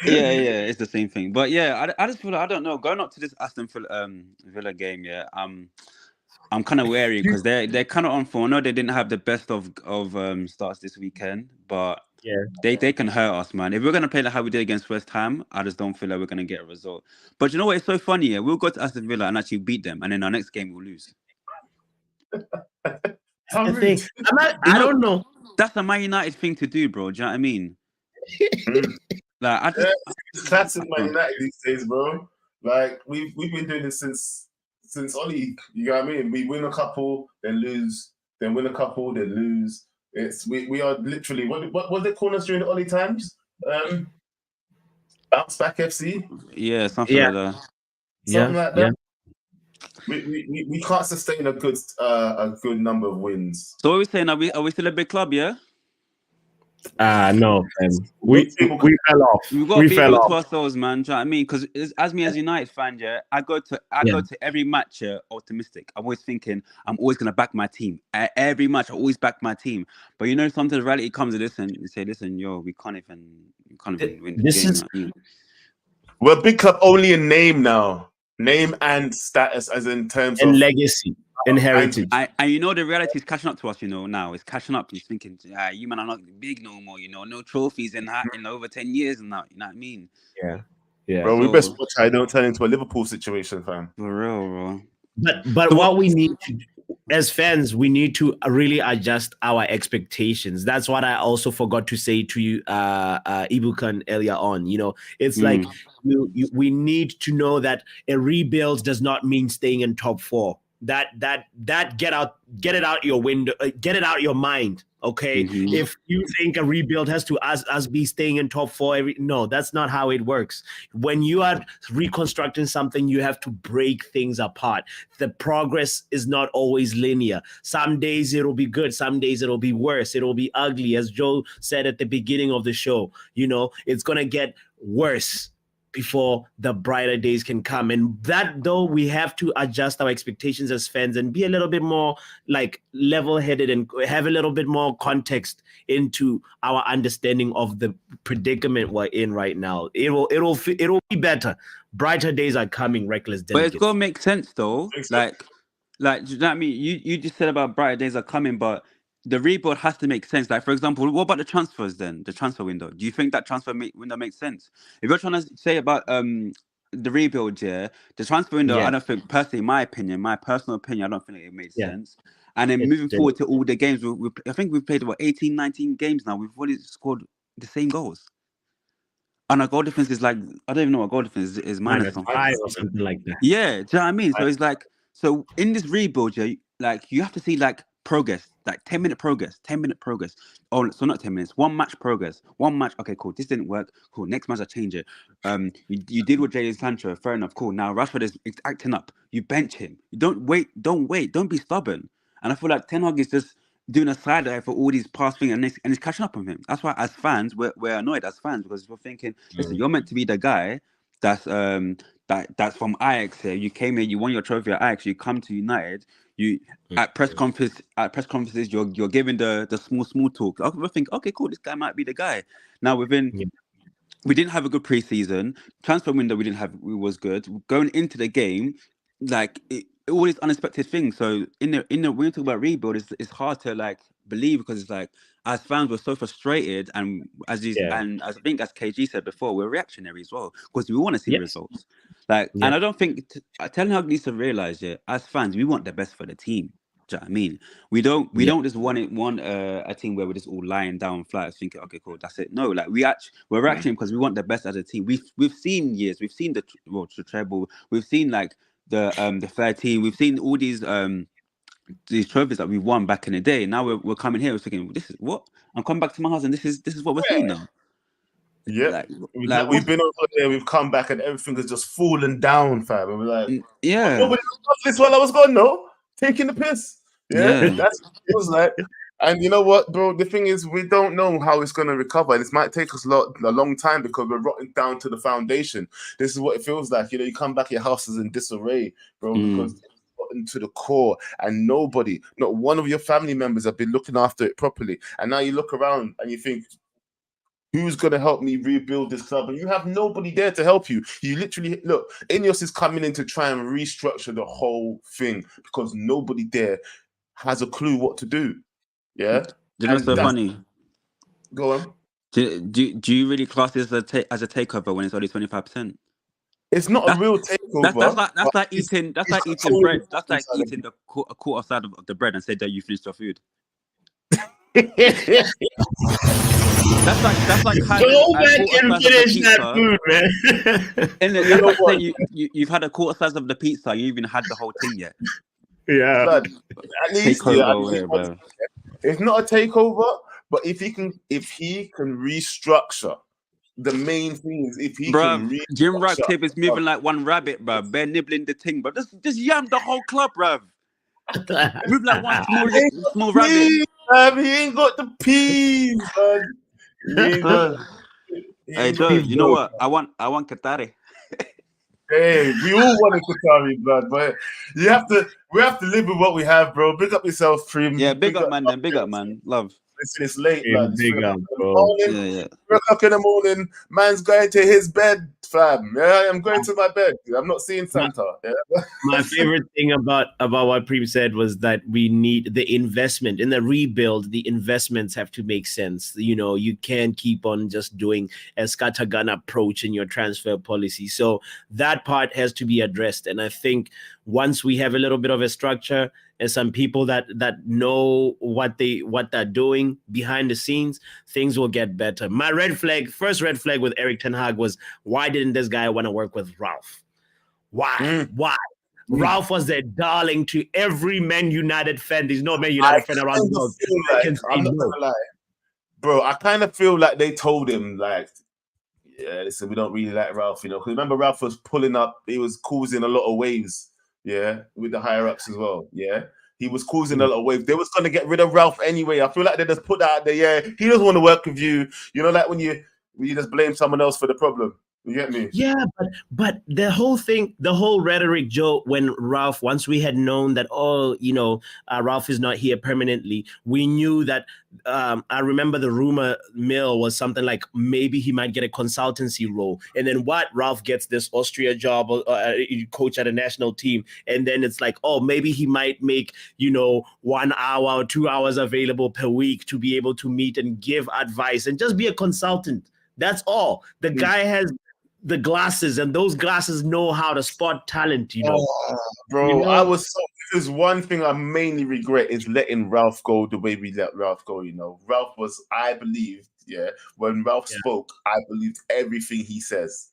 [SPEAKER 11] yeah, it's the same thing. But yeah, I just feel like, I don't know, going up to this Aston Villa game, I'm kind of wary because they're kind of on form. I know they didn't have the best of starts this weekend, but they can hurt us, man. If we're gonna play like how we did against West Ham, I just don't feel like we're gonna get a result. But you know what? It's so funny. Yeah, we'll go to Aston Villa and actually beat them, and then our next game we'll lose.
[SPEAKER 5] I don't know.
[SPEAKER 11] That's a Man United thing to do, bro. Do you know what I mean? Like,
[SPEAKER 4] it's classic Man United these days, bro. Like we've been doing this since Oli. You know what I mean? We win a couple, then lose, then win a couple, then lose. We are literally what was it called us during the early times? Bounce back FC.
[SPEAKER 11] Yeah, something like that.
[SPEAKER 4] Something like that. We can't sustain a good number of wins.
[SPEAKER 11] So what are we saying? Are we still a big club? Yeah.
[SPEAKER 5] No, we fell off.
[SPEAKER 11] We've got to be real to ourselves, man. Do you know what I mean? Because as me as United fan, yeah, I go to every match optimistic. I'm always thinking I'm always gonna back my team. At every match, I always back my team. But you know, sometimes reality comes to this and you say, listen, yo, we can't even win the game. You know what I mean?
[SPEAKER 4] We're a big club only in name now. Name and status, as in terms of
[SPEAKER 5] legacy and heritage.
[SPEAKER 11] And you know, the reality is catching up to us, you know, now. It's catching up. He's thinking, you man are not big no more, you know, no trophies in over 10 years now. You know what I mean?
[SPEAKER 5] Yeah.
[SPEAKER 4] Bro, we best watch I don't turn into a Liverpool situation, fam.
[SPEAKER 11] For real, bro.
[SPEAKER 5] But what we need to, as fans, we need to really adjust our expectations. That's what I also forgot to say to you, Ibukan, earlier on. You know, it's like we need to know that a rebuild does not mean staying in top 4. That get it out your window, get it out your mind. Okay, if you think a rebuild has to us be staying in top 4, no, that's not how it works. When you are reconstructing something, you have to break things apart. The progress is not always linear. Some days it'll be good, some days it'll be worse, it'll be ugly. As Joe said at the beginning of the show, you know, it's gonna get worse before the brighter days can come. And that, though, we have to adjust our expectations as fans and be a little bit more like level-headed and have a little bit more context into our understanding of the predicament we're in right now. It'll be better. Brighter days are coming, reckless delegates.
[SPEAKER 11] But it's gonna make sense though. Like, do you know what I mean? You just said about brighter days are coming, but the rebuild has to make sense. Like, for example, what about the transfers then? The transfer window. Do you think that window makes sense? If you're trying to say about the rebuild, yeah, the transfer window, I don't think, personally, my personal opinion, I don't think it made sense. And then moving forward to all the games, I think we've played, 18, 19 games now. We've already scored the same goals. And our goal difference is like, I don't even know what goal difference is minus something.
[SPEAKER 5] 5 or something like that.
[SPEAKER 11] Yeah, do you know what I mean? So it's like, so in this rebuild, yeah, like you have to see like progress, like 10-minute progress. Oh, so not 10 minutes, 1 match progress. 1 match, okay, cool. This didn't work. Cool. Next match I change it. You did with Jadon Sancho, fair enough, cool. Now Rashford is acting up. You bench him. You don't wait, don't be stubborn. And I feel like Ten Hag is just doing a side eye for all these past things and it's catching up on him. That's why as fans, we're annoyed as fans because we're thinking, listen, you're meant to be the guy that's that's from Ajax here. You came here, you won your trophy at Ajax, you come to United, at press conferences, you're giving the small talk. I think, okay, cool, this guy might be the guy. Now we didn't have a good preseason. Transfer window we was good. Going into the game, like all these unexpected things. So in the when you talk about rebuild, it's hard to like believe because it's like as fans we're so frustrated and as I think as KG said before, we're reactionary as well because we want to see results. Like, and I don't think Ten Hag needs to realize as fans we want the best for the team. Do you know what I mean? We don't just want a team where we're just all lying down flat thinking, okay, cool, that's it. No, like we're reacting because we want the best as a team. We've seen years, we've seen the treble, we've seen like the 13, we've seen all these trophies that we won back in the day. Now we're coming here, we're thinking, this is what? I'm coming back to my house and this is what we're seeing now.
[SPEAKER 4] Yeah, we've been over there, we've come back and everything has just fallen down, fam. And we're like, nobody lost this while I was gone, no? Taking the piss. Yeah, that's what it feels like. And you know what, bro? The thing is, we don't know how it's going to recover. And it might take us a long time because we're rotting down to the foundation. This is what it feels like. You know, you come back, your house is in disarray, bro, because it's gotten to the core. And not one of your family members have been looking after it properly. And now you look around and you think, who's going to help me rebuild this club? And you have nobody there to help you. You literally, look, Ineos is coming in to try and restructure the whole thing because nobody there has a clue what to do. Yeah?
[SPEAKER 11] You know what's so funny?
[SPEAKER 4] Go on.
[SPEAKER 11] Do you really class this as a takeover when it's only 25%?
[SPEAKER 4] It's not a real takeover.
[SPEAKER 11] That's like eating bread. That's like eating a quarter side of the bread and say that you finished your food. That's like
[SPEAKER 5] go back and finish that food, man.
[SPEAKER 11] And that's like saying you've had a quarter size of the pizza. You even had the whole thing yet.
[SPEAKER 5] Yeah.
[SPEAKER 4] Blood. At least,
[SPEAKER 11] Takeover,
[SPEAKER 4] it's not a takeover, but if he can restructure. The main thing is if he
[SPEAKER 11] bro.
[SPEAKER 4] can
[SPEAKER 11] Jim
[SPEAKER 4] restructure.
[SPEAKER 11] Ratcliffe is moving like one rabbit, bro. Bear nibbling the thing, bro. Just yam the whole club, bro. Move like one small rabbit.
[SPEAKER 4] He ain't got the peas, man. He ain't got
[SPEAKER 11] Hey, Joe, you know what? I want Qatari.
[SPEAKER 4] Hey, we all want a Qatari, blood, but we have to live with what we have, bro. Big up yourself, Prim.
[SPEAKER 11] Yeah, big up, man. Then big up, man. Love.
[SPEAKER 4] Listen, it's late, blood. It's 3
[SPEAKER 5] Big up, bro.
[SPEAKER 4] morning.
[SPEAKER 11] Yeah.
[SPEAKER 4] 3 o'clock in the morning. Man's going to his bed, fam. Yeah, I'm going to my bed. I'm not seeing Santa. Yeah?
[SPEAKER 5] My favorite thing about what Preem said was that we need the investment in the rebuild. The investments have to make sense. You know, you can't keep on just doing a scattergun approach in your transfer policy. So that part has to be addressed. And I think once we have a little bit of a structure and some people that know what they're doing behind the scenes, things will get better. My first red flag with Eriktenhag was, why didn't this guy want to work with Ralph? Why? Ralph was a darling to every Man United fan. There's no Man United fan around the world.
[SPEAKER 4] I'm not gonna lie, bro. I kind of feel like they told him, like, yeah, listen, we don't really like Ralph, you know. Because remember, Ralph was pulling up. He was causing a lot of waves. Yeah, with the higher ups as well. Yeah, he was causing a lot of waves. They was gonna get rid of Ralph anyway. I feel like they just put that out there. Yeah, he doesn't want to work with you. You know, like when you just blame someone else for the problem. You get me?
[SPEAKER 5] Yeah, but the whole thing, the whole rhetoric, Joe, when Ralph, once we had known that, Ralph is not here permanently, we knew that, I remember the rumor mill was something like maybe he might get a consultancy role. And then Ralph gets this Austria job, coach at a national team. And then it's like, oh, maybe he might make, 1 hour or 2 hours available per week to be able to meet and give advice and just be a consultant. That's all. The guy has the glasses, and those glasses know how to spot talent,
[SPEAKER 4] bro. This is one thing I mainly regret is letting Ralph go the way we let Ralph go. Ralph was, I believed, when Ralph spoke, I believed everything he says.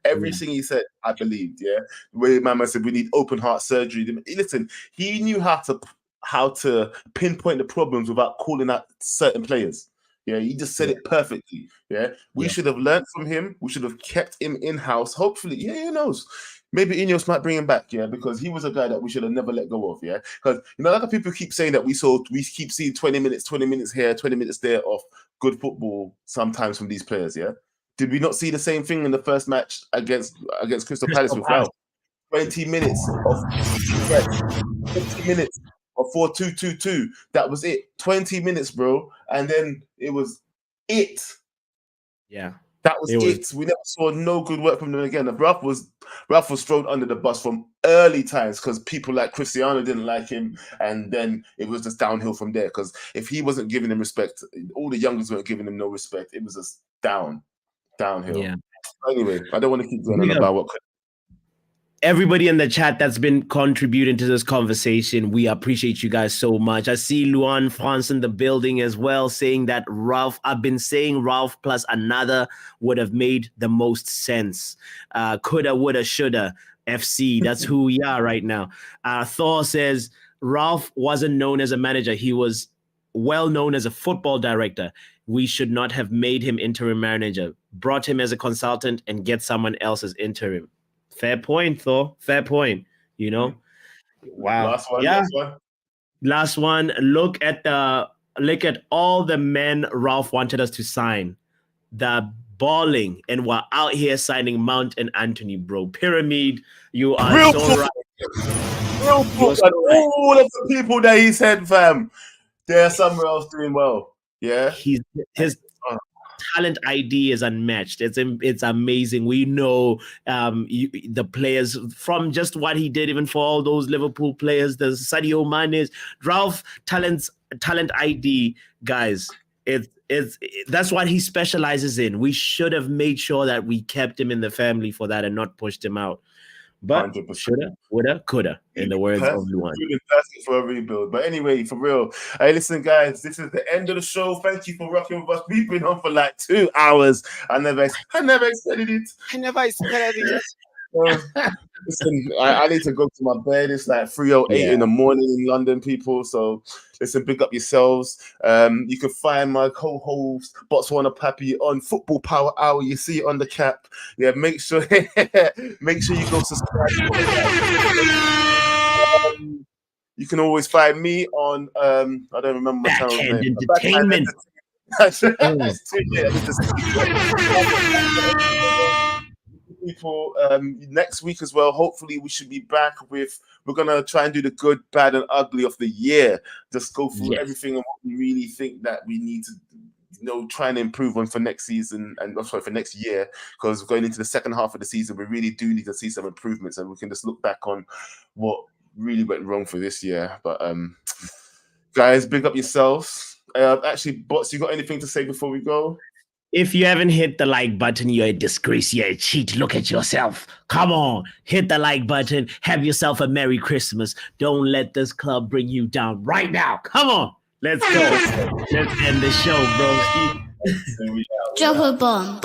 [SPEAKER 4] Everything he said, I believed. When Mama said we need open heart surgery, listen, he knew how to pinpoint the problems without calling out certain players. Yeah, he just said it perfectly. We should have learned from him. We should have kept him in-house. Hopefully, who knows? Maybe Ineos might bring him back, because he was a guy that we should have never let go of, Because, a lot of people keep saying that we keep seeing 20 minutes here, 20 minutes there of good football sometimes from these players, Did we not see the same thing in the first match against Crystal Palace with Ralph? 20 minutes of 20 minutes. Or 4-2-2-2. That was it. 20 minutes, bro. And then it was it.
[SPEAKER 5] Yeah.
[SPEAKER 4] That was it. We never saw no good work from them again. Ralph was thrown under the bus from early times because people like Cristiano didn't like him, and then it was just downhill from there. Because if he wasn't giving him respect, all the youngers weren't giving him no respect. It was just downhill. Yeah. Anyway, I don't want to keep going on about what could.
[SPEAKER 5] Everybody in the chat that's been contributing to this conversation, we appreciate you guys so much. I see Luan France in the building as well, saying that I've been saying Ralph plus another would have made the most sense. Coulda, woulda, shoulda, FC. That's who we are right now. Thor says Ralph wasn't known as a manager. He was well known as a football director. We should not have made him interim manager, brought him as a consultant and get someone else as interim. Fair point, Thor. Fair point. Wow. Last one. Look at all the men Ralph wanted us to sign. The balling, and we're out here signing Mount and Antony, bro. Pyramid, you are
[SPEAKER 4] real
[SPEAKER 5] so right.
[SPEAKER 4] Real football. All of the people that he said, fam, they're somewhere else doing well. Yeah.
[SPEAKER 5] His talent ID is unmatched. It's amazing. We know the players from just what he did, even for all those Liverpool players, the Sadio Mane's, Ralph talent ID, guys. That's what he specializes in. We should have made sure that we kept him in the family for that and not pushed him out. But 100%. Shoulda, woulda, coulda, in the words of Luan.
[SPEAKER 4] Fantastic for a rebuild. But anyway, for real. Hey, listen, guys, this is the end of the show. Thank you for rocking with us. We've been on for like 2 hours. I never expected it. Listen, I need to go to my bed. It's like 3:08 in the morning in London, people. So listen, big up yourselves. You can find my co-host Botswanapapi on Football Power Hour. You see it on the cap. Yeah, make sure you go subscribe. You can always find me on I don't remember my channel's name.
[SPEAKER 5] Entertainment.
[SPEAKER 4] People, next week as well. Hopefully, we should be back with. We're gonna try and do the good, bad, and ugly of the year. Just go through everything and what we really think that we need to, try and improve on for next season and for next year. Because going into the second half of the season, we really do need to see some improvements, and we can just look back on what really went wrong for this year. But guys, big up yourselves. Actually, Bots, you got anything to say before we go?
[SPEAKER 5] If you haven't hit the like button, you're a disgrace. You're a cheat. Look at yourself. Come on, hit the like button. Have yourself a Merry Christmas. Don't let this club bring you down right now. Come on, let's go. Let's end the show, bro.
[SPEAKER 2] Drop a bomb.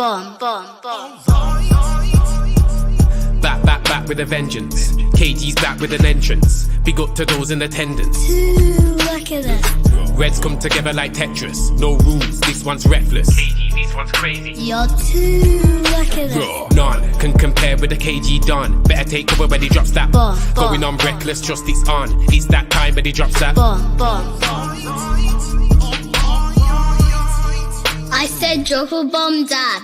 [SPEAKER 1] Back with a vengeance. KG's back with an entrance. Big up to those in attendance.
[SPEAKER 2] Look at this.
[SPEAKER 1] Reds come together like Tetris. No rules, this one's reckless. KG, this one's crazy.
[SPEAKER 2] You're too lucky.
[SPEAKER 1] None can compare with the KG Don. Better take cover when he drops that. Going on reckless, trust it's on. It's that time when he drops that.
[SPEAKER 2] I said drop a bomb, Dad.